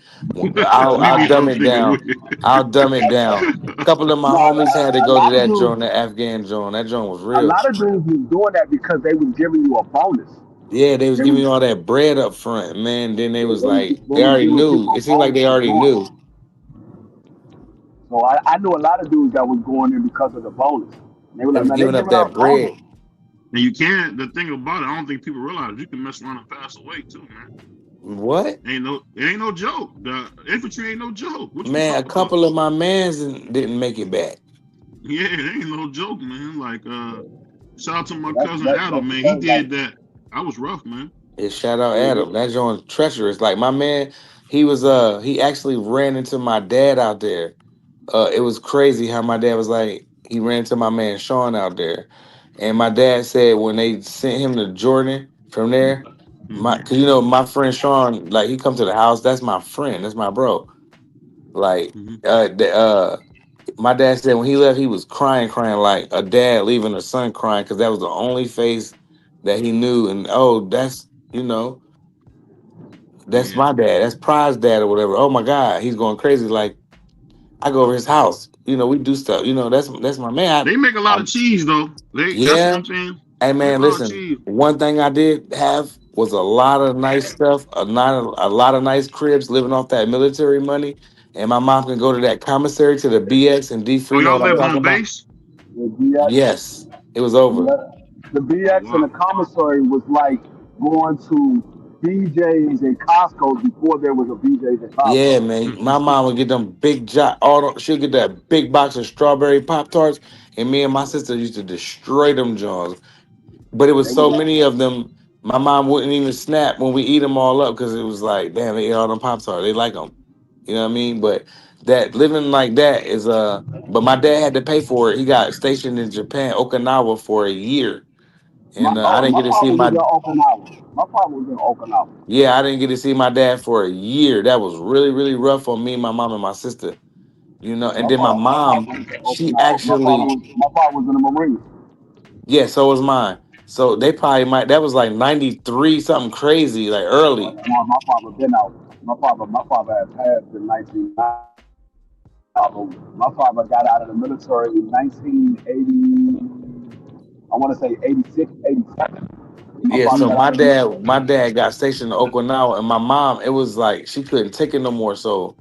I'll dumb BBO it thinking down. weird. I'll dumb it down. A couple of my no, homies had to a go to lot of that dudes, joint, the Afghan joint. That joint was a real. lot of dudes was doing that because they was giving you a bonus. Yeah, they was They giving was you all that bread up front, man. Then they they was was, like, they they was already giving knew. people It a seemed like bonus they for already doing knew. it. So I knew a lot of dudes that was going in because of the bonus. And they were They like, was man, they giving up giving that out bonus. bread. And you can't, the thing about it, I don't think people realize you can mess around and pass away too, man. What? It ain't no joke. The infantry ain't no joke. What you Man, a talking about? couple of my mans didn't make it back. Yeah, it ain't no joke, man. Like, shout out to my That's cousin that, Adam, that's the man. He thing. did Like, that. I was rough, man. Yeah, shout out yeah, Adam. That joint treacherous. Like my man, he actually ran into my dad out there. It was crazy how my dad was like, he ran into my man Sean out there. And my dad said when they sent him to Jordan from there, My, cause you know my friend Sean, like he come to the house. That's my friend. That's my bro. Like, my dad said when he left, he was crying, crying like a dad leaving a son crying because that was the only face that he knew. And oh, that's that's Yeah. my dad. That's Pride's dad or whatever. Oh my God, he's going crazy. Like I go over his house. You know, we do stuff. You know, that's my man. They make a lot I of cheese though. That's yeah. one thing. Hey Make a man, lot of listen. cheese. One thing I did have was a lot of nice stuff, a lot of nice cribs living off that military money. And my mom can go to that commissary to the BX and D Oh, free. Know y'all what I'm lived talking on about? base? The BX, Yes, it was over. the Oh BX and the wow. commissary was like going to BJ's and Costco before there was a BJ's and Yeah, Costco. man. My mom would get them big she'll get that big box of strawberry Pop Tarts, and me and my sister used to destroy them Johns. But it was They so was many of them, my mom wouldn't even snap when we eat them all up because it was like, damn, they eat all them Pop Tarts. They like them. You know what I mean? But that living like that is but my dad had to pay for it. He got stationed in Japan, Okinawa for a year. And I didn't my get to see father was my in Okinawa. My father was in Okinawa. yeah, I didn't get to see my dad for a year. That was really, really rough on me, my mom, and my sister. You know, Yeah, and then my my father mom, was in she Okinawa. actually, My father was in the Marines. yeah, so was mine. So they probably might that was like 93, something crazy, like early. My father been out. My father had passed in 1990. My father got out of the military in 1980. I want to say 86, 87. My Yeah, father so got out of the my military. dad got stationed in Okinawa, and my mom, it was like she couldn't take it no more. So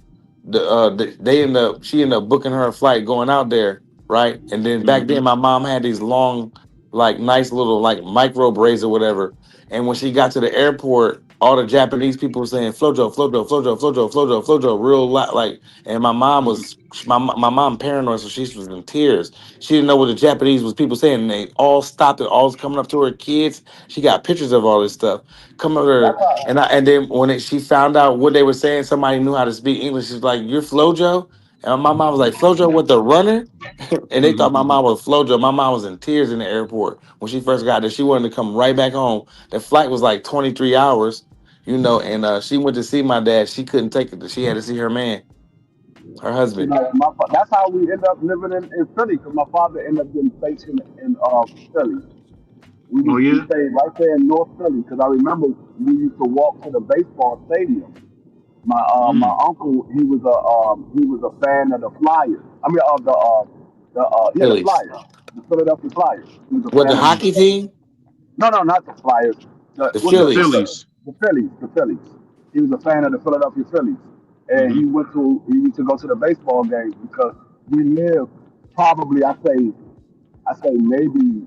she ended up booking her a flight going out there, right? And then back then, my mom had these long, like nice little like micro braids or whatever. And when she got to the airport, all the Japanese people were saying "Flojo, Flojo, Flojo, Flojo, Flojo, Flojo," real loud, like. And my mom was my mom paranoid, so she was in tears. She didn't know what the Japanese was people saying. And they all stopped it, all was coming up to her kids. She got pictures of all this stuff. Come over That's how. and then when she found out what they were saying, somebody knew how to speak English. She's like, "You're Flojo," and my mom was like, "Flojo with the runner," and they thought my mom was Flojo. My mom was in tears in the airport when she first got there. She wanted to come right back home. The flight was like 23 hours, you know, and she went to see my dad. She couldn't take it. She had to see her man, her You husband. know, that's how we end up living in Philly because my father ended up getting stationed in Philly. Oh We yeah. stayed right there in North Philly because I remember we used to walk to the baseball stadium. My uncle he was a fan of the Flyers. I mean of the Phillies. Flyers, the Philadelphia Flyers. He was a What, the fan of hockey the team? no, not the Flyers. The Phillies. The Phillies? The Phillies. He was a fan of the Philadelphia Phillies, and he used to go to the baseball games because we lived probably I say maybe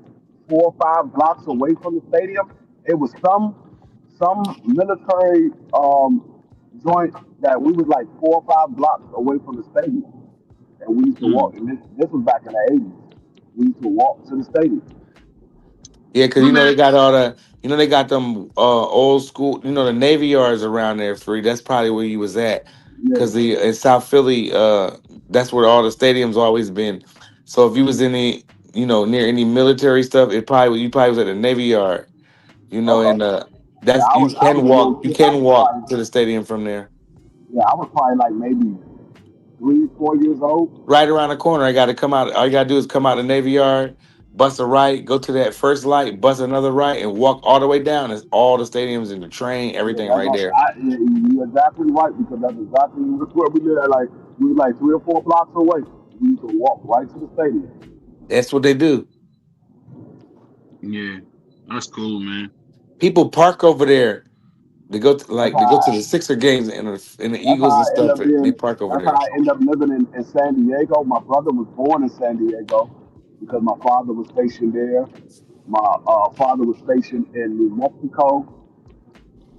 4 or 5 blocks away from the stadium. It was some military joint that we was like 4 or 5 blocks away from the stadium, and we used to walk. And this was back in the '80s. We used to walk to the stadium. Yeah, because My you know man. they got all the, you know they got them old school, you know the Navy Yards around there free. That's probably where you was at, Yeah. because the in South Philly, that's where all the stadiums always been. So if you was any, you know, near any military stuff, you probably was at the Navy Yard, you know, and Okay. Yeah, that's I was a little you kid. I can was walk to probably the stadium from there. yeah, I was probably like maybe 3, 4 years old. Right around the corner. I got to come out. All you got to do is come out the Navy Yard, bust a right, go to that first light, bust another right, and walk all the way down. It's all the stadiums and the train, Yeah, everything right there. yeah, you're exactly right because that's exactly where we live. Like we were like 3 or 4 blocks away. We used to walk right to the stadium. That's what they do. Yeah. That's cool, man. People park over there. That's They go to how the Sixer games and the that's how Eagles and I end stuff. up being. They park over That's how there. I end up living in San Diego. My brother was born in San Diego because my father was stationed there. My father was stationed in New Mexico,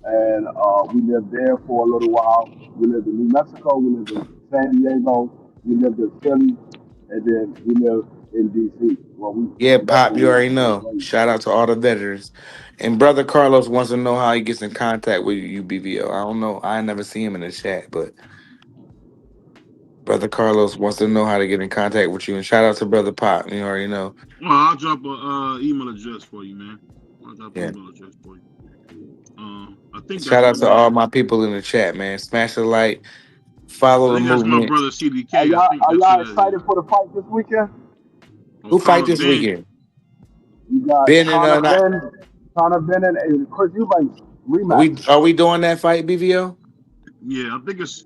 and we lived there for a little while. We lived in New Mexico, we lived in San Diego, we lived in Philly, and then we lived in DC. Well, Yeah, that's Pop, where you we already was know. raised. Shout out to all the veterans. And brother Carlos wants to know how he gets in contact with you, BVO. I don't know. I never see him in the chat, but brother Carlos wants to know how to get in contact with you. And shout out to brother Pop. You already know. Well, I'll drop a email address for you, man. I'll drop an Yeah. email address for you. I think Shout that's out my to all man. my people in the chat, man. Smash the like, I follow the think that's my movement. brother Are CDK. I y'all think are that's who y'all that is. excited for the fight this weekend? Oh, Who fight Carlos this Ben. weekend? You got Ben and not. Conor Ben, and Chris Eubanks rematch. Are we doing that fight, BVO? Yeah, I think it's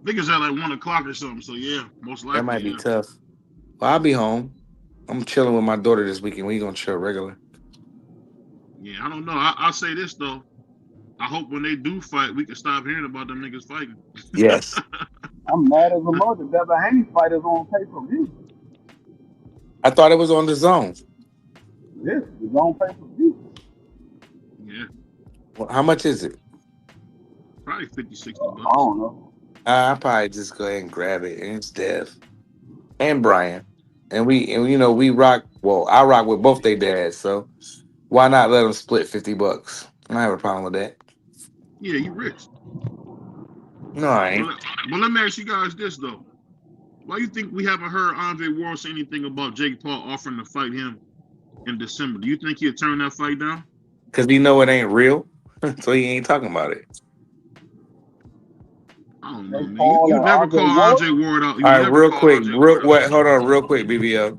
at like 1 o'clock or something. So yeah, most That likely, might be yeah. tough. Well, I'll be home. I'm chilling with my daughter this weekend. We gonna chill regular. Yeah, I don't know. I'll say this though. I hope when they do fight, we can stop hearing about them niggas fighting. Yes. I'm mad as a mother. Devin Haney fight is on pay-per-view. I thought it was on the zone. Yes, it's on pay-per-view. Yeah. Well, how much is it? Probably 50, 60 I bucks. don't know. I'll probably just go ahead and grab it. And it's Dev and Brian. And we rock. Well, I rock with both their dads, so why not let them split $50? I don't have a problem with that. Yeah, you rich. No, I ain't. But let me ask you guys this though. Why do you think we haven't heard Andre Ward say anything about Jake Paul offering to fight him in December? Do you think he'll turn that fight down? Because he know it ain't real, so he ain't talking about it. I don't know, man. You never call Andre Ward out. You All right, never real call quick. Andre Ward out. Hold on, real quick, BBO.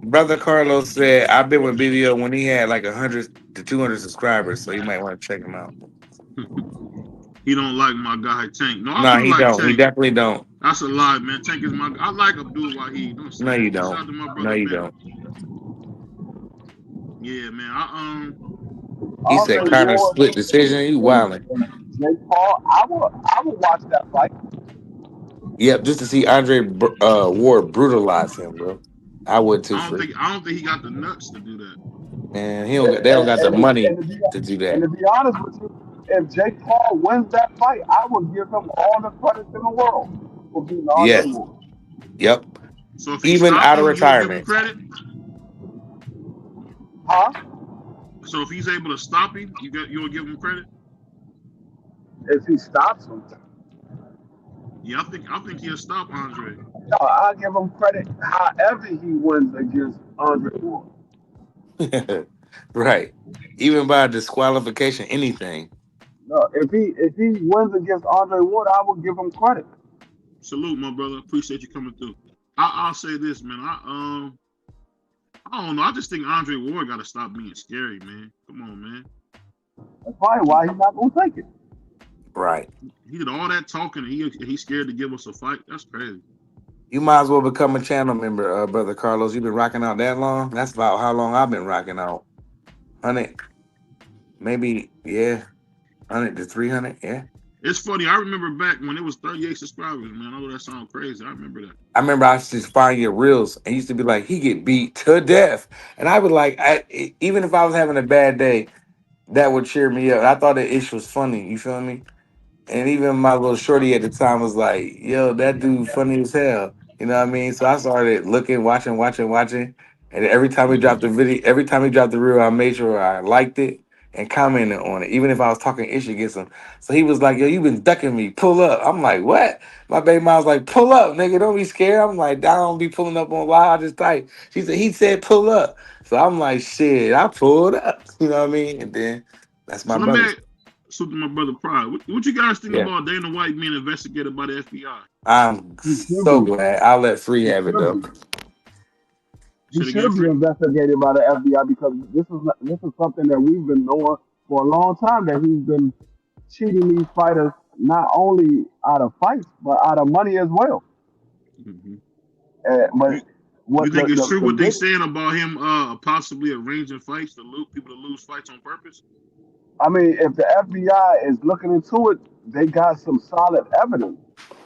Brother Carlos said I've been with BBO when he had like 100 to 200 subscribers, so you might want to check him out. He don't like my guy Tank. No, I No, do he like don't. He Tank. definitely don't. That's a lie, man. Tank is my. I like Abdul Wahid. Don't say No, you that. Shout out don't. to my No, brother you Ben. don't. Yeah, man. He said Andre kind of Ward split decision. You wilding. and Jake Paul. I would watch that fight. Yep, just to see Andre Ward brutalize him, bro. I would too, I free. don't think he got the nuts to do that. Man, they don't got the money to do And that. to be honest with you, if Jake Paul wins that fight, I would give him all the credit in the world for beating Andre Yes. Ward. Yep. So if he Even stopped out of him, you would give him retirement. credit? Huh? So if he's able to stop him, you would give him credit? If he stops him. Yeah, I think he'll stop Andre. No, I'll give him credit however he wins against Andre Ward. Right. Even by disqualification, anything. No, if he wins against Andre Ward, I will give him credit. Salute, my brother. Appreciate you coming through. I'll say this, man. I don't know. I just think Andre Ward got to stop being scary, man. Come on, man. That's probably why he's not gonna take it. Right. He did all that talking, and he's scared to give us a fight. That's crazy. You might as well become a channel member, Brother Carlos. You've been rocking out that long? That's about how long I've been rocking out. 100, maybe, yeah. 100 to 300, yeah. It's funny. I remember back when it was 38 subscribers, man. I know that sounds crazy. I remember that. I remember I used to find your reels and used to be like, he get beat to death. And I would like, even if I was having a bad day, that would cheer me up. I thought the ish was funny. You feel me? And even my little shorty at the time was like, yo, that dude funny as hell. You know what I mean? So I started looking, watching. And every time he dropped the video, every time he dropped the reel, I made sure I liked it and commented on it, even if I was talking ish against him. So he was like, yo, you been ducking me. Pull up. I'm like, what? My baby mom was like, pull up, nigga. Don't be scared. I'm like, I don't be pulling up on live. I just type. He said, pull up. So I'm like, shit, I pulled up. You know what I mean? And then that's my brother. So to my brother Pride, what you guys think Yeah. about Dana White being investigated by the FBI? I'm so glad. I'll let Free have it though. He should be investigated by the FBI because this is something that we've been knowing for a long time, that he's been cheating these fighters not only out of fights but out of money as well. Mm-hmm. But you think it's true what they saying about him possibly arranging fights to people to lose fights on purpose? I mean, if the FBI is looking into it, they got some solid evidence.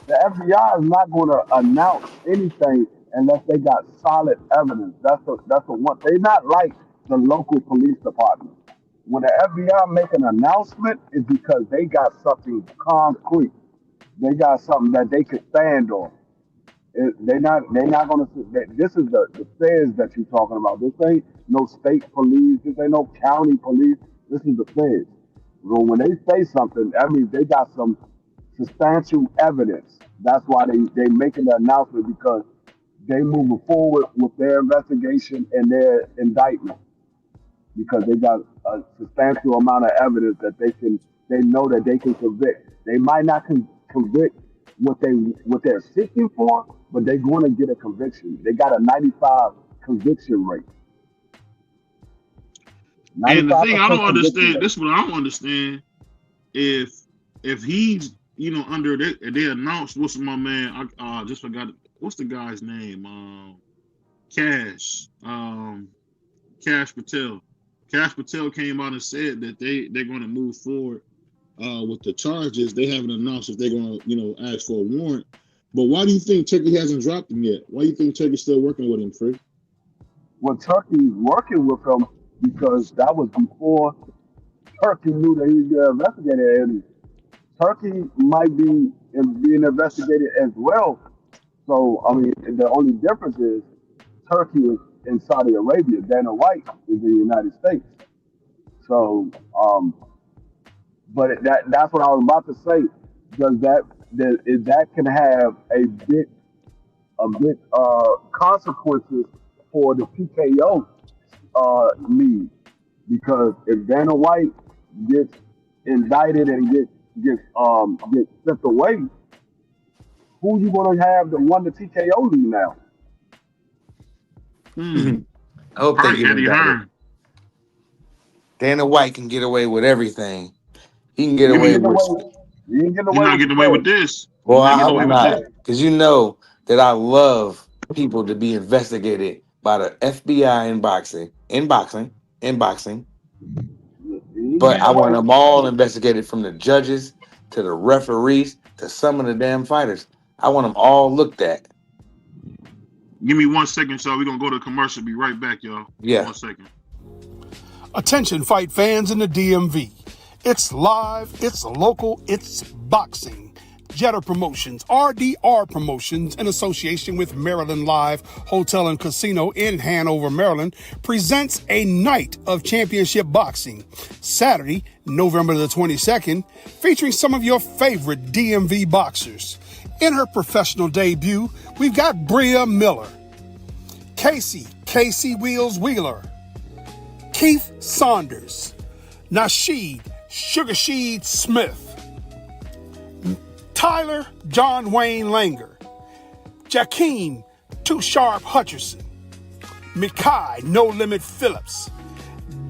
The FBI is not going to announce anything unless they got solid evidence. That's the one. They're not like the local police department. When the FBI make an announcement, it's because they got something concrete. They got something that they can stand on. They're not going to. This is the feds that you're talking about. This ain't no state police. This ain't no county police. This is the feds. So when they say something, that means they got some substantial evidence. That's why they making the announcement, because they moving forward with their investigation and their indictment, because they got a substantial amount of evidence that they know that they can convict. They might not convict what they're seeking for, but they're going to get a conviction. They got a 95 conviction rate. And the thing I don't understand, this is what I don't understand, if he's under they announced what's my man, I just forgot what's the guy's name, Cash Patel. Cash Patel came out and said that they're going to move forward with the charges. They haven't announced if they're going to ask for a warrant. But why do you think Turkey hasn't dropped him yet? Why do you think Turkey's still working with him, Free? Well, Turkey's working with him because that was before Turkey knew that he was being investigated, and Turkey might be being investigated as well. So, I mean, the only difference is Turkey is in Saudi Arabia. Dana White is in the United States. So, but that's what I was about to say. Does that can have a bit consequences for the PKO need, because if Dana White gets indicted and gets sent away, who you gonna have to run the TKO league now? I hope they get him. Dana White can get away with everything. He can get away with. You're not getting away with this. Well, I hope not, because you know that I love people to be investigated by the FBI in boxing. But I want them all investigated, from the judges to the referees to some of the damn fighters. I want them all looked at. Give me 1 second, y'all. We're going to go to commercial. Be right back, y'all. Yeah. 1 second. Attention fight fans in the DMV. It's live, it's local, it's boxing. Jetter Promotions, RDR Promotions, in association with Maryland Live Hotel and Casino in Hanover, Maryland, presents a night of championship boxing, Saturday, November the 22nd, featuring some of your favorite DMV boxers. In her professional debut, we've got Bria Miller, Casey Wheels Wheeler, Keith Saunders, Nasheed Sugar Sheed Smith, Tyler John Wayne Langer, Jakeem Too Sharp Hutcherson, Mikai No Limit Phillips,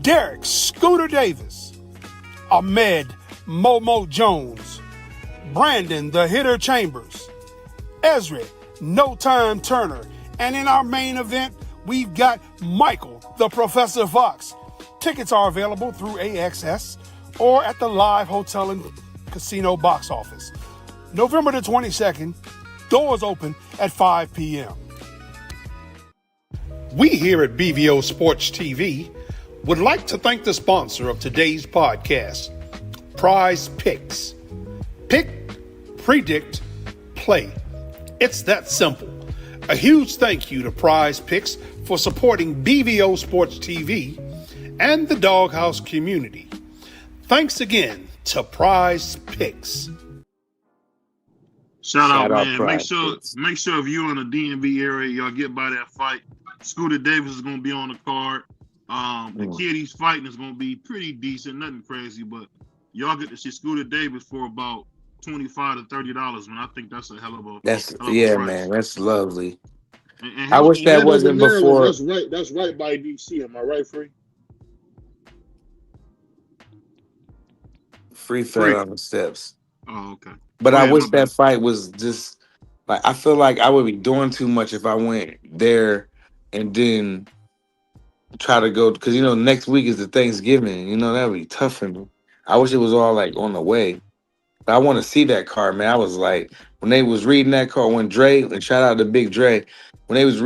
Derek Scooter Davis, Ahmed Momo Jones, Brandon the Hitter Chambers, Ezra No Time Turner, and in our main event, we've got Michael the Professor Fox. Tickets are available through AXS or at the Live Hotel and Casino box office. November the 22nd, doors open at 5 p.m. We here at BVO Sports TV would like to thank the sponsor of today's podcast, Prize Picks. Pick, predict, play. It's that simple. A huge thank you to Prize Picks for supporting BVO Sports TV and the Doghouse community. Thanks again to Prize Picks. Shout out, man. Make sure if you're in the DMV area, y'all get by that fight. Scooter Davis is going to be on the card. The kid he's fighting is going to be pretty decent, nothing crazy, but y'all get to see Scooter Davis for about $25 to $30, man. I think that's a hell of a price. Man, that's lovely. And I wish that wasn't before. That's right by DC. Am I right, Free? Free fell on the steps. Oh, okay. But I wish that fight was just like, I feel like I would be doing too much if I went there and then try to go, because next week is the Thanksgiving. That would be tough for me. I wish it was all like on the way. But I want to see that card, man. I was like, when they was reading that card, when Dre, and shout out to Big Dre, when he was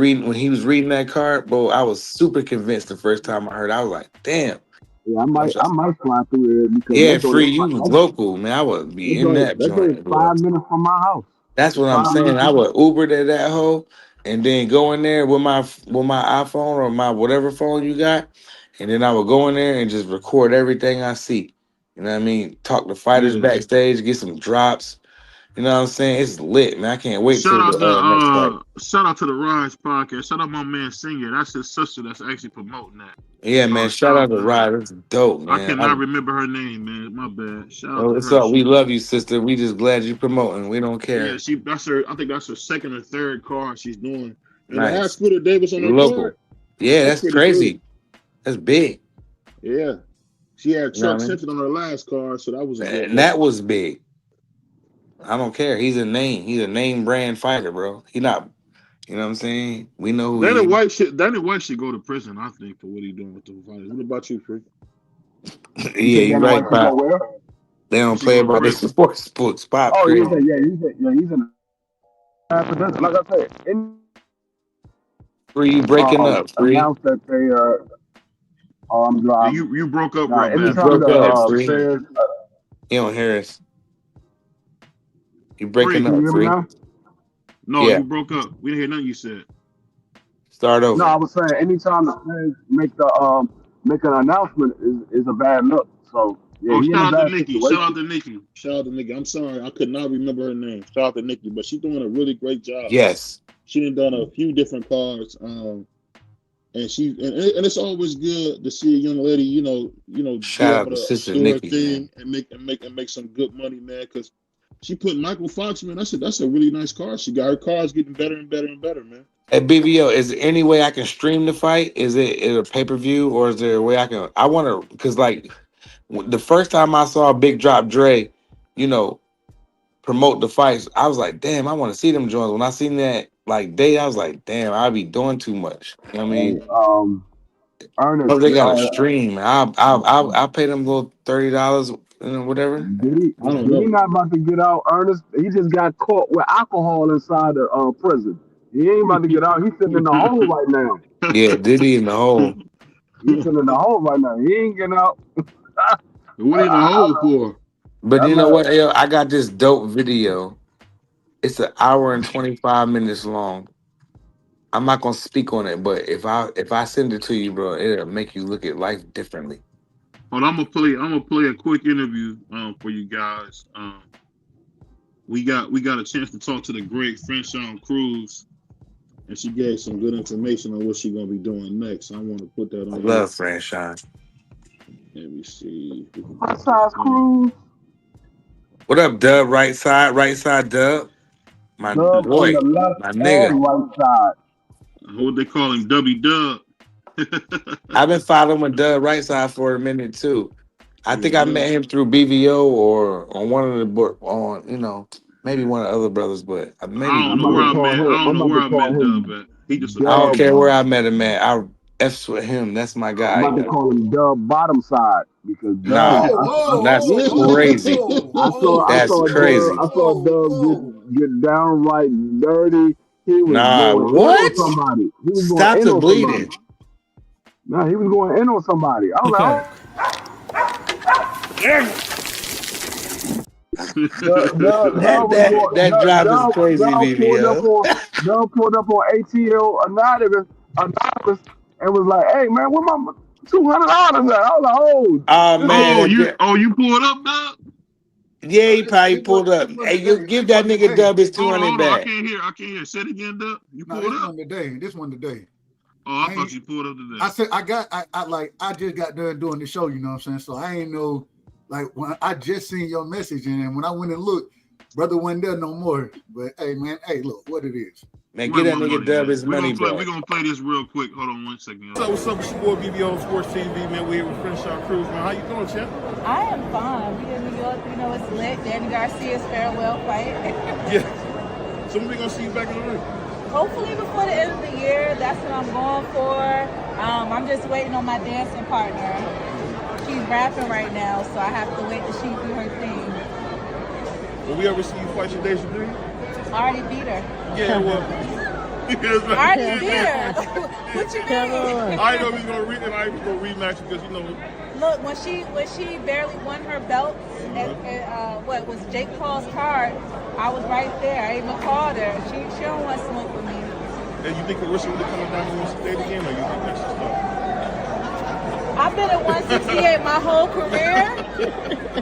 reading that card, bro, I was super convinced the first time I heard it. I was like, damn. Yeah, I might fly through it because Free, you was local, man. I would be in that joint. 5 minutes from my house. That's what I'm saying. I would Uber to that hole and then go in there with my iPhone or my whatever phone you got, and then I would go in there and just record everything I see. You know what I mean? Talk to fighters backstage, get some drops, You know what I'm saying? It's lit, man. I can't wait Shout till out the next fight. shout out to the Rise podcast. Shout out my man Singer. That's his sister that's actually promoting that. Yeah, man. Shout out to Rod. It's dope, man. I cannot remember her name, man. My bad. Shout out to it's her. up. We love you, sister. We just glad you promoting. We don't care. Yeah, that's her. I think that's her second or third card she's doing. And Nice. I had Scooter Davis on her Local. card. Yeah, that's crazy. Good. That's big. Yeah. She had Chuck Simpson on her last card, so that was a good. And that was big. I don't care. He's a name. He's a name brand fighter, bro. He not. You know what I'm saying? We know who Danny White should go to prison, I think, for what he's doing with the fighters. What about you, Free? Yeah, you're right. They don't play about this sports spot. Oh, he's in. Like I said, Free breaking up. Free. Announced that they you broke up right now. You broke up. Free. You don't hear us. You breaking up, Free. No, you broke up. We didn't hear nothing you said. Start over. No, I was saying anytime the fans make an announcement is a bad look. So yeah, shout out to Nikki. Shout out to Nikki. I'm sorry, I could not remember her name. Shout out to Nikki, but she's doing a really great job. Yes. She done a few different cards. And it's always good to see a young lady, shout out to Sister Nikki thing and make some good money, man, because she put Michael Fox, man. That's a really nice card. She got her cards getting better and better and better, man. At BVO, is there any way I can stream the fight? Is it a pay-per-view, or is there a way I want to, because like the first time I saw Big Drop Dre, promote the fights, I was like, damn, I want to see them joints. When I seen that day, I was like, damn, I'll be doing too much. You know what I mean? Ernest, they got a stream. I'll pay them little $30, whatever. He not about to get out, Ernest. He just got caught with alcohol inside the prison. He ain't about to get out. He's sitting in the hole right now. Yeah, Diddy in the hole. He's sitting in the hole right now. He ain't getting out. What in the hole for? But you know what? Yo, I got this dope video. It's 1 hour and 25 minutes long. I'm not gonna speak on it, but if I send it to you, bro, it'll make you look at life differently. Hold on, I'm gonna play a quick interview for you guys. We got a chance to talk to the great Franchon Cruz, and she gave some good information on what she's gonna be doing next. I want to put that on. I love Franchon. Let me see. Cruz. What up, Dub? Right side, Dub. My Dub boy, on the left my nigga. Right side. What they call him, Dub. I've been following Dub right side for a minute too. I think I met him through BVO or on one of the maybe one of the other brothers, but maybe I don't know where I met Dub at. I don't care where I met him at. I F's with him. That's my guy. I'm about to call him Dub bottom side because that's crazy. That's crazy. I saw Dub get downright dirty. He was what? Somebody. He was Stop the bleeding. No, he was going in on somebody. I was like, that drive is crazy, BVO. Dub pulled up on ATL Anonymous and was like, "Hey man, where my $200 at?" I was like, "Oh man, you pulled up, Dub?" Yeah, he probably pulled up. Hey, you give that nigga Dub his 200 back. I can't hear. Say it again, Dub. You pulled up This one today. Oh, I thought you pulled up today. I said I just got done doing the show, you know what I'm saying? So I ain't know, like, when I just seen your message, and when I went and looked, brother wasn't there no more. But hey man, look what it is. Man, get that nigga Dub his money back. We're gonna play this real quick. Hold on 1 second. What's up? It's your boy BVO Sports TV, man. We're here with Franchon Cruz, man. How you doing, champ? I am fine. We in New York, it's lit. Danny Garcia's farewell fight. Yeah. So when we gonna see you back in the ring? Hopefully before the end of the year. That's what I'm going for. I'm just waiting on my dancing partner. She's rapping right now, so I have to wait till she do her thing. Will we ever see you fight your Deja Dream? I already beat her. Yeah, well. I already beat her. What you mean? I know he's gonna rematch because Look, when she barely won her belt at what was Jake Paul's card, I was right there. I even called her. She don't want to smoke with me. And you think Carissa really coming down and wants to date again, or you think that's just stuff? I've been at 168 my whole career.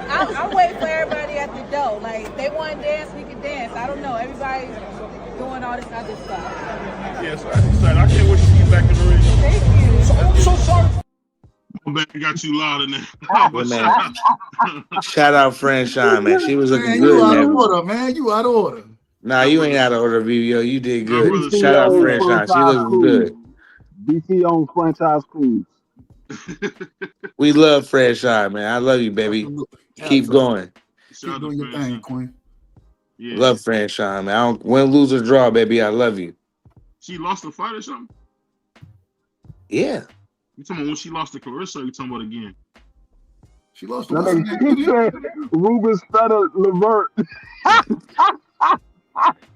I'm waiting for everybody at the door. Like, they want to dance, we can dance. I don't know. Everybody's doing all this other stuff. Yes, I can't wait to see you back in the ring. Thank you. So sorry. I'm glad I got you loud in there. But man, shout out Franchon, man. She was looking Man, good you out in of that. order, man. You out of order. Nah, you ain't out of order, BVO. You did My brother good. Shout out BVO Franchon. She franchise looking good. BVO franchise crews. We love Franchon, man. I love you, baby. Keep going. Keep doing your thing, Queen. Yeah. Love Franchon, man. I don't win, lose, or draw, baby. I love you. She lost a fight or something? Yeah. You talking about when she lost to Clarissa or you talking about again? She lost to he said Ruben Stutter Levert.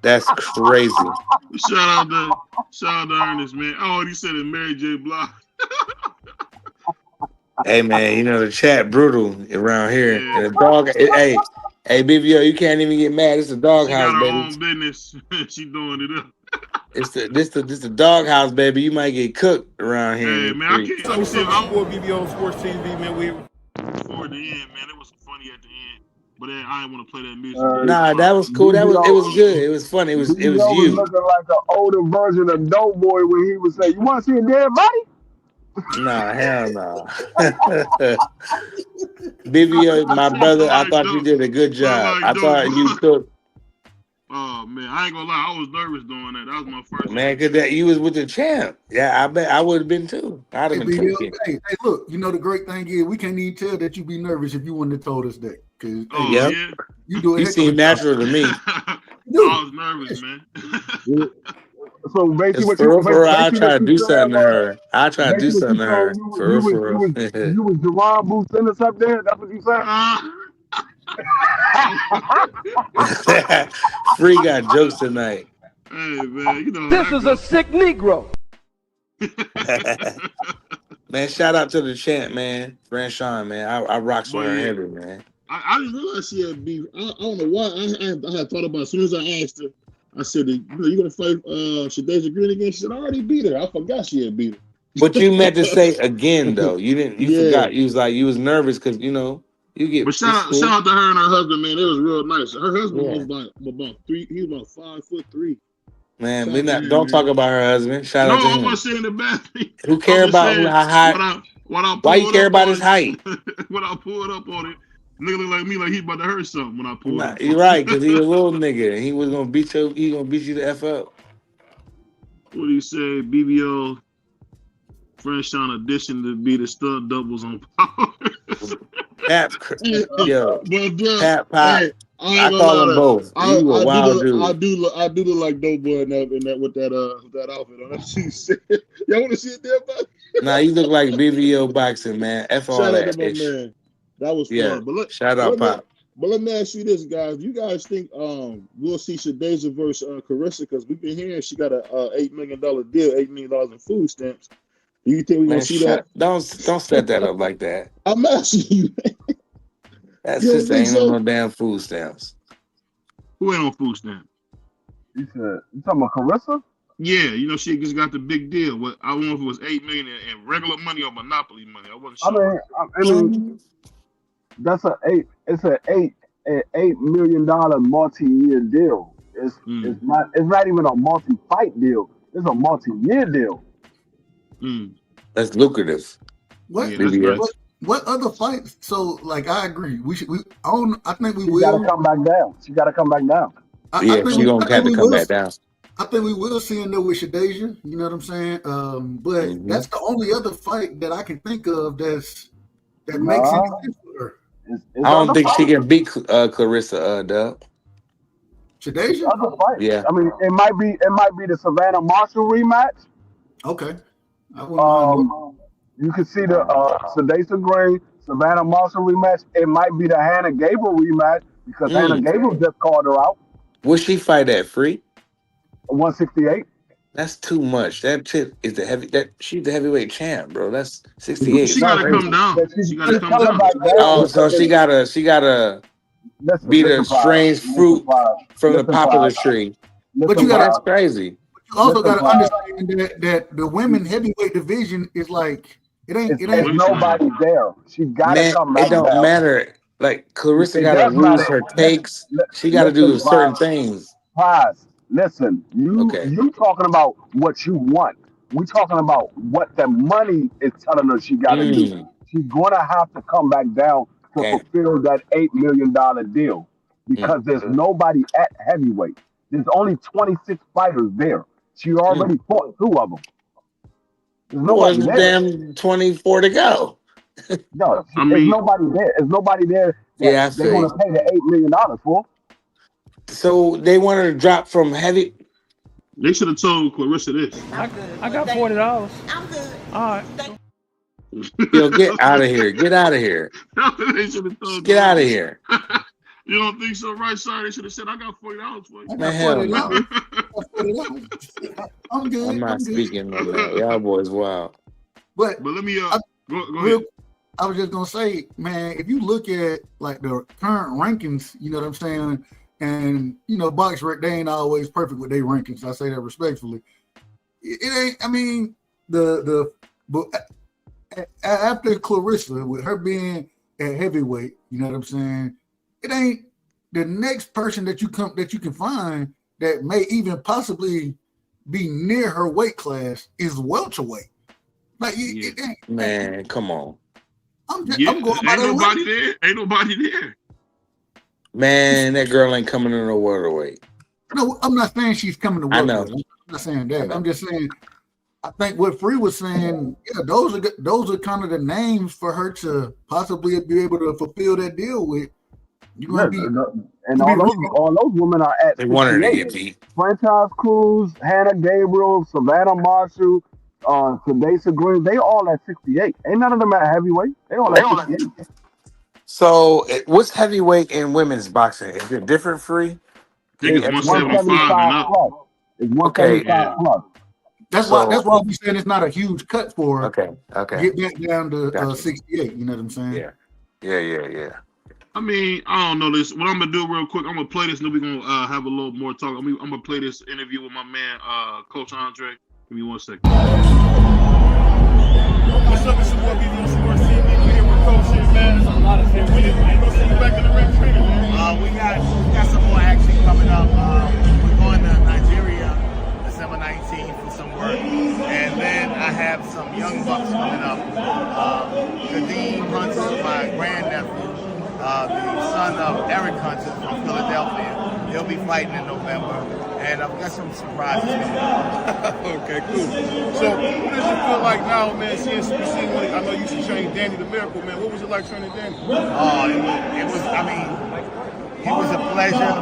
That's crazy. Shout out to Ernest, man. Oh, he said it, Mary J. Blige. Hey, man, you know the chat brutal around here. And the dog, hey, BVO, you can't even get mad. It's the dog She house, got her baby. own business. She doing it up. It's the dog house, baby. You might get cooked around here. Hey, man, I can't. What's up, I'm BVO Sports TV, man. We toward the end, man. It was funny at the end, but then I didn't want to play that music. Nah, that was cool. It was good. It was funny. It was BVO you. looking like an older version of Doughboy when he would say, "You want to see a dead body?" Nah, hell no. BVO, my brother, I thought you did a good job. I thought you cooked. Oh man, I ain't gonna lie, I was nervous doing that. That was my first Man, cause that you was with the champ. Yeah, I bet I would have been too. I'd have been too. Hey, look, you know the great thing is we can't even tell that you be nervous if you wouldn't have told us that. Cause Yep. you do it. You seem natural to me. I was nervous, man. So basically, For real, I'll try to do something to her. I'll try to do something to her. For real. You was Jerron Booth Ennis up there? That's what you said? Free got jokes tonight. Hey man, you know this is a sick Negro. Man, shout out to the champ, man. Franchon, man. I rocks with her heavy, man. I didn't realize she had beef. I don't know why. I had thought about it. As soon as I asked her, I said, "You gonna fight Shadeja Green again?" She said, "I already beat her." I forgot she had beat her. But you meant to say again though. You didn't. You forgot. You was like you was nervous because you get. But shout out to her and her husband, man. It was real nice. Her husband was about 3. He was about 5'3". Man, don't talk about her husband. Shout out to him. No, I wasn't saying the bad thing. Who care about how high? Why you care about his height? When I pulled up on it, nigga look like me, like he about to hurt something when I pulled up. You're right, because he a little nigga and he was gonna beat you. He gonna beat you the F up. What do you say, BVO? Franchon addition to be the stunt doubles on Power. Pat Pop. Hey, I call them both. I You a wild dude. I do look like Doughboy in that with that outfit on. That's what you said. Y'all want to see it there, buddy? Nah, you look like BVO boxing, man. F all Shout that. out to my man. That was fun. Yeah. But Shout out, Pop. But let me ask you this, guys. You guys think we'll see Shadeja versus Carissa? Because we've been hearing she got a $8 million deal, $8 million in food stamps. Do you think we're gonna see that? Don't set that up like that. I'm asking you. That's just ain't on no damn food stamps. Who ain't on food stamps? You talking about Carissa? Yeah, she just got the big deal. What I don't know if it was $8 million in regular money or Monopoly money. I wasn't sure. I mean, that's it's an $8 million multi-year deal. It's not even a multi-fight deal. It's a multi-year deal. That's lucrative. What other fights? So, like, I agree. I think we will. She got to come back down. She got to come back down. She gonna have to come back down. I think we will see her with Shadeja. You know what I'm saying? But that's the only other fight that I can think of that makes sense for her. I don't think she can beat Clarissa, Dub. Shadeja? Yeah. I mean, it might be the Savannah Marshall rematch. Okay. You can see the Shadeja Green, Savannah Marshall rematch. It might be the Hannah Gable rematch because Hannah Gable just called her out. Will she fight at free? 168. That's too much. That chick is she's the heavyweight champ, bro. That's 68. She gotta come down. She gotta come down. Oh, so she gotta be the strange fruit from the poplar tree. But that's crazy. You also got to understand that the women heavyweight division is like It ain't. There's nobody there. She gotta come back it don't down. matter. Like Clarissa It got to does lose matter. her takes. She got to do certain things. Paz, listen. You talking about what you want. We talking about what the money is telling her she got to do. She's gonna have to come back down to fulfill that $8 million deal because there's nobody at heavyweight. There's only 26 fighters there. She already fought 2 of them. There's nobody there. Damn 24 to go. No, there's nobody there. There's nobody there that they're going to pay the $8 million for. So they want her to drop from heavy. They should have told Clarissa this. I got $40. I'm good. All right. Yo, get out of here. Get out of here. They should have told. Get out of here. You don't think so, right? Sorry, they should have said, I got $40 for you. Man, hell no. I'm good. I'm not speaking on that. Y'all boys wild. But let me go ahead. I was just gonna say, man, if you look at like the current rankings, you know what I'm saying, and you know, BoxRec, they ain't always perfect with their rankings. I say that respectfully. It ain't. I mean, but after Clarissa, with her being at heavyweight, you know what I'm saying, it ain't the next person that you can find that may even possibly be near her weight class is welterweight. Like, it ain't. Man, come on. I'm going by Ain't nobody there. Man, that girl ain't coming to no welterweight. No, I'm not saying she's coming to welterweight. I know. I'm not saying that. I'm just saying. I think what Free was saying, yeah, those are kind of the names for her to possibly be able to fulfill that deal with. You're gonna be, and all those women are at. They want her to get beat. Franchise Cruz, Hannah Gabriel, Savannah Marshall, Tadesa Green, they all at 68. Ain't none of them at heavyweight. They all at 68. So, what's heavyweight in women's boxing? Is it different, Free? I think it's 175 and up. It's 175 plus. That's why we saying it's not a huge cut for her. Okay. Get back down to 68. You know what I'm saying? Yeah. I mean, I don't know this. What I'm gonna do real quick, I'm gonna play this, and then we're gonna have a little more talk. I'm gonna play this interview with my man, Coach Andre. Give me 1 second. What's up? It's your boy BVO Sports TV. We're here with Coach here, man. There's a lot of things. When you gonna see you back in the ring training, man? We got some more action coming up. We're going to Nigeria December 19th for some work, and then I have some young bucks coming up. Kadeem Hunter, my grandnephew, the son of Eric Hunter from Philadelphia. He'll be fighting in November, and I've got some surprises coming up. Okay, cool. So, what does it feel like now, man? Seeing I know you used to train Danny the Miracle, man. What was it like training Danny? Oh, it was. I mean, it was a pleasure.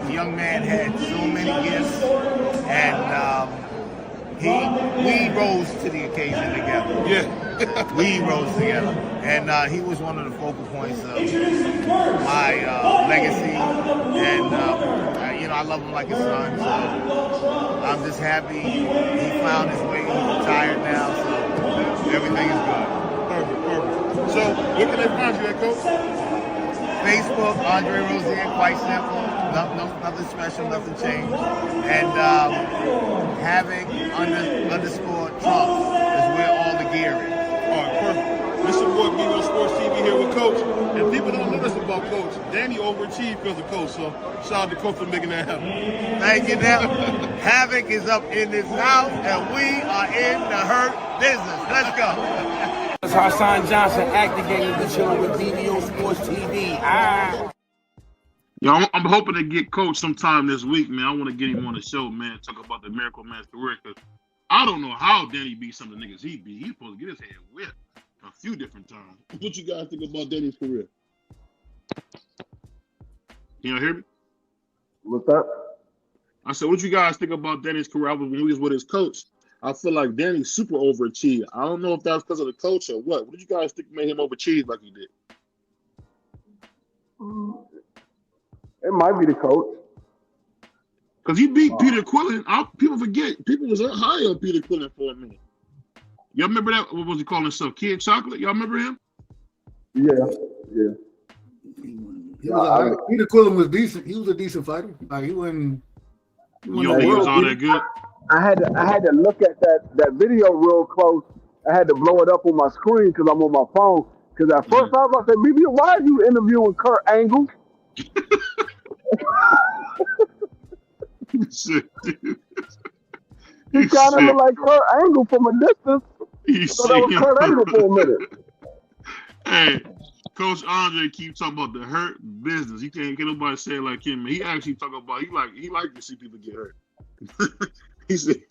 The young man had so many gifts, and we rose to the occasion together. Yeah, we rose together, and he was one of the focal points of my legacy, and I love him like a son. So I'm just happy he found his way. He's retired now, so everything is good. Perfect. So where can they find you at, Coach? Facebook, Andre Rozier, quite simple. Nothing special, nothing changed. And Havoc _Trump is where all the gear is. All right, perfect. This is your boy BVO Sports TV here with Coach. And people don't know this about Coach. Danny overachieved because of Coach, so shout out to Coach for making that happen. Thank you, Nell. Havoc is up in this house, and we are in the hurt business. Let's go. Hassan Johnson activated the show with BVO Sports TV. Yo, I'm hoping to get Coach sometime this week, man. I want to get him on the show, man. Talk about the Miracle Man's career, because I don't know how Danny beat some of the niggas he beat. He's supposed to get his head whipped a few different times. What you guys think about Danny's career? Can y'all hear me? What's up? I said, what you guys think about Danny's career? When he was with his coach, I feel like Danny super overachieved. I don't know if that's because of the coach or what. What did you guys think made him overachieve like he did? It might be the coach. Because he beat Peter Quillen. People forget. People was high on Peter Quillen for a minute. Y'all remember that? What was he calling himself? Kid Chocolate? Y'all remember him? Yeah. Peter Quillen was decent. He was a decent fighter. Like he wasn't. You don't think he was all that good? I had to look at that video real close I had to blow it up on my screen because I'm on my phone. Because at first I was about to say, BVO, why are you interviewing Kurt Angle? He kind of looked like Kurt Angle from a distance. So that was Kurt Angle for a minute. Hey, Coach Andre keeps talking about the hurt business. You can't get nobody say it like him. Man. He actually talk about he like to see people get hurt. He said,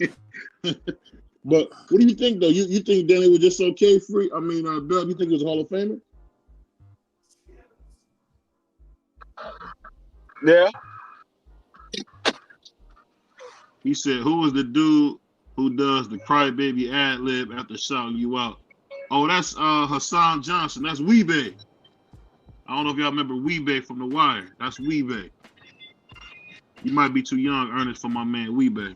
but what do you think though? You think Danny was just okay free? I mean, Dub, you think he was a Hall of Famer? Yeah. He said, "Who is the dude who does the crybaby ad lib after shouting you out?" Oh, that's Hassan Johnson. That's Weebay. I don't know if y'all remember Weebay from The Wire. That's Weebay. You might be too young, Ernest, for my man Weebay.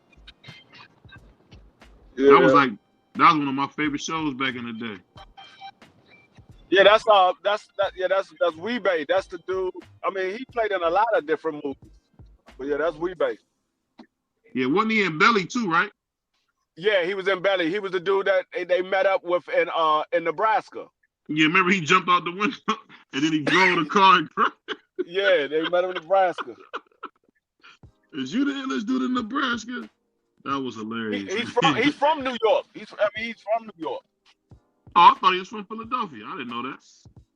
Yeah. That was one of my favorite shows back in the day. Yeah, that's Weebay. That's the dude. I mean, he played in a lot of different movies. But yeah, that's Weebay. Yeah, wasn't he in Belly too, right? Yeah, he was in Belly. He was the dude that they met up with in Nebraska. Yeah, remember he jumped out the window and then he drove the car and yeah, they met him in Nebraska. Is you the illest dude in Nebraska? That was hilarious. He's from New York. He's from New York. Oh, I thought he was from Philadelphia. I didn't know that.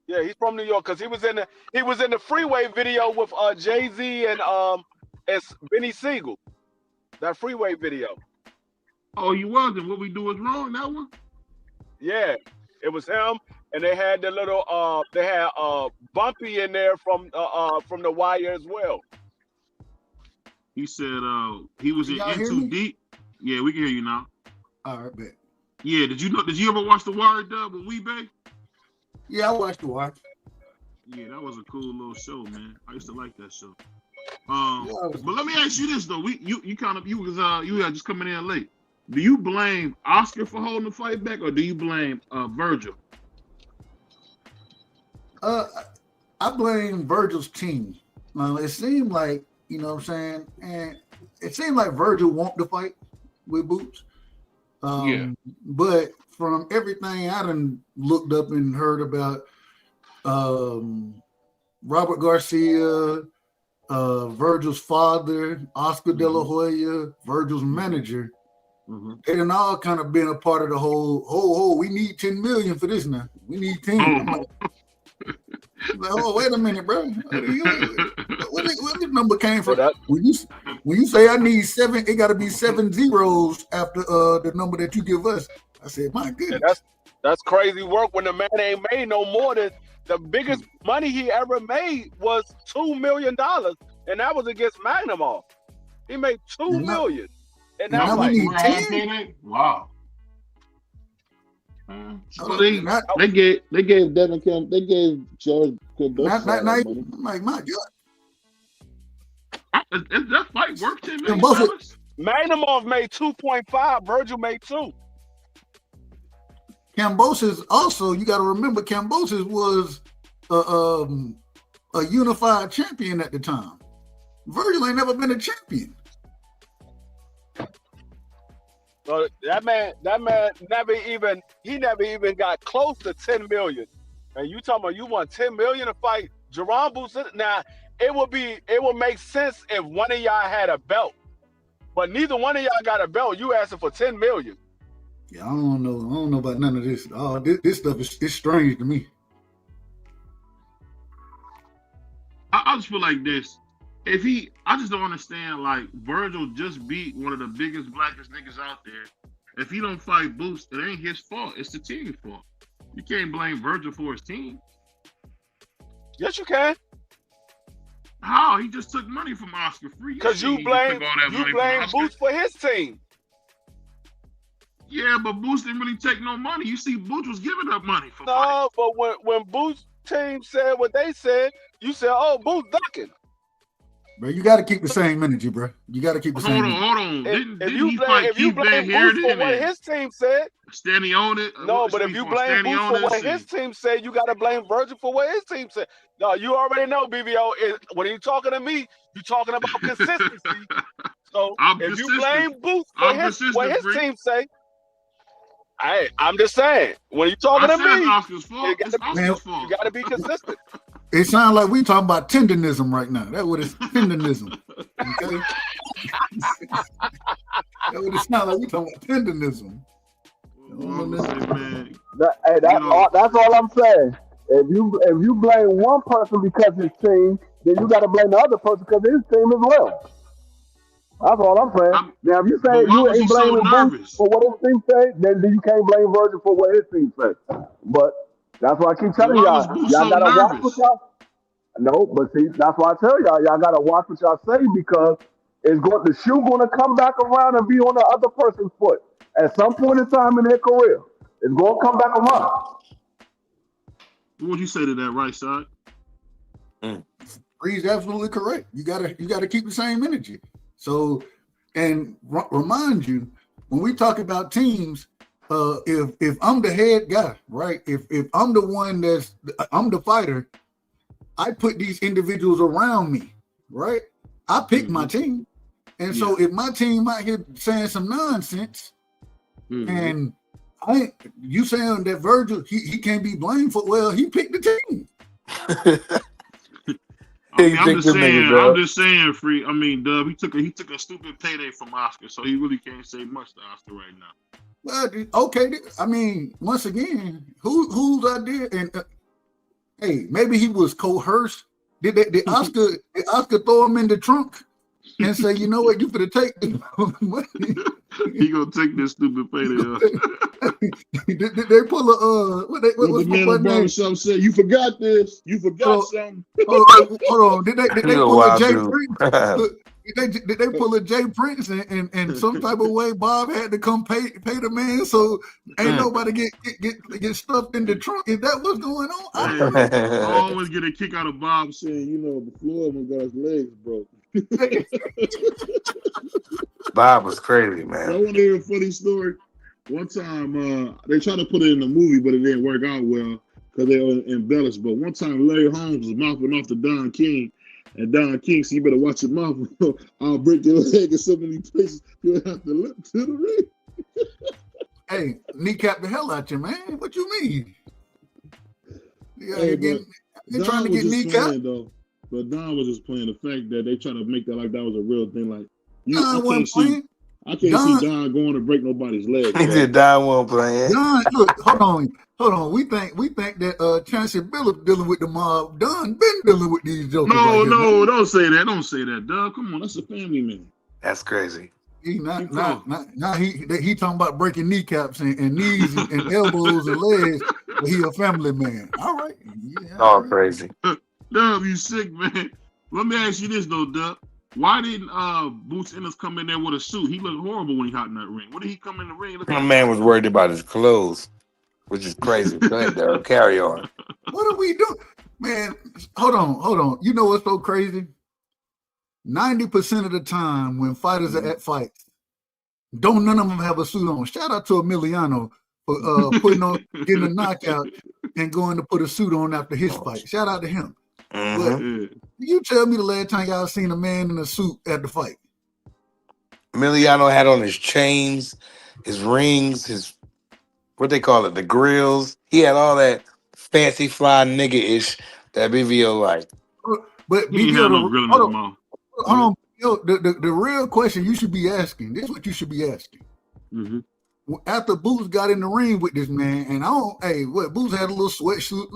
Yeah, he's from New York because he was in the Freeway video with Jay-Z and Benny Siegel. That Freeway video. Oh, you was, and What We Do Is Wrong, that one? Yeah, it was him, and they had the little Bumpy in there from The Wire as well. He said he was in Too Deep. Yeah, we can hear you now. All right, bet. Yeah, did you ever watch The Wire, Dub, with Weebay? Yeah, I watched The Wire. Yeah, that was a cool little show, man. I used to like that show. But let me ask you this though. You had just coming in late. Do you blame Oscar for holding the fight back, or do you blame Vergil? I blame Vergil's team. It seemed like, you know what I'm saying, and it seemed like Vergil wanted to fight with Boots. Yeah. But from everything I done looked up and heard about Robert Garcia, Vergil's father, Oscar De La Hoya, Vergil's manager, they done all kind of been a part of the whole, we need 10 million for this now. We need 10. I'm like, oh, wait a minute, bro. Where this number came from? When you say I need 7, it got to be 7 zeros after the number that you give us. I said, my goodness. Yeah, that's crazy work when the man ain't made no more than the biggest money he ever made was $2 million, and that was against Magnum. He made $2 million, and that's like wow. So they gave Devin Kim, they gave George money. My God. Is that fight worth $10 million? Magnum made 2.5. Vergil made 2. Kambosos also, you got to remember, Kambosos was a unified champion at the time. Vergil ain't never been a champion. So that man never even got close to 10 million. And you talking about you want 10 million to fight Jerome Boots? Now it would make sense if one of y'all had a belt, but neither one of y'all got a belt. You asking for 10 million. Yeah, I don't know about none of this. Oh, this stuff is strange to me. I just feel like this. I just don't understand, like, Vergil just beat one of the biggest, blackest niggas out there. If he don't fight Boots, it ain't his fault. It's the team's fault. You can't blame Vergil for his team. Yes, you can. How? He just took money from Oscar free. Because you blame Boots for his team. Yeah, but Boots didn't really take no money. You see, Boots was giving up money for fights. No, but when Boots' team said what they said, you said, oh, Boots ducking. Bro, you got to keep the same energy, bro. You got to keep the same energy. Hold on. If you blame Boots for what his team said. Standing on it. No, but if you blame Boots for what his team said, you got to blame Vergil for what his team said. No, you already know, BVO, when you're talking to me, you're talking about consistency. So if you blame Boots for what his team say, I'm just saying, when you're talking to me, Oscar's fault. It's Oscar's fault. You got to be consistent. It sounds like we talking about tendenism right now. That's what it's tendenism. Okay? That's what it sounds like. We talking about tendenism. That's all I'm saying. If you blame one person because his team, then you got to blame the other person because his team as well. That's all I'm saying. Now, if you say you ain't blaming Boots for what his team say, then you can't blame Vergil for what his team say. But that's why I keep telling y'all gotta watch what y'all. No, but see, that's why I tell y'all gotta watch what y'all say because the shoe gonna come back around and be on the other person's foot at some point in time in their career. It's gonna come back around. What would you say to that, right side? He's absolutely correct. You gotta keep the same energy. So, and remind you, when we talk about teams, if I'm the head guy, right? If I'm the one I'm the fighter, I put these individuals around me, right? I pick my team. And so if my team out here saying some nonsense, and you saying that Vergil, he can't be blamed for, well, he picked the team. I'm just saying, free. I mean, Dub, he took a stupid payday from Oscar, so he really can't say much to Oscar right now. Well, okay. I mean, once again, whose idea? And hey, maybe he was coerced. Did Oscar throw him in the trunk and say, you know what, you finna take money? He gonna take this stupid payday. Did they pull a what the man in the barbershop said, you forgot this. You forgot something. Hold on. Did they pull a Jay Prince? Did they pull a Jay Prince and some type of way Bob had to come pay the man so ain't nobody get stuffed in the trunk? Is that what's going on? I always get a kick out of Bob saying, the floor when God's legs broke. Bob was crazy, man. I want to hear a funny story. One time, they tried to put it in the movie, but it didn't work out well because they were embellished. But one time, Larry Holmes was mouthing off to Don King, and Don King said, you better watch your mouth. I'll break your leg in so many places you'll have to look to the ring. Hey, kneecap the hell out you, man. What you mean? You're trying to get kneecap? But Don was just playing the fact that they try to make that like that was a real thing. Like, I can't see Don going to break nobody's leg. He did. Don won't play. Don, look, hold on. We think that Chancey Billups dealing with the mob. Don been dealing with these jokers. No, don't say that. Don't say that, Don. Come on, that's a family man. That's crazy. He he talking about breaking kneecaps and knees and elbows and legs, but he a family man. All right. Yeah, all crazy. Dub, you sick, man. Let me ask you this though, Dub. Why didn't Boots Ennis come in there with a suit? He looked horrible when he hopped in that ring. What did he come in the ring? My man was worried about his clothes, which is crazy. Go ahead, Daryl. Carry on. What are we doing? Man, hold on. You know what's so crazy? 90% of the time when fighters are at fights, none of them have a suit on. Shout out to Emiliano for getting a knockout and going to put a suit on after his fight. Shout out to him. But you tell me the last time y'all seen a man in a suit at the fight? Emiliano had on his chains, his rings, his what they call it, the grills. He had all that fancy fly nigga-ish that BVO like. But BVO, hold on. The real question you should be asking, this is what you should be asking. After Boots got in the ring with this man, and Boots had a little sweatsuit,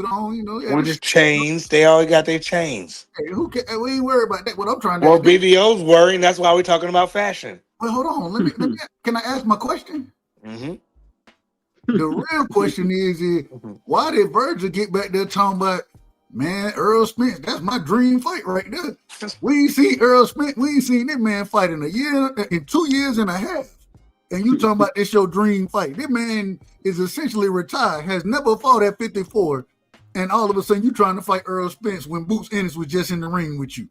on, with his chains. They always got their chains. Hey, we ain't worried about that. What I'm trying to Well, BVO's worrying. That's why we're talking about fashion. Well, hold on. Let me can I ask my question? The real question is why did Vergil get back there talking about, man, Earl Spence, that's my dream fight right there. We ain't seen Earl Spence, we ain't seen that man fight in 2 years and a half. And you talking about this your dream fight. This man is essentially retired, has never fought at 54, and all of a sudden you trying to fight Earl Spence when Boots Ennis was just in the ring with you.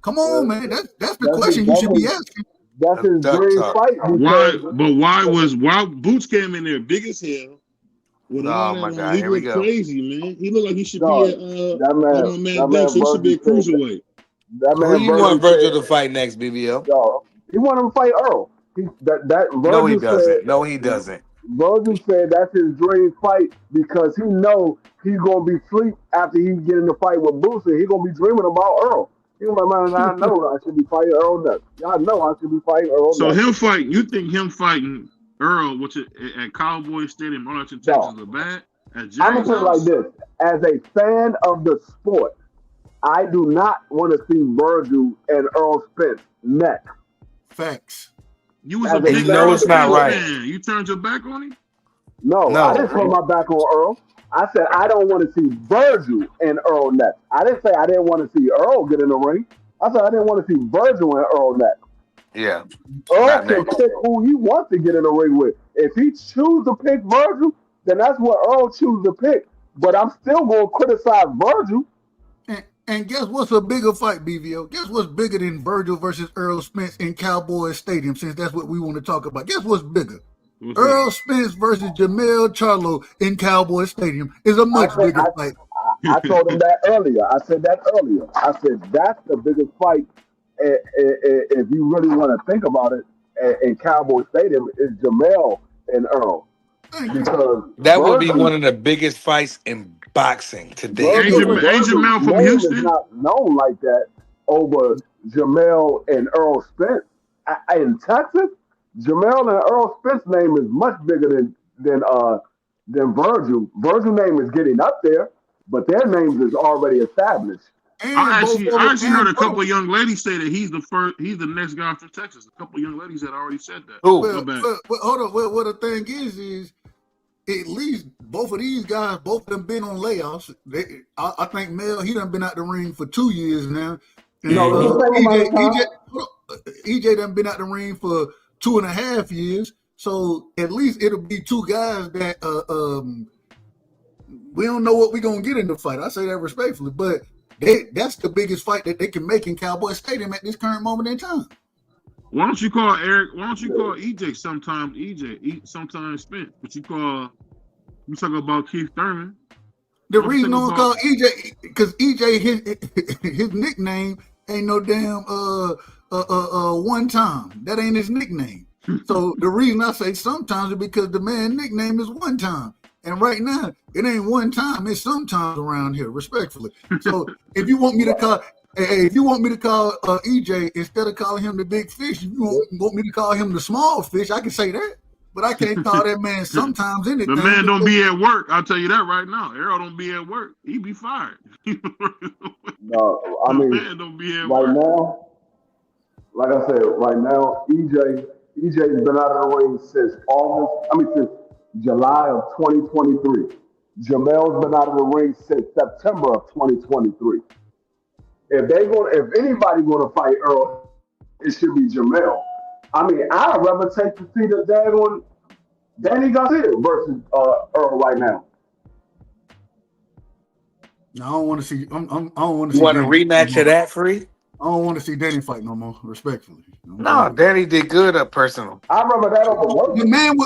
Come on, man. That's the question you should be asking. That's his dream fight. Why Boots came in there big as hell? Oh my God, he looked crazy, man. He looked like he should be he should be a cruiserweight. Who you want Vergil to fight next, BVO? He want him to fight Earl. No, he doesn't. No, he doesn't. Virgil said that's his dream fight because he know he's gonna be asleep after he get in the fight with Boosie. He gonna be dreaming about Earl. He gonna be like, man, I know I should be fighting Earl next. Y'all know I should be fighting Earl So next. you think him fighting Earl, which at Cowboy Stadium, Arlington, Texas, is bad? I'm gonna put it like this: as a fan of the sport, I do not want to see Virgil and Earl Spence next. Facts. You was a big Earl Spence fan. You turned your back on him? No, I didn't turn my back on Earl. I said I don't want to see Virgil and Earl next. I didn't say I didn't want to see Earl get in the ring. I said I didn't want to see Virgil and Earl next. Yeah. Earl can pick who he wants to get in the ring with. If he chooses to pick Virgil, then that's what Earl chooses to pick. But I'm still going to criticize Virgil. And guess what's a bigger fight, BVO? Guess what's bigger than Virgil versus Earl Spence in Cowboy Stadium, since that's what we want to talk about? Guess what's bigger? Earl Spence versus Jamel Charlo in Cowboy Stadium is a much bigger fight. I told him that earlier. I said that earlier. I said that's the biggest fight if you really want to think about it in Cowboy Stadium is Jamel and Earl. Because that would be one of the biggest fights in boxing today. Jamel from Houston is not known like that over Jamel and Earl Spence. In Texas, Jamel and Earl Spence name is much bigger than Virgil. Virgil name is getting up there, but their names is already established. I actually heard a couple of young ladies say that he's the next guy from Texas. A couple of young ladies had already said that. Well, hold on. Well, what the thing is at least both of these guys, both of them been on layoffs. I think Mel, he done been out the ring for 2 years now. And EJ done been out the ring for 2.5 years. So at least it'll be two guys that we don't know what we're gonna get in the fight. I say that respectfully, but that's the biggest fight that they can make in Cowboy Stadium at this current moment in time. Why don't you call Eric? Why don't you call EJ sometimes sometimes Spence? But you talk about Keith Thurman. The reason I don't call EJ because EJ his nickname ain't no damn one time. That ain't his nickname. So the reason I say sometimes is because the man's nickname is one time. And right now, it ain't one time, it's sometimes around here, respectfully. So if you want me to call EJ instead of calling him the big fish, if you want me to call him the small fish, I can say that. But I can't call that man sometimes anything. The man don't be at work. I'll tell you that right now. Errol don't be at work. He be fired. No, I mean, man don't be at right work. now, like I said, right now, EJ's been out of the ring since July of 2023. Jamel's been out of the ring since September of 2023. If anybody's gonna fight Earl, it should be Jamel. I mean, I'd rather take to see the daggone Danny Garcia versus Earl right now. No, I don't want to see. I don't want to see. You want a rematch of that, Free? I don't want to see Danny fight no more. Respectfully. No, Danny did good up personal. I remember that over the man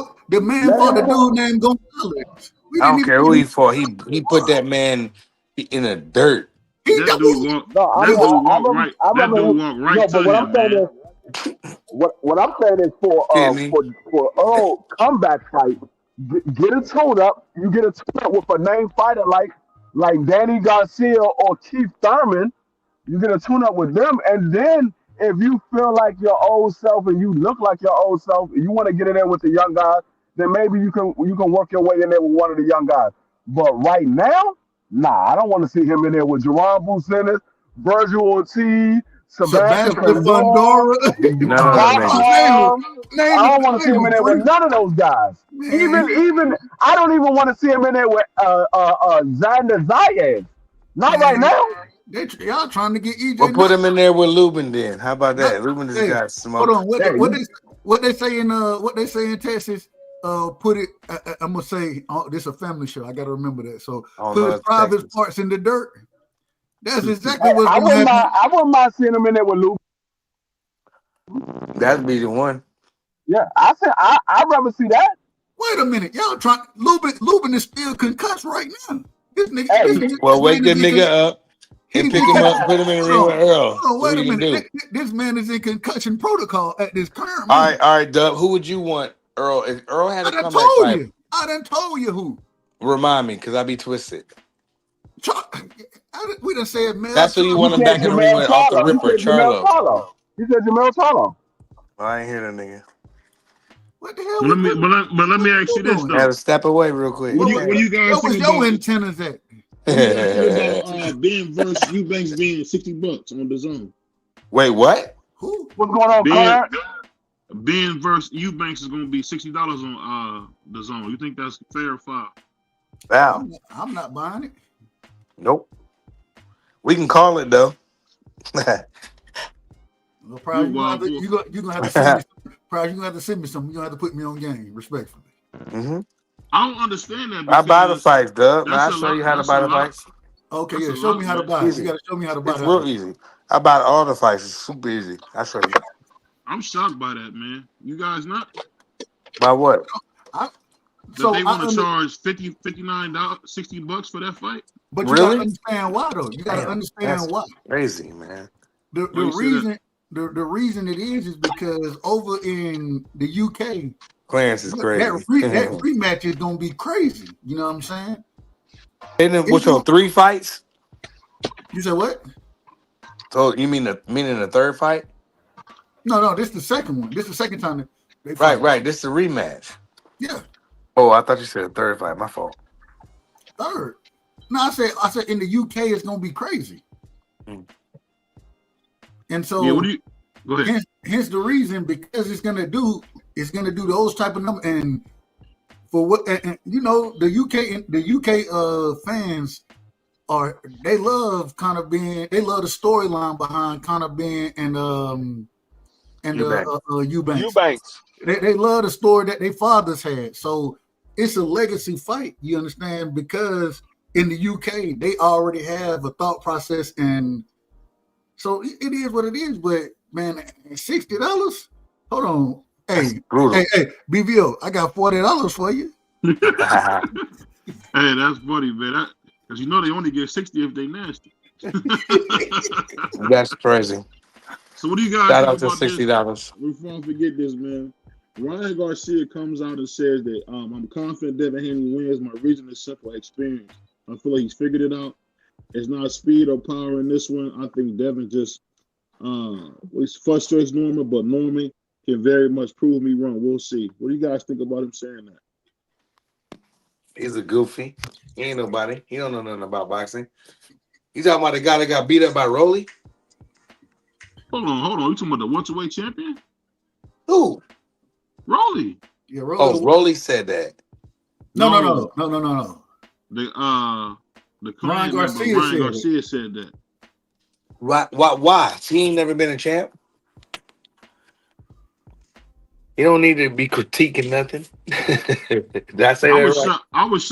fought the dude named Gonzalez. I don't care who he fought. He put that man in the dirt. That dude walked right to him, man. What I'm saying is for Earl comeback fight, get a tune up. You get a tune up with a named fighter like Danny Garcia or Keith Thurman. You get a tune up with them, and then if you feel like your old self and you look like your old self, and you want to get in there with the young guys, then maybe you can work your way in there with one of the young guys. But right now, nah, I don't want to see him in there with Jerron Bucenis, Vergil Ortiz, Sebastian Fundora. I don't want to see him in there with none of those guys. Even I don't even want to see him in there with Xander Zayas. Not right now. Y'all trying to get EJ. We'll put him in there with Lubin then. How about that? Lubin just got smoked. Hold on. What they say in Texas? Put it. I'm gonna say this is a family show. I got to remember that. So put private parts in the dirt. That's exactly what I wouldn't mind seeing him in there with Lubin. That'd be the one. Yeah, I said I'd rather see that. Wait a minute, y'all trying? Lubin is still concussed right now. This nigga. Wake that nigga up and pick him up, put him in the ring with Earl. Wait a minute. This man is in concussion protocol at this current moment. All right, Dub. Who would you want Earl. If Earl had a I done comeback told fight, you. I done told you who. remind me, because I be twisted. We done said Mel. That's who you You want him said back in the ring Jamel with off the Charlo. You ripper, said Jamel Charlo. Charlo. You said Jamel Charlo. I ain't hear that nigga. What the hell? But let me ask you this I though. had to step away real quick. What do you guys What was think your about? antennas at? What do you guys think about Ben versus Eubanks being $60 on the zone? Wait, what? Who? What's going on, Clarence? Ben versus Eubanks is going to be $60 on the zone. You think that's fair or foul? Wow. I'm not buying it. Nope. We can call it though. Well, probably you're gonna have to send me. Probably you gonna have to send me something. You're gonna have to put me on game, respectfully. Mm-hmm. I don't understand that. I buy the fights, Dub. I'll show you how to buy the fights. Okay, yeah. Show me how to buy it. You gotta show me how to buy it. It's real easy. I buy all the fights. It's super easy. I'll show you. I'm shocked by that, man. You guys not? By what? That they want to charge $59, $60 for that fight? But you gotta understand why though. You gotta understand why. Crazy, man. The reason it is because over in the UK, Clarence is crazy. That rematch is gonna be crazy. You know what I'm saying? And which on 3 fights? You said what? So you meaning the third fight? No, this is the second one. This is the second time they fight. Right. This is the rematch. Yeah. Oh, I thought you said the third fight. My fault. Third. No, I said in the UK it's gonna be crazy. And so go ahead. Hence the reason, because it's gonna do those type of numbers, and for what, and you know, the UK fans they love the storyline behind Conor Ben and Eubanks. They love the story that their fathers had. So it's a legacy fight, you understand? Because in the UK, they already have a thought process, and so it is what it is. But man, $60? Hold on. Hey, BVO, I got $40 for you. Hey, that's funny, man. Because you know they only get 60 if they nasty. That's crazy. So what do you guys shout think out to about $60? This? Before I forget this, man. Ryan Garcia comes out and says that I'm confident Devin Haney wins. My reason is simple: experience. I feel like he's figured it out. It's not speed or power in this one. I think Devin just frustrates Norman, but Norman can very much prove me wrong. We'll see. What do you guys think about him saying that? He's a goofy. He ain't nobody. He don't know nothing about boxing. You talking about the guy that got beat up by Rolly? Hold on. You talking about the welterweight champion? Who? Rolly. Yeah, Rolly. Oh, Rolly said that. No. The Ryan Garcia said that. Why? He ain't never been a champ. He don't need to be critiquing nothing. Did I say that right? I was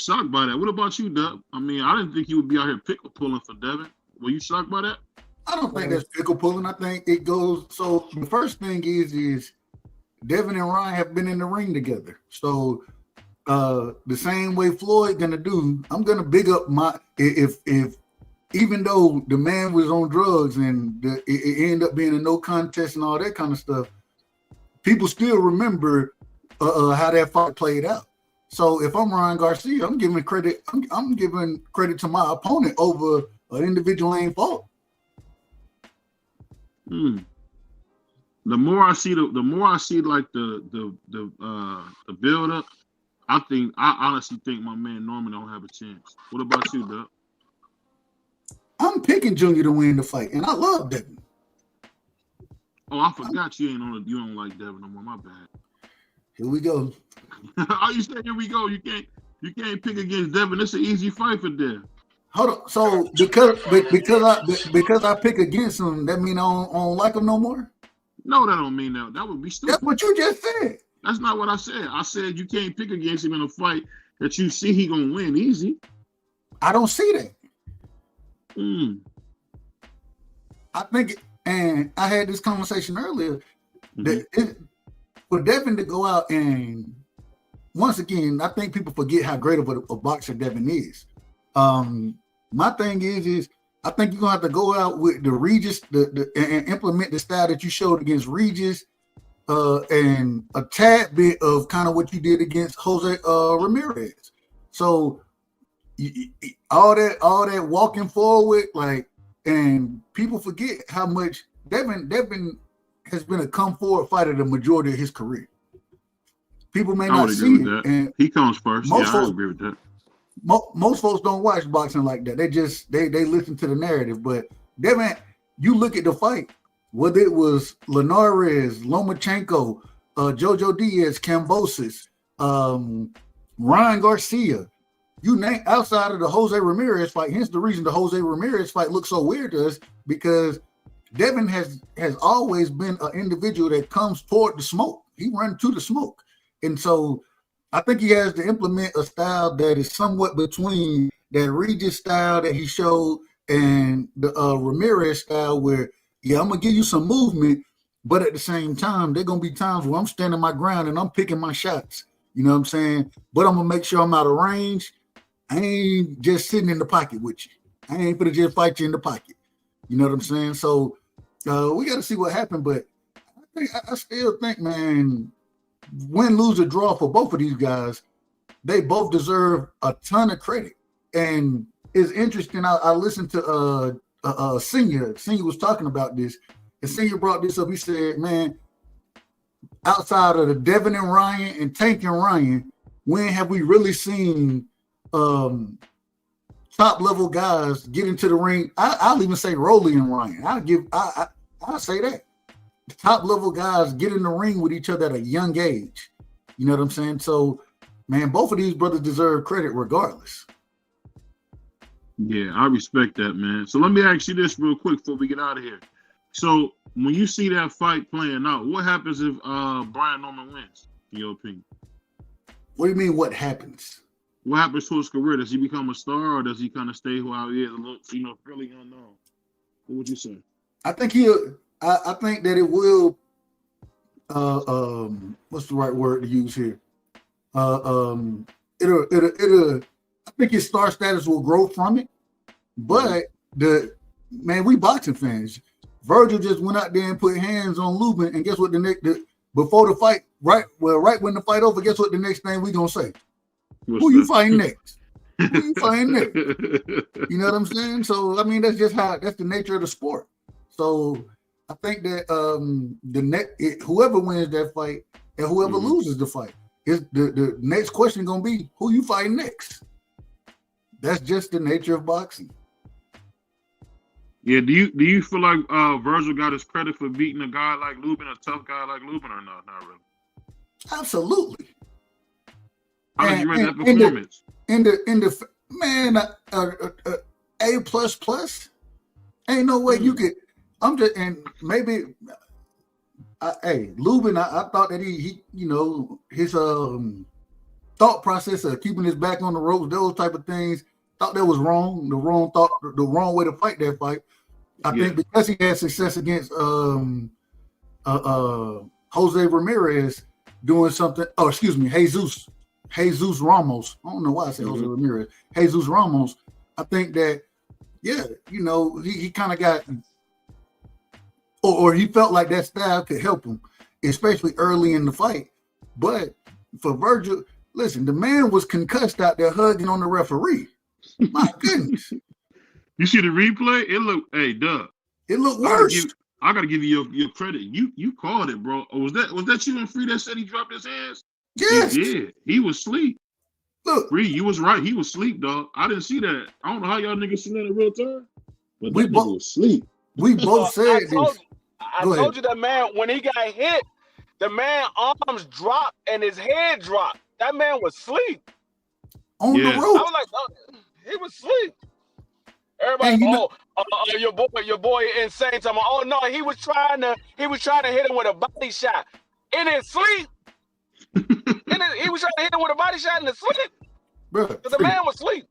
shocked by that. What about you, Dub? I mean, I didn't think you would be out here pickle pulling for Devin. Were you shocked by that? I don't think that's pickle pulling. I think it goes. So the first thing is Devin and Ryan have been in the ring together. So the same way Floyd gonna do, I'm gonna big up my if even though the man was on drugs and it ended up being a no contest and all that kind of stuff, people still remember how that fight played out. So if I'm Ryan Garcia, I'm giving credit. I'm giving credit to my opponent over an individual ain't fault. The more I see like the build up, I honestly think my man Norman don't have a chance. What about you, Doug? I'm picking Junior to win the fight, and I love Devin. Oh, I forgot you don't like Devin no more. My bad. Here we go. How you say here we go? You can't pick against Devin. It's an easy fight for Devin. Hold on. So because I pick against him, that mean I don't like him no more? No, that don't mean that. That would be stupid. That's what you just said. That's not what I said. I said you can't pick against him in a fight that you see he gonna win easy. I don't see that. I think, and I had this conversation earlier, that for Devin to go out and once again, I think people forget how great of a boxer Devin is. My thing is I think you're gonna have to go out with the Regis, and implement the style that you showed against Regis, and a tad bit of kind of what you did against Jose Ramirez. So all that walking forward, like, and people forget how much Devin has been a come forward fighter the majority of his career. People may not see it, and he comes first. Yeah, I agree with that. Most folks don't watch boxing like that. They just they listen to the narrative. But Devin, you look at the fight, whether it was Linares, Lomachenko, Jojo Diaz, Kambosos, Ryan Garcia, you name outside of the Jose Ramirez fight. Hence the reason the Jose Ramirez fight looks so weird to us, because Devin has always been an individual that comes toward the smoke. He runs to the smoke. And so I think he has to implement a style that is somewhat between that Regis style that he showed and the Ramirez style, where, yeah, I'm going to give you some movement, but at the same time, there are going to be times where I'm standing my ground and I'm picking my shots. You know what I'm saying? But I'm going to make sure I'm out of range. I ain't just sitting in the pocket with you. I ain't going to just fight you in the pocket. You know what I'm saying? So we got to see what happened. But I still think, man, win, lose, or draw for both of these guys, they both deserve a ton of credit. And it's interesting. I listened to Senior. Senior was talking about this, and Senior brought this up. He said, man, outside of the Devin and Ryan and Tank and Ryan, when have we really seen top level guys get into the ring? I'll even say Rolly and Ryan. I'll say that. The top level guys get in the ring with each other at a young age. You know what I'm saying? So, man, both of these brothers deserve credit regardless. Yeah, I respect that, man. So let me ask you this real quick before we get out of here. So when you see that fight playing out, what happens if Brian Norman wins, in your opinion? What do you mean, what happens? What happens to his career? Does he become a star, or does he kind of stay how he is, a little, fairly unknown? What would you say? I think I think that it will. What's the right word to use here? It'll. I think his star status will grow from it. But we boxing fans. Vergil just went out there and put hands on Lubin, and guess what? Before the fight, right when the fight over, guess what? The next thing we gonna say? Who you fighting next? Who you fighting next? You know what I'm saying? So I mean, that's the nature of the sport. So I think that whoever wins that fight and whoever loses the fight, the next question gonna be, who you fighting next? That's just the nature of boxing. Yeah, do you feel like Vergil got his credit for beating a guy like Lubin, a tough guy like Lubin, or not? Not really. Absolutely. How did you rate that performance? A plus. Ain't no way you could. Lubin. I thought that he his thought process of keeping his back on the ropes, those type of things, thought that was wrong. The wrong way to fight that fight. I think because he had success against Jose Ramirez doing something. Oh, excuse me, Jesus Ramos. I don't know why I said Jose Ramirez. Jesus Ramos. I think that he kind of got, or he felt like that style could help him, especially early in the fight. But for Vergil, listen, the man was concussed out there hugging on the referee. My goodness. You see the replay? It looked, Doug. It looked worse. I gotta give you your credit. You called it, bro. Was that you and Free that said he dropped his hands? Yes. He did. He was asleep. Look, Free, you was right. He was asleep, dog. I didn't see that. I don't know how y'all niggas seen that in real time, but that nigga was asleep. We both said this. I told you that man, when he got hit, the man arms dropped and his head dropped. That man was asleep. On the rope. I was like, he was asleep. Everybody, your boy insane. Talking about, oh no, he was trying to hit him with a body shot in his sleep. He was trying to hit him with a body shot in his sleep. Bro, the man was asleep.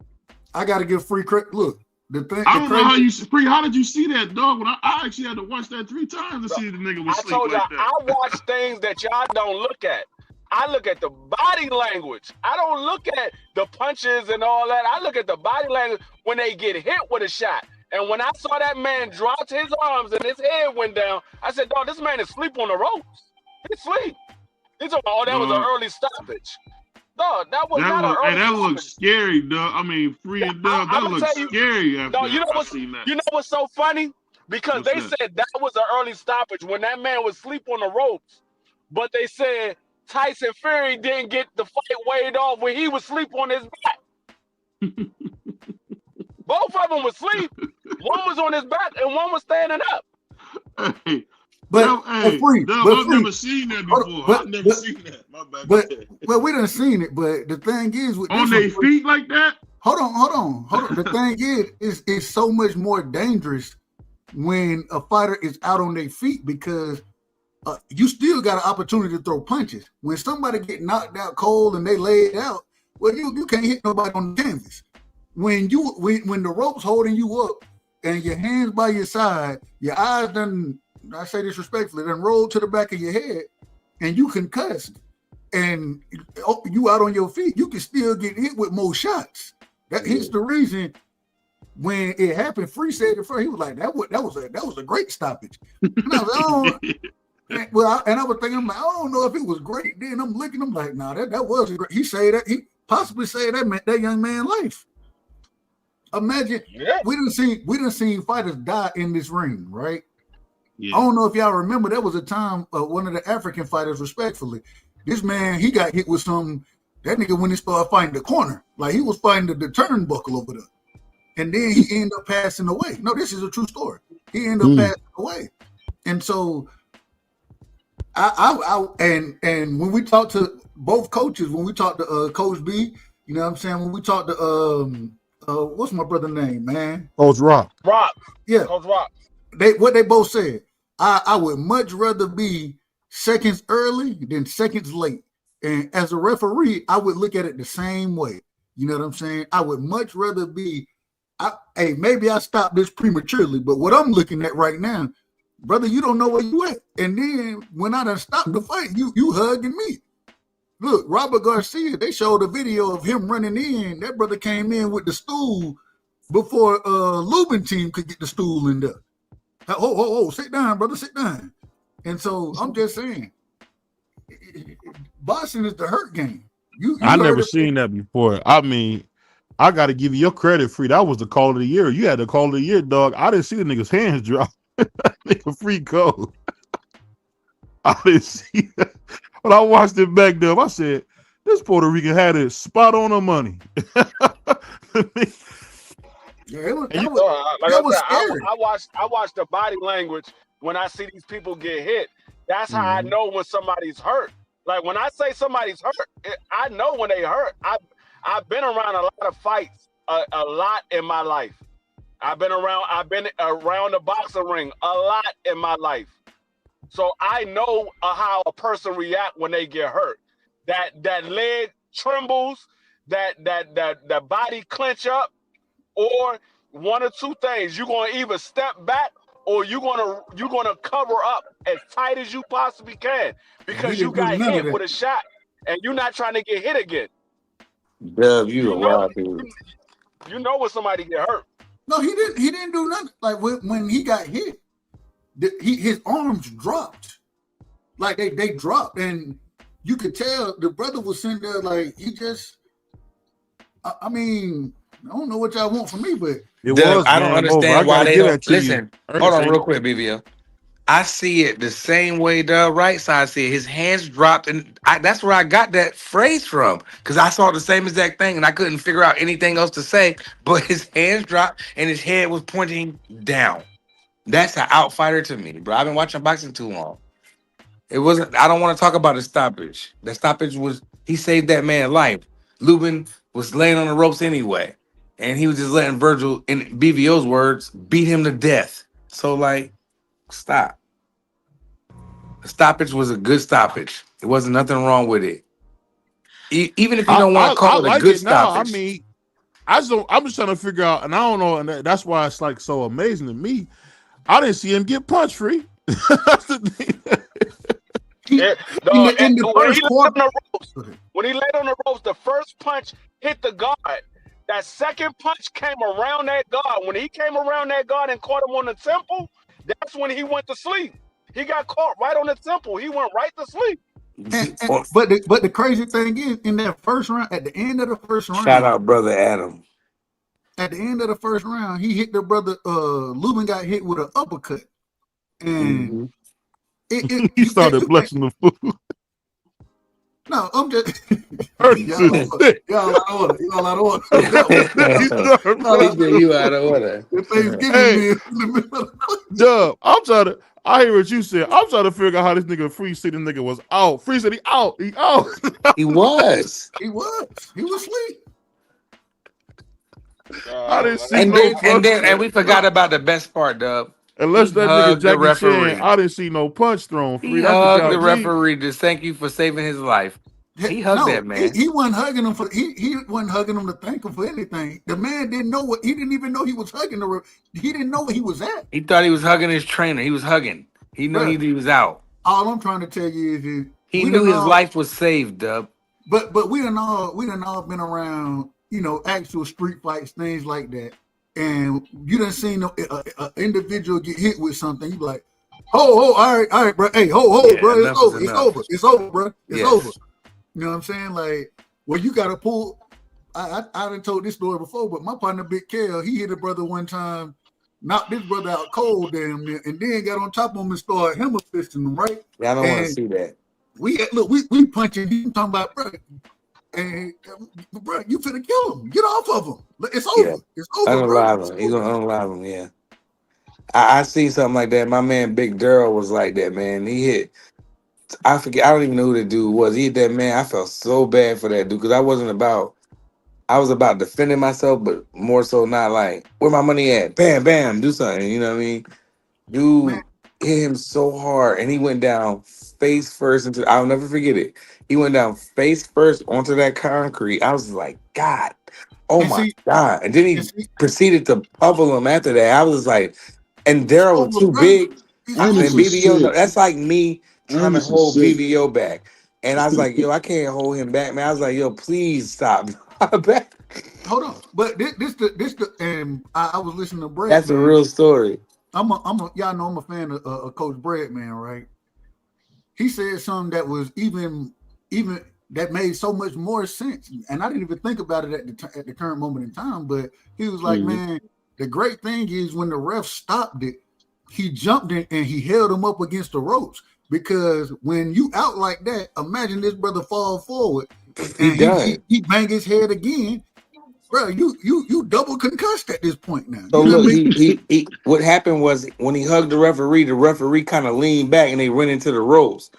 I gotta give Free credit. Look, the thing. I don't know how Free. How did you see that, dog? When I actually had to watch that 3 times to see the nigga was asleep. I told like y'all, that. I watch things that y'all don't look at. I look at the body language. I don't look at the punches and all that. I look at the body language when they get hit with a shot. And when I saw that man drop his arms and his head went down, I said, dog, this man is asleep on the ropes. He sleep. He's talking about, oh, that was an early stoppage. No, that was not an early that stoppage. looks scary, Doug. I mean, free and Doug, that looks scary after No, you know what's so funny? Because they said that was an early stoppage when that man was asleep on the ropes. But they said Tyson Fury didn't get the fight weighed off when he was asleep on his back. Both of them was asleep. One was on his back and one was standing up. Hey, but free. I've never seen that before. I've never seen that. My bad. But we done seen it. But the thing is, with on their feet like that. Hold on. The thing is, it's so much more dangerous when a fighter is out on their feet because you still got an opportunity to throw punches. When somebody get knocked out cold and they lay it out, well, you can't hit nobody on the canvas. When the rope's holding you up and your hands by your side, your eyes done, I say this respectfully, done roll to the back of your head, and you concussed, and you out on your feet, you can still get hit with more shots. Here's the reason. When it happened, Free said it first. He was like, "That was a great stoppage." And I was like, oh. I was thinking, I'm like, I don't know if it was great. Then I'm looking, I'm like, nah, that was great. He said that, he possibly saved that young man's life. Imagine, we done seen fighters die in this ring, right? Yeah. I don't know if y'all remember, there was a time one of the African fighters, respectfully, this man, he got hit with some, that nigga when he started fighting the corner, like he was fighting the turnbuckle over there. And then he ended up passing away. No, this is a true story. He ended up passing away. And so and when we talked to both coaches, when we talked to Coach B, you know what I'm saying? When we talked to what's my brother's name, man? Coach Rock. Yeah. Coach Rock. What they both said, I would much rather be seconds early than seconds late. And as a referee, I would look at it the same way. You know what I'm saying? I would much rather be, maybe I stopped this prematurely, but what I'm looking at right now, brother, you don't know where you at. And then when I done stopped the fight, you hugging me. Look, Robert Garcia, they showed a video of him running in. That brother came in with the stool before Lubin team could get the stool in there. Sit down, brother, sit down. And so I'm just saying, boxing is the hurt game. I never seen that before. I mean, I got to give you your credit, Free. That was the call of the year. You had the call of the year, dog. I didn't see the nigga's hands drop. Nigga Free go. I didn't see that. When I watched it back there, I said, this Puerto Rican had it spot on the money. I watched the body language when I see these people get hit. That's how I know when somebody's hurt. Like when I say somebody's hurt, I know when they hurt. I've been around a lot of fights, a lot in my life. I've been around the boxing ring a lot in my life. So I know how a person react when they get hurt. That leg trembles, that body clench up, or one or two things. You're gonna either step back or you're gonna cover up as tight as you possibly can because you got hit with a shot and you're not trying to get hit again. Dub, you a wild dude. You know when somebody get hurt. No, he didn't do nothing. Like when he got hit, his arms dropped. Like they dropped, and you could tell the brother was sitting there like he just. I mean, I don't know what y'all want from me, but I don't understand why they don't listen. Hold on, real quick, BVO. I see it the same way the right side see it. His hands dropped, and that's where I got that phrase from, because I saw the same exact thing, and I couldn't figure out anything else to say. But his hands dropped, and his head was pointing down. That's an outfighter to me, bro. I've been watching boxing too long. It wasn't. I don't want to talk about the stoppage. The stoppage was he saved that man's life. Lubin was laying on the ropes anyway, and he was just letting Vergil, in BVO's words, beat him to death. So like, stop. The stoppage was a good stoppage. There wasn't nothing wrong with it. Even if you don't want to call it a good stoppage. I mean, I'm just trying to figure out, and I don't know, and that's why it's like so amazing to me. I didn't see him get punched, Free. That's the thing. When he laid on the ropes, the first punch hit the guard. That second punch came around that guard. When he came around that guard and caught him on the temple, that's when he went to sleep. He got caught right on the temple. He went right to sleep. But the crazy thing is, in that first round, at the end of the first round, shout out brother Adam. At the end of the first round, he hit the brother. Lubin got hit with an uppercut, and he started blessing the food. No, I'm just y'all out of order. Y'all out of order. You out of order. Thanksgiving Dub, I hear what you said. I'm trying to figure out how this nigga Free said the nigga was out. Free said he out. He out. He was. He was asleep. I didn't see and we forgot about the best part, Dub. Unless that nigga Jackie Chan, I didn't see no punch thrown. He hugged the referee to thank you for saving his life. He hugged that man. He wasn't hugging him he wasn't hugging him to thank him for anything. The man didn't know he didn't even know he was hugging he didn't know where he was at. He thought he was hugging his trainer. He was hugging. He knew he was out. All I'm trying to tell you is he knew his life was saved, Dub. But we done all been around, actual street fights, things like that. And you done seen an individual get hit with something, you be like, all right, bro. Hey, bro, it's over, bro. It's over. You know what I'm saying? Like, well, you got to pull. I done told this story before, but my partner, Big Kel, he hit a brother one time, knocked this brother out cold damn near, and then got on top of him and started hammer fisting him, right? Yeah, I don't want to see that. We punching him, talking about, bro, and bro, you finna kill him. Get off of him. It's over. Yeah. It's over. Unalive him. He's gonna unalive him. Yeah. I see something like that. My man Big Daryl was like that, man. He hit. I forget. I don't even know who the dude was. He hit that man. I felt so bad for that dude because I was about defending myself, but more so not like, where my money at? Bam, bam, do something. You know what I mean? Dude hit him so hard, and he went down face first into. I'll never forget it. He went down face first onto that concrete. I was like, God, my God! And then he proceeded to pummel him after that. I was like, and Daryl was too big. And BVO, that's like me trying to hold BVO back. And I was like, yo, I can't hold him back, man. I was like, yo, please stop. Hold on. But this and I was listening to Brad. That's a real story. Y'all know I'm a fan of Coach Brad, man, right? He said something that was even that made so much more sense. And I didn't even think about it at the current moment in time, but he was like, man, the great thing is when the ref stopped it, he jumped in and he held him up against the ropes. Because when you out like that, imagine this brother fall forward and he bang his head again, bro. You double concussed at this point now. So look, what happened was when he hugged the referee kind of leaned back and they went into the ropes,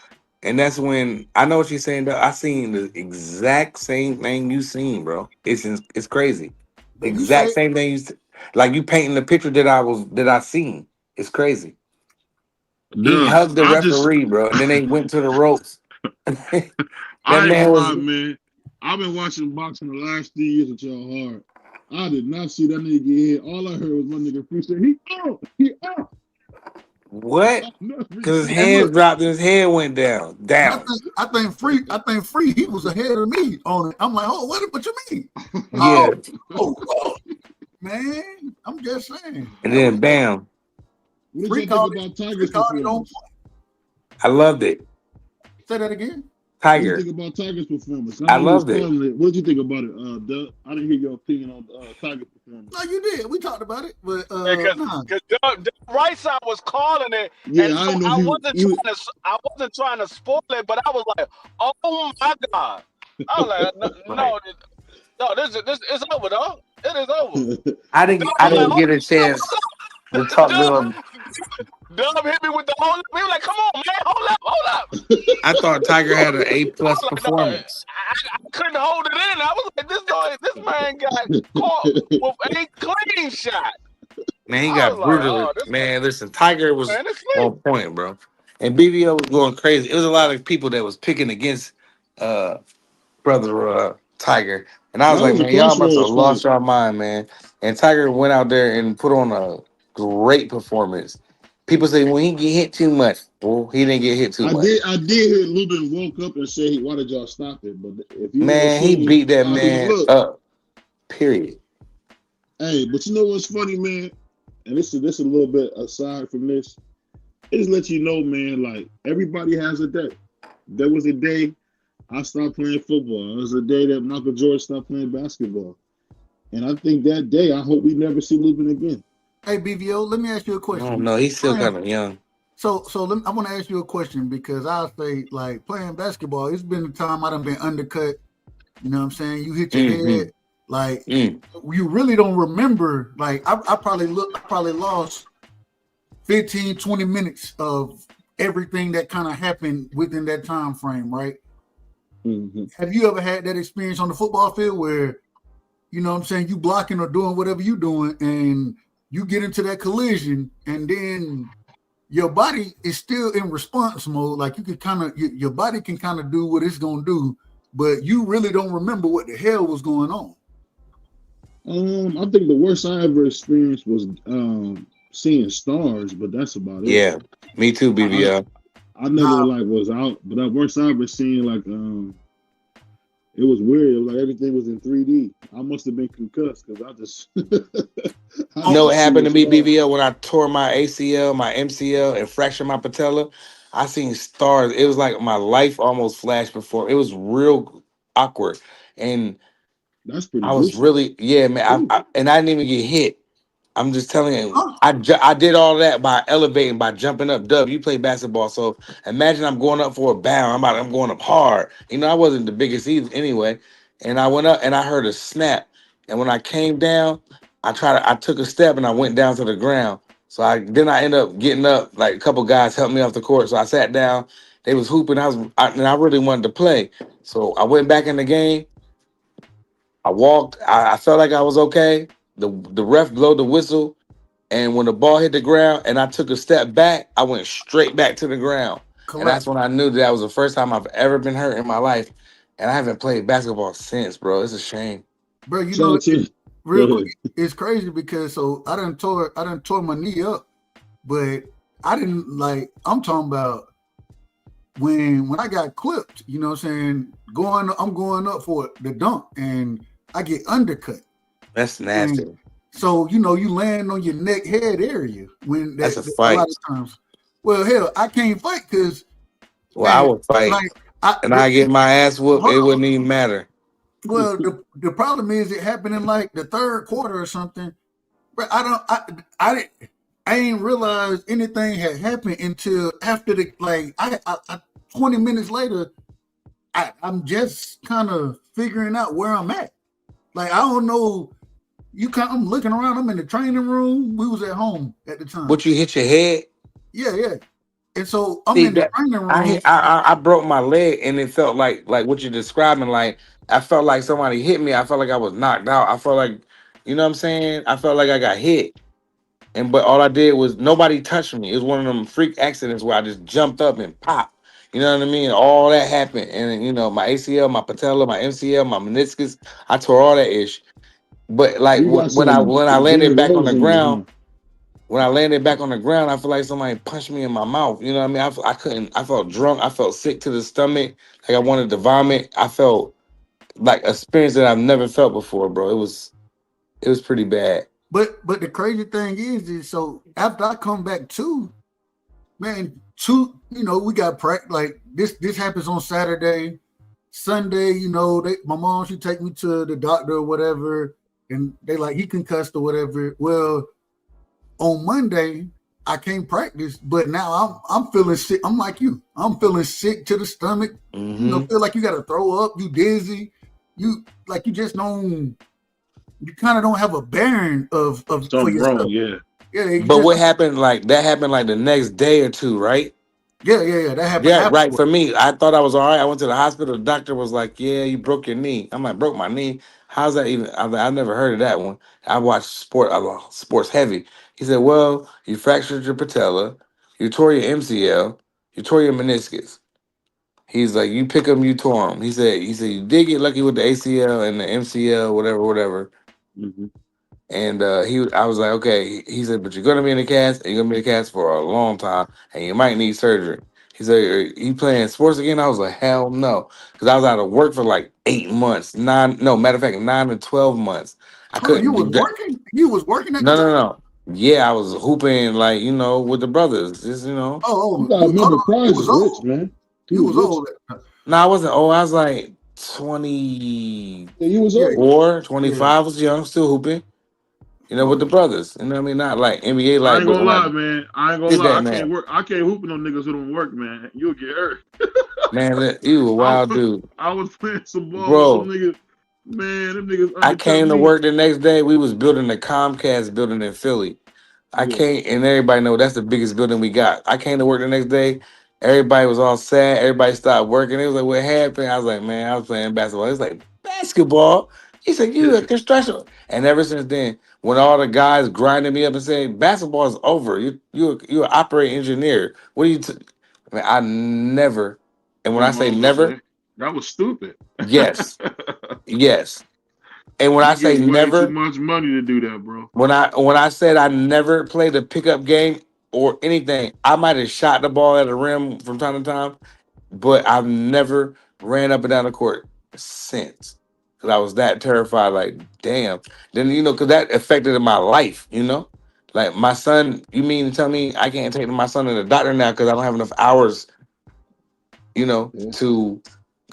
and that's when I know what you're saying. I seen the exact same thing you seen, bro. It's crazy. The exact same thing like you painting the picture that I seen. It's crazy. He hugged the referee, bro, and then they went to the ropes. Man. I've been watching boxing the last 3 years with y'all hard. I did not see that nigga get hit. All I heard was one nigga Free say, he out. What? Because his hands dropped and his head went down. I think Free, he was ahead of me on it. I'm like, what you mean? Yeah. Man, I'm just saying. And then bam. What did you think about Tiger's performance? I loved it. Say that again. Tiger. What did you think about Tiger's performance? I loved it. What did you think about it, Doug? I didn't hear your opinion on Tiger's performance. No, you did. We talked about it, but because Doug right side was calling it. Yeah, and I know. I wasn't trying to spoil it, but I was like, oh my God. I was like, no, this is over, dog. It is over. I didn't get a chance to talk to him. Dub hit me with the hold up. He was like, come on, man, hold up. I thought Tiger had an A+ performance. I couldn't hold it in. I was like, this man got caught with a clean shot. Man, he got brutally. Man, listen, Tiger was on point, bro. And BVO was going crazy. It was a lot of people that was picking against brother Tiger. And I was like, man, y'all must have lost your mind, man. And Tiger went out there and put on a great performance. People say, well, he get hit too much. Well, he didn't get hit too much. I did hear Lubin woke up and say, why did y'all stop it? But if you he beat that man up. Period. Hey, but you know what's funny, man? And this is a little bit aside from this. just let you know, man. Like everybody has a day. There was a day I stopped playing football. It was a day that Michael Jordan stopped playing basketball. And I think that day, I hope we never see Lupin again. Hey, BVO, let me ask you a I question. don't know. He's still kind of young. So I want to ask you a question because I say, like, playing basketball, it's been a time I done been undercut. You know what I'm saying? You hit your head. Like, you really don't remember. Like, I probably lost 15, 20 minutes of everything that kind of happened within that time frame, right? Have you ever had that experience on the football field where, you know what I'm saying, you blocking or doing whatever you doing and you get into that collision and then your body is still in response mode? Like you can kind of, your body can kind of do what it's going to do, but you really don't remember what the hell was going on. I think the worst I ever experienced was seeing stars, but that's about it. Yeah, me too, BVO. I never was out, but that worst I ever seen, like it was weird. It was like everything was in 3D. I must have been concussed because I just You know what happened to me, BVO, when I tore my ACL, my MCL, and fractured my patella? I seen stars. It was like my life almost flashed before. It was real awkward, and that's pretty. I was really, man. And I didn't even get hit. I'm just telling you, I did all that by elevating, by jumping up. Dub, you play basketball, so imagine I'm going up for a bound. I'm going up hard. You know, I wasn't the biggest either anyway. And I went up and I heard a snap. And when I came down, I took a step and I went down to the ground. So I ended up getting up. Like a couple guys helped me off the court. So I sat down. They was hooping. And I really wanted to play. So I went back in the game. I walked. I felt like I was okay. The ref blowed the whistle, and when the ball hit the ground and I took a step back, I went straight back to the ground. Correct. And that's when I knew that was the first time I've ever been hurt in my life. And I haven't played basketball since, bro. It's a shame. Bro, you know, real quick, it's crazy because I done tore my knee up, but I didn't I'm talking about when I got clipped, you know what I'm saying? I'm going up for the dunk and I get undercut. That's nasty. And so, you know, you land on your neck head area when that's a fight. A lot of times. Well, hell, I can't fight because I would fight. I get my ass whooped, it wouldn't even matter. Well, the problem is it happened in like the third quarter or something. But I didn't realize anything had happened until after 20 minutes later, I'm just kind of figuring out where I'm at. Like, I don't know. I'm looking around. I'm in the training room. We was at home at the time. But you hit your head? Yeah. And so I'm in the training room. I broke my leg, and it felt like what you're describing. Like, I felt like somebody hit me. I felt like I was knocked out. I felt like, you know what I'm saying? I felt like I got hit. But all I did was nobody touched me. It was one of them freak accidents where I just jumped up and popped. You know what I mean? All that happened. And, you know, my ACL, my patella, my MCL, my meniscus, I tore all that ish. But like when I landed back on the ground, I feel like somebody punched me in my mouth. You know what I mean? I felt drunk. I felt sick to the stomach. Like I wanted to vomit. I felt like an experience that I've never felt before, bro. It was pretty bad. But the crazy thing is so after I come back too, man, you know, we got practice. Like this happens on Saturday, Sunday. You know, my mom, she take me to the doctor or whatever, and they like he concussed or whatever. Well, on Monday I can't practice, but now I'm feeling sick. I'm like you. I'm feeling sick to the stomach. Mm-hmm. You know, feel like you got to throw up. You dizzy. You just don't. You kind of don't have a bearing of for yourself. Yeah. But what happened? Like that happened like the next day or two, right? Yeah. That happened. Yeah, right. For me, I thought I was all right. I went to the hospital. The doctor was like, "Yeah, you broke your knee." I'm like, "Broke my knee? How's that even?" I've never heard of that one. I watch sports heavy. He said, "Well, you fractured your patella, you tore your MCL, you tore your meniscus." He's like, "You pick them, you tore them." He said, "You did get lucky with the ACL and the MCL, whatever." Mm-hmm. And I was like, okay. He said, "But you're gonna be in the cast, and you're gonna be in the cast for a long time, and you might need surgery." He said, "Are you playing sports again?" I was like, "Hell no," because I was out of work for like 8 months. 9 to 12 months. I couldn't. You was working. You was working. No. Yeah, I was hooping like with the brothers. Just You gotta remember, Prize is rich, man. He You was was rich. old. No, I wasn't old. I was like 24, Yeah, you was old. 25. I was young, still hooping. With the brothers. You know what I mean? Not like NBA I like, ain't but gonna when I lie, man. I ain't gonna did lie. that, I can't man. work. I can't hoop with no niggas who don't work, man. You'll get hurt. Man, you a I wild was, dude. I was playing some ball with some Bro, niggas. Man, them niggas I undercut came to me. work the next day. We was building the Comcast building in Philly. I Yeah. came, and everybody know that's the biggest building we got. I came to work the next day. Everybody was all sad. Everybody stopped working. It was like, what happened? I was like, man, I was playing basketball. It's like, basketball? He said, you a construction. And ever since then, when all the guys grinded me up and said, basketball is over. You're an operating engineer. What are you? Man, I never, and when What I am I say gonna never, say? That was stupid. yes, yes. And when I You say get way too never, much money to do that, bro. when I said I never played a pickup game or anything, I might have shot the ball at the rim from time to time, but I've never ran up and down the court since. Cause I was that terrified, like, damn. Then cause that affected my life, Like my son, you mean to tell me I can't take my son to the doctor now because I don't have enough hours, Yeah. to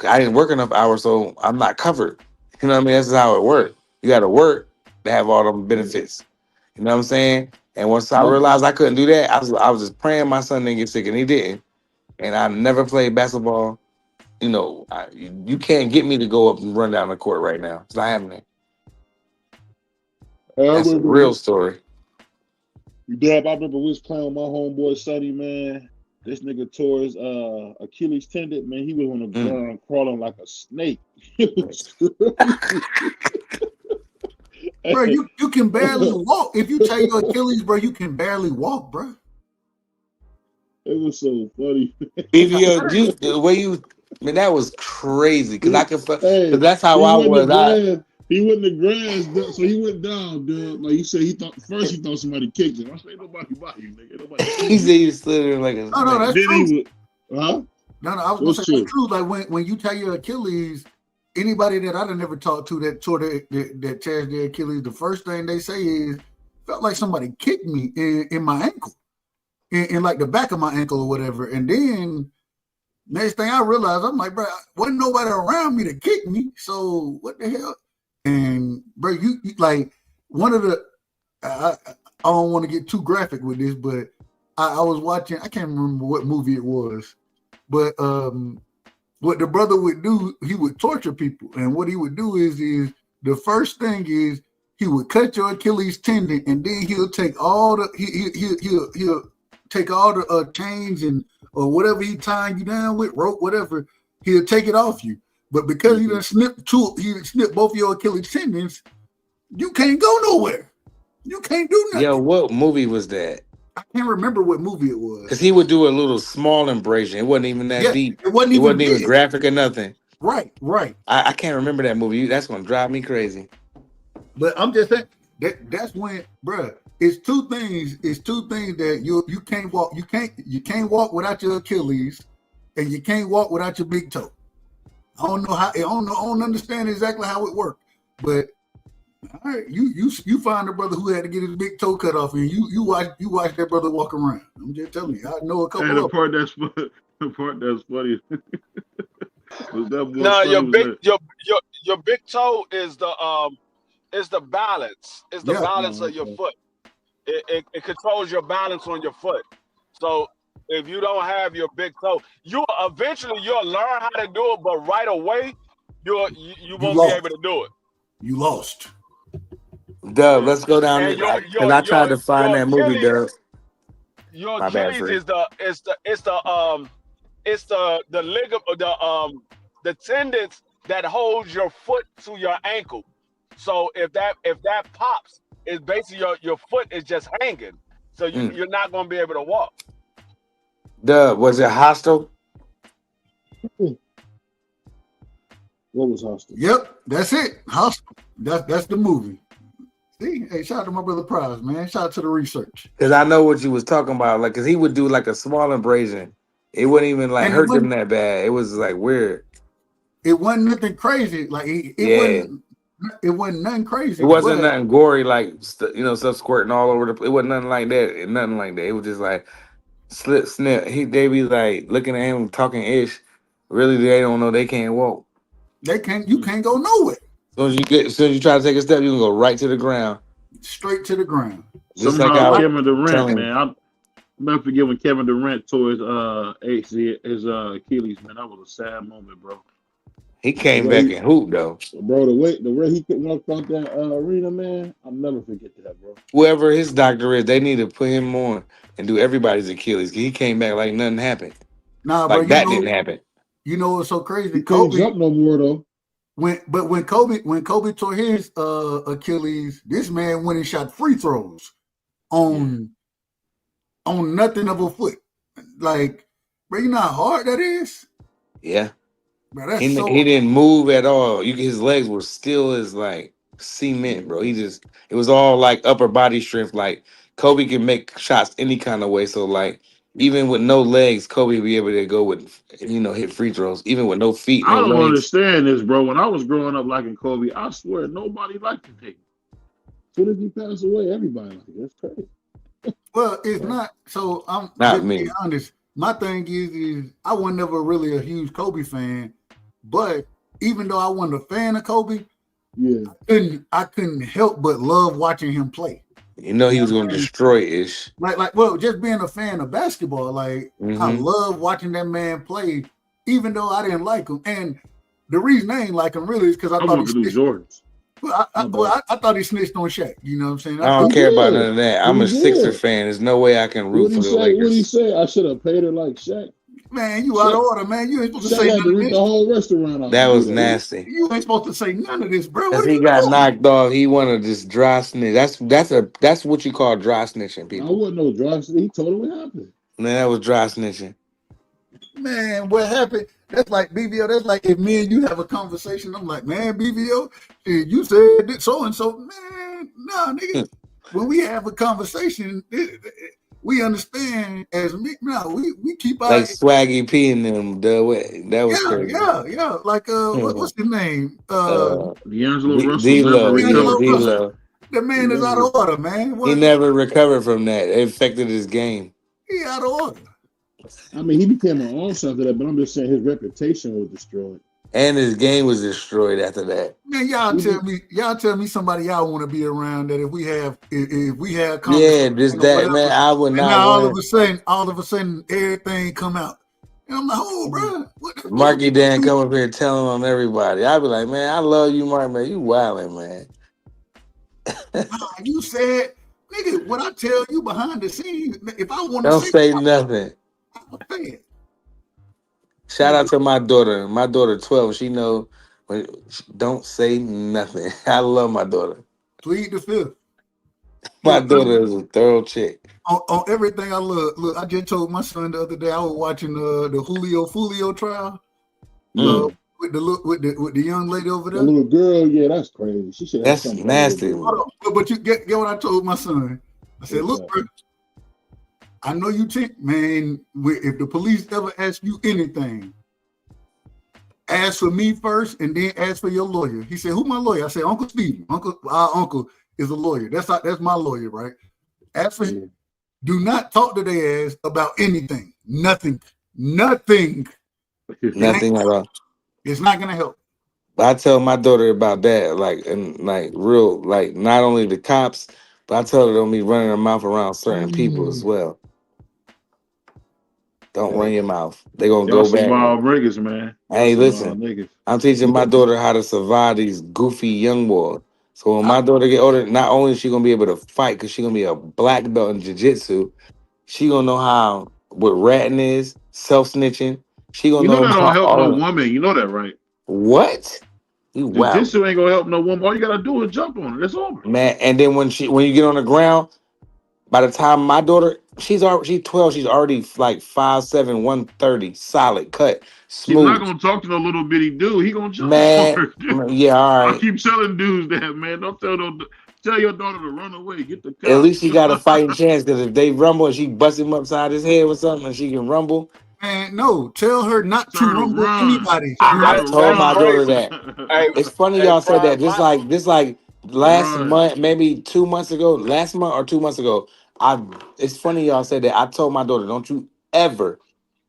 I didn't work enough hours, so I'm not covered. You know what I mean? That's how it works. You gotta work to have all them benefits. You know what I'm saying? And once I No. realized I couldn't do that, I was just praying my son didn't get sick, and he didn't. And I never played basketball. You can't get me to go up and run down the court right now. It's not happening. I That's a remember, real story. Dub, I remember we was playing with my homeboy Sonny, man. This nigga tore his Achilles tendon, man. He was on the ground crawling like a snake. It was Bro, you can barely walk. If you tear your Achilles, bro, you can barely walk, bro. It was so funny. BVO, the way that was crazy. Cause cause that's how He I went to was. grass. He went to grass, so he went down, dude. Like you said, he thought somebody kicked him. I said, ain't nobody by you, nigga. Ain't nobody see He you. said he stood there like a No, that's Then true. he was, huh? No, I was gonna say that's true. Like when you tear your Achilles, anybody that I've never talked to that tore that tears their Achilles, the first thing they say is felt like somebody kicked me in my ankle, in like the back of my ankle or whatever. And then next thing I realized, I'm like, bro, wasn't nobody around me to kick me. So what the hell? And bro, you like one of the I don't want to get too graphic with this, but I was watching, I can't remember what movie it was, but what the brother would do, he would torture people. And what he would do is the first thing is he would cut your Achilles tendon, and then he'll take all the he'll take all the chains and or whatever he tying you down with, rope, whatever, he'll take it off you. But because he snipped both your Achilles tendons, you can't go nowhere. You can't do nothing. Yo, what movie was that? I can't remember what movie it was. Because he would do a little small abrasion. It wasn't even that deep. It wasn't even big. Graphic or nothing. Right. I can't remember that movie. That's gonna drive me crazy. But I'm just saying that's when, bruh, it's two things. It's two things that you can't walk. You can't walk without your Achilles, and you can't walk without your big toe. I don't know how. I don't understand exactly how it worked, but all right, you find a brother who had to get his big toe cut off, and you watch that brother walk around. I'm just telling you, I know a couple. And of the part that's funny. Was that boy No, Sonny your big toe is the balance. It's the balance of your foot. It controls your balance on your foot. So if you don't have your big toe, you'll learn how to do it, but right away you won't be able to do it. You lost. Dub, let's go down because I tried to find that movie, Dub. Your Achilles is the ligament, the tendons that holds your foot to your ankle. So if that pops, it's basically your foot is just hanging. So you're not going to be able to walk. Dub, was it Hostile? What was Hostile? Yep, that's it. Hostile. That's the movie. See, hey, shout out to my brother Prize, man. Shout out to the research. Because I know what you was talking about. Like, because he would do like a small abrasion. It wouldn't even like hurt them that bad. It was like weird. It wasn't nothing crazy. Like it wasn't. It wasn't nothing crazy, It wasn't but nothing gory like stuff squirting all over the. It wasn't nothing like that. Nothing like that. It was just like slip, snip. They be like looking at him talking ish. Really, they don't know they can't walk. you can't go nowhere. As soon as you try to take a step, you can go right to the ground. Straight to the ground. Just like Somehow I was Kevin Durant, telling man. I'll never forget when Kevin Durant tore his Achilles, man. That was a sad moment, bro. he came back and hooped though. Bro, the way he could walk out that arena, man, I'll never forget that, bro. Whoever his doctor is, they need to put him on and do everybody's Achilles. He came back like nothing happened. Nah, Like bro, that didn't happen. You know what's so crazy? He can't jump no more though. When Kobe tore his Achilles, this man went and shot free throws on nothing of a foot. Like, bro, you know how hard that is? Yeah. Bro, He didn't move at all. His legs were still as like cement, bro. It was all like upper body strength. Like Kobe can make shots any kind of way. So like even with no legs, Kobe would be able to go with hit free throws. Even with no feet, I no don't legs. understand this, bro. When I was growing up liking Kobe, I swear nobody liked him. As soon as he passed away, everybody liked it. That's crazy. Well, it's not. So I'm not just me. being honest. My thing is I was never really a huge Kobe fan, but even though I wasn't a fan of Kobe, I couldn't help but love watching him play. He was going to destroy Ish. Well, just being a fan of basketball, I love watching that man play, even though I didn't like him. And the reason I ain't like him really is because I thought he snitched. Jordans. I thought he snitched on Shaq. You know what I'm saying? I don't care about none of that. I'm a Sixer fan. There's no way I can root for the Lakers. What did he say? I should have paid her like Shaq. Man, you out of order, man. You ain't supposed to say none of this. The whole restaurant. That was nasty. You ain't supposed to say none of this, bro. Because he got knocked off. He wanted to just dry snitch. That's what you call dry snitching, people. I wasn't no dry snitch. He told him what happened. Man, that was dry snitching. Man, what happened? That's like BVO. That's like if me and you have a conversation. I'm like, man, BVO, you said so and so. Man, nah, nigga. When we have a conversation, we understand as me. No, we keep our like Swaggy P and them. That was crazy. Yeah. Like what's his name? D'Angelo Russell. D-Lo. The man is out of order, man. He never recovered from that. It affected his game. He out of order. I mean, he became an all-star after that, but I'm just saying his reputation was destroyed. And his game was destroyed after that. Man, y'all tell me somebody y'all want to be around that if we have just that, whatever, man. I would not. All of a sudden, everything come out, and I'm like, oh, bro. Marky Dan come up here telling on everybody. I'd be like, man, I love you, Mark, man. You wilding, man. You said, nigga, what I tell you behind the scenes, if I want to don't say nothing. I'll say it. Shout out to my daughter. My daughter 12. She know when don't say nothing. I love my daughter. Plead the fifth. My daughter is a thorough chick. On everything I love. Look, I just told my son the other day I was watching the Julio Fulio trial. With the young lady over there. The little girl, yeah, that's crazy. She should. That's nasty. But you get what I told my son. I said, look, bro, I know you think, man, if the police ever ask you anything, ask for me first and then ask for your lawyer. He said, who my lawyer? I said, Uncle Steve. Our uncle is a lawyer. That's my lawyer, right? Ask for him. Do not talk to their ass about anything. Nothing. Nothing at all. It's not gonna help. I tell my daughter about that, real, not only the cops, but I tell her don't be running her mouth around certain people as well. Don't run your mouth. They gonna go back. Wild niggas, man. Hey, listen. I'm teaching my daughter how to survive these goofy young boys. So when my daughter get older, not only is she gonna be able to fight because she gonna be a black belt in jiu-jitsu, she gonna know how what ratting is, self-snitching. She gonna know that how don't help no woman. You know that, right? What? Wow. Jiu-jitsu ain't gonna help no woman. All you gotta do is jump on her. It's over. Man, and then when you get on the ground, by the time my daughter, she's 12, she's already like 5'7", 130, solid, cut, smooth. She's not gonna talk to no little bitty dude. He gonna jump on her. Yeah, all right. I keep telling dudes that, man. Don't tell your daughter to run away. Get the cops. At least she got a fighting chance, because if they rumble and she busts him upside his head with something and she can rumble, Man, no, tell her not to rumble anybody. I told my daughter that. Hey, It's funny hey, y'all said that. Prime, This like last month, maybe 2 months ago, last month or 2 months ago. It's funny y'all said that. I told my daughter, don't you ever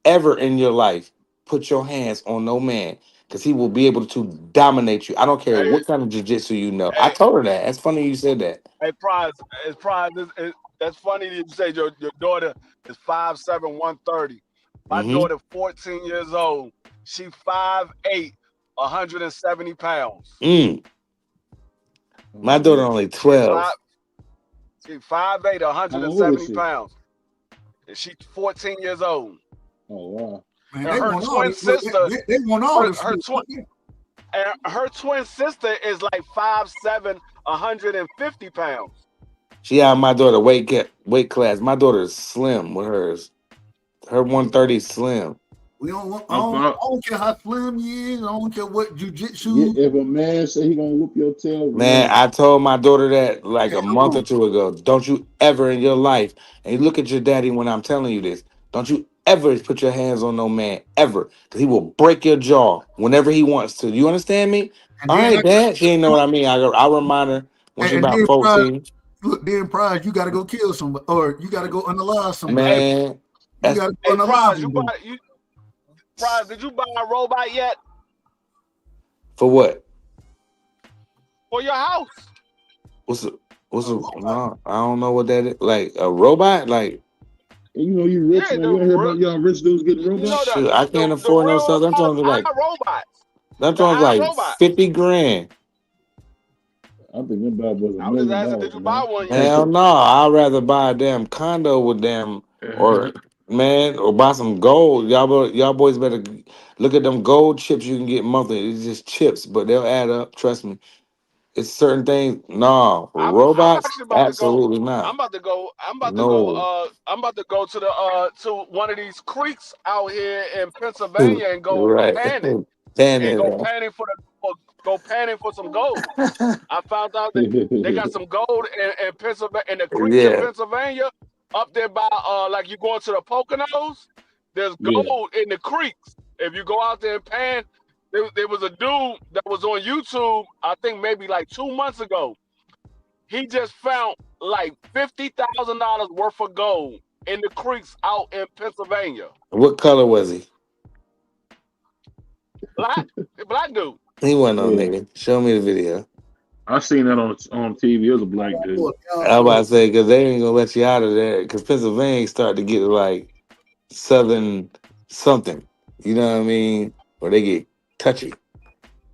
in your life put your hands on no man because he will be able to dominate you. I don't care what kind of jiu-jitsu you know. I told her that. It's funny you said that. Hey, Prize. That's funny that you say your daughter is 5'7", 130. My daughter, 14 years old. She 5'8", 170 pounds. My daughter only 12. She 5'8", 170 pounds. And she's 14 years old. Oh wow! Man, and her twin sister, they want all this. Her twin sister is like 5'7", 150 pounds. She out my daughter weight class. My daughter is slim with hers. Her 130 is slim. We don't want. I don't care how slim you is. I don't care what jujitsu. Yeah, if a man say he gonna whoop your tail, Man, I told my daughter that like a month or two ago. Don't you ever in your life, and you look at your daddy when I'm telling you this. Don't you ever put your hands on no man ever, because he will break your jaw whenever he wants to. You understand me? All right, Dad. She ain't know what I mean. I'll remind her when she's about 14. Look, then Prize, you got to go kill somebody, or you got to go unalive somebody. Man, you got to go unalive Prize, did you buy a robot yet? For what? For your house. No, I don't know what that is. Like a robot? Like, you know, you rich, man. You don't hear about y'all rich dudes getting robots? Shoot, I can't afford no stuff. I'm talking like robots. I'm talking like 50 grand. I think that bad was I was just asking, did you buy one yet? Hell no, I'd rather buy a damn condo with them or buy some gold. Y'all boys better look at them gold chips you can get monthly. It's just chips, but they'll add up. Trust me. It's certain things. No, robots, absolutely not. I'm about to go to the to one of these creeks out here in Pennsylvania and go panning. Go panning for some gold. I found out that they got some gold in Pennsylvania, in the creek in Pennsylvania, up there by like you going to the Poconos. There's gold in the creeks. If you go out there and pan, there was a dude that was on YouTube, I think maybe like 2 months ago. He just found like $50,000 worth of gold in the creeks out in Pennsylvania. What color was he? Black dude. He wasn't no nigga. Show me the video. I seen that on TV. It was a black dude. I was about to say, because they ain't gonna let you out of there. Because Pennsylvania started to get like southern something. You know what I mean? Or they get touchy.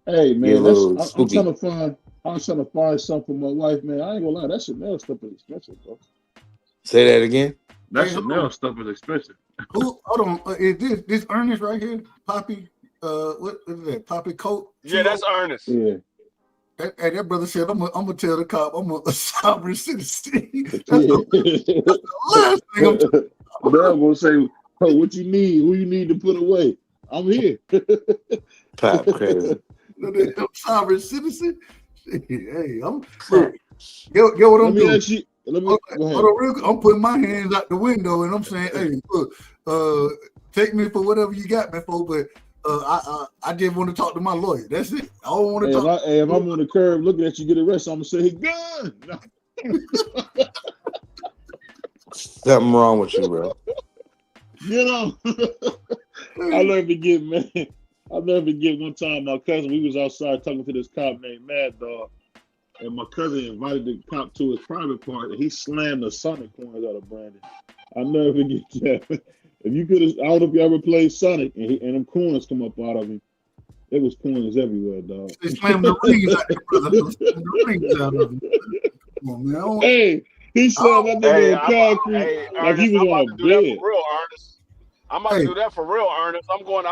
Hey man, I'm trying to find something for my wife, man. I ain't gonna lie, that Chanel stuff is expensive, bro. Say that again. That Chanel stuff is expensive. Hold on, is this Ernest right here? Poppy, what is that? Poppy coat? Yeah, that's Ernest. Yeah. That brother said, I'm gonna tell the cop I'm a sovereign citizen. That's the last thing I'm gonna say, oh, what you need? Who you need to put away? I'm here. Pop crazy. Sovereign citizen. Hey, I'm yo, what I'm doing? I'm putting my hands out the window and I'm saying, hey, look, take me for whatever you got me for, but I just want to talk to my lawyer. That's it. I don't want to talk. If I'm on the curb looking at you get arrested, I'm gonna say, hey, gun. Something wrong with you, bro. You know, I'll never forget, man. I'll never forget one time my cousin, we was outside talking to this cop named Mad Dog, and my cousin invited the cop to his private part, and he slammed the Sonic coins out of Brandon. I'll never forget that. If you could have, I don't know if you ever played Sonic, and them coins come up out of him. It was coins everywhere, dog. They slammed the rings out there, brother. The rings out of him. Come on, man. Hey, he slammed that nigga on concrete like he was on a bed. For real, Ernest. I'm about to do that for real, Ernest. I'm going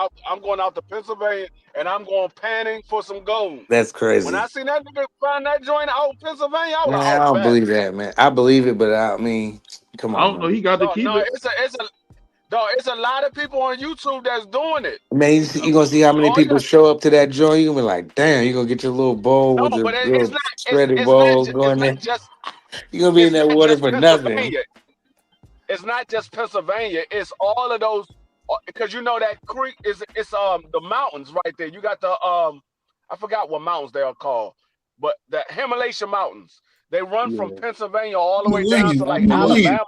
out to Pennsylvania and I'm going panning for some gold. That's crazy. When I seen that nigga find that joint out in Pennsylvania, I was I don't believe that, man. I believe it, but I mean, come on. I don't know. He got to keep it. It's a lot of people on YouTube that's doing it. Man, you're gonna see how many people show up to that joint. You're gonna be like, damn, you're gonna get your little bowl with your little shredded bowl going there. You're gonna be in that water for nothing. It's not just Pennsylvania. It's all of those because you know that creek it's the mountains right there. You got the I forgot what mountains they are called, but the Himalayan mountains. They run from Pennsylvania all the way down to like Alabama.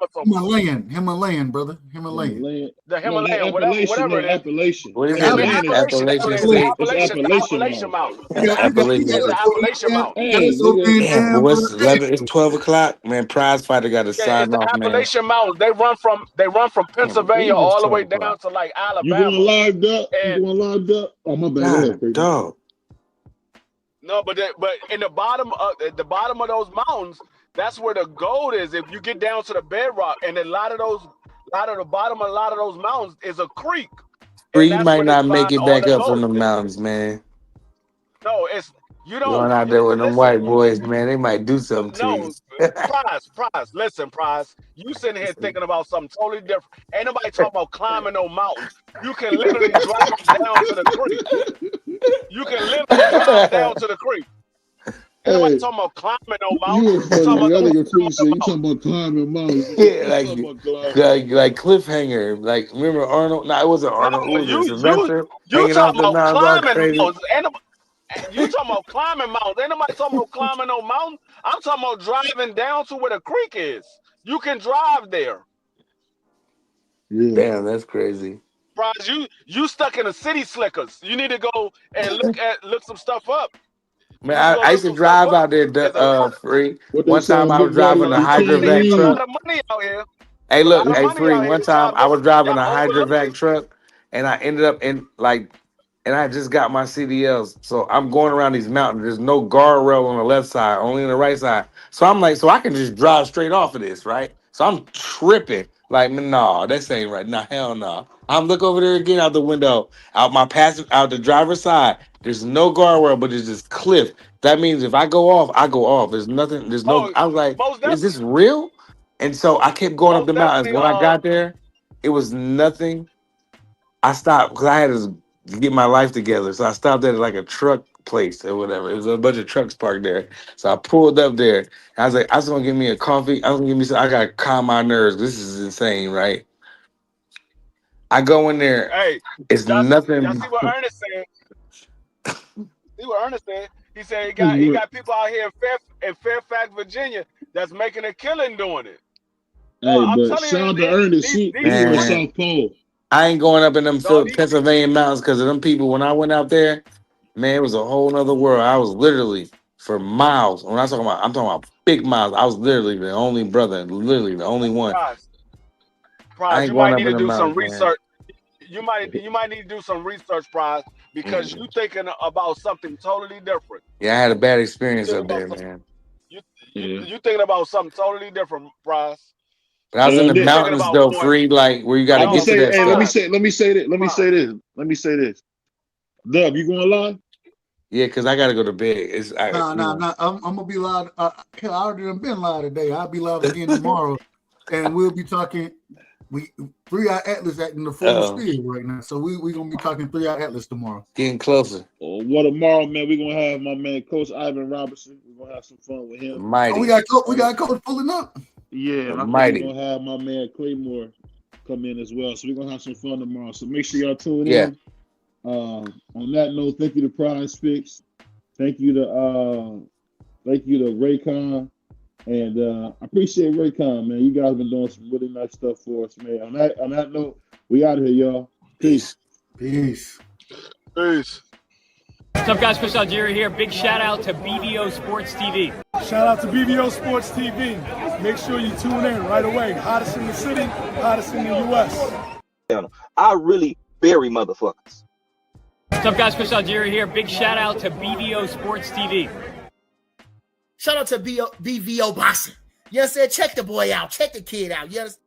Himalayan, brother. Himalayan. The Himalayan, whatever it is. Appalachian. What is Appalachian. Appalachian Mountain. Appalachian. It's the Appalachian Mountain. Damn, but what's 11? It's 12 o'clock. Man, prize fighter got to sign it's the off, man. Appalachian Mountains. They run from Pennsylvania all the way down to like Alabama. You going live up? Oh my bad. Dog. No, but in the bottom of those mountains, that's where the gold is. If you get down to the bedrock, and a lot of the bottom of a lot of those mountains is a creek. You might not make it back up from the mountains, man. No, you don't. Going out there with them white boys, man, they might do something to you. Prize. Listen, Prize. You sitting here thinking about something totally different. Ain't nobody talking about climbing no mountains. You can literally drive down to the creek. You can literally drive down to the creek. Ain't nobody talking about climbing no mountains. You talking about climbing mountains. Yeah, like cliffhanger. Like, remember Arnold? No, it wasn't Arnold. You talking about climbing mountains. You talking about climbing mountains. Ain't nobody talking about climbing no mountain. I'm talking about driving down to where the creek is. You can drive there. Yeah. Damn, that's crazy. Bros, you stuck in the city slickers. You need to go and look some stuff up. Man, I used to drive out there free. One time I was driving a hydrovac truck. Hey, look, free. One time I was driving a hydrovac truck, and I ended up and I just got my CDLs. So I'm going around these mountains. There's no guardrail on the left side, only on the right side. So I'm like, so I can just drive straight off of this, right? So I'm tripping. Like, no, this ain't right. Nah, hell no. I'm look over there again out the window, out the driver's side. There's no guardrail, but it's just cliff. That means if I go off, I go off. There's nothing. There's no. I was like, is this real? And so I kept going up the mountains. When I got there, it was nothing. I stopped because I had to get my life together. So I stopped at like a truck place or whatever. It was a bunch of trucks parked there. So I pulled up there. I was like, I was gonna give me a coffee. I was gonna give me some. I gotta calm my nerves. This is insane, right? I go in there. Hey, it's nothing. Y'all see what Ernest said? See what Ernest said? He said he got people out here in Fairfax, Virginia, that's making a killing doing it. Hey, but shout out to Ernest. He was South Pole. I ain't going up in them Pennsylvania mountains because of them people. When I went out there, man, it was a whole nother world. I was literally for miles. When I'm talking about big miles. I was literally the only brother, literally the only one. Prize, you might need to do some research. You might need to do some research, Prize, because you thinking about something totally different. Yeah, I had a bad experience up there, man. You thinking about something totally different, Prize. But I was in the mountains though, free, like where you got to get to that. Hey, let me say this. Dub, you going live? Yeah, because I got to go to bed. No. I'm gonna be live. I already been live today. I'll be live again tomorrow, and we'll be talking. We 3-Eye Atlas acting the full speed right now, so we gonna be talking 3-Eye Atlas tomorrow. Getting closer. Well, tomorrow, man, we gonna have my man Coach Ivan Robertson. We're gonna have some fun with him. Mighty. We got Coach pulling up. Yeah, and I think we're gonna have my man Claymore come in as well. So we're gonna have some fun tomorrow. So make sure y'all tune in. On that note, thank you to Prize Fix. Thank you to Raycon. And I appreciate Raycon, man. You guys have been doing some really nice stuff for us, man. On that note, we out here, y'all. Peace. Peace. Peace. What's up, guys? Chris Algieri here. Big shout out to BVO Sports TV. Shout out to BVO Sports TV. Make sure you tune in right away. Hottest in the city, hottest in the U.S. I really bury motherfuckers. What's up, guys? Chris Algieri here. Big shout out to BVO Sports TV. Shout out to BVO Boxing. You understand? Check the boy out. Check the kid out. You understand?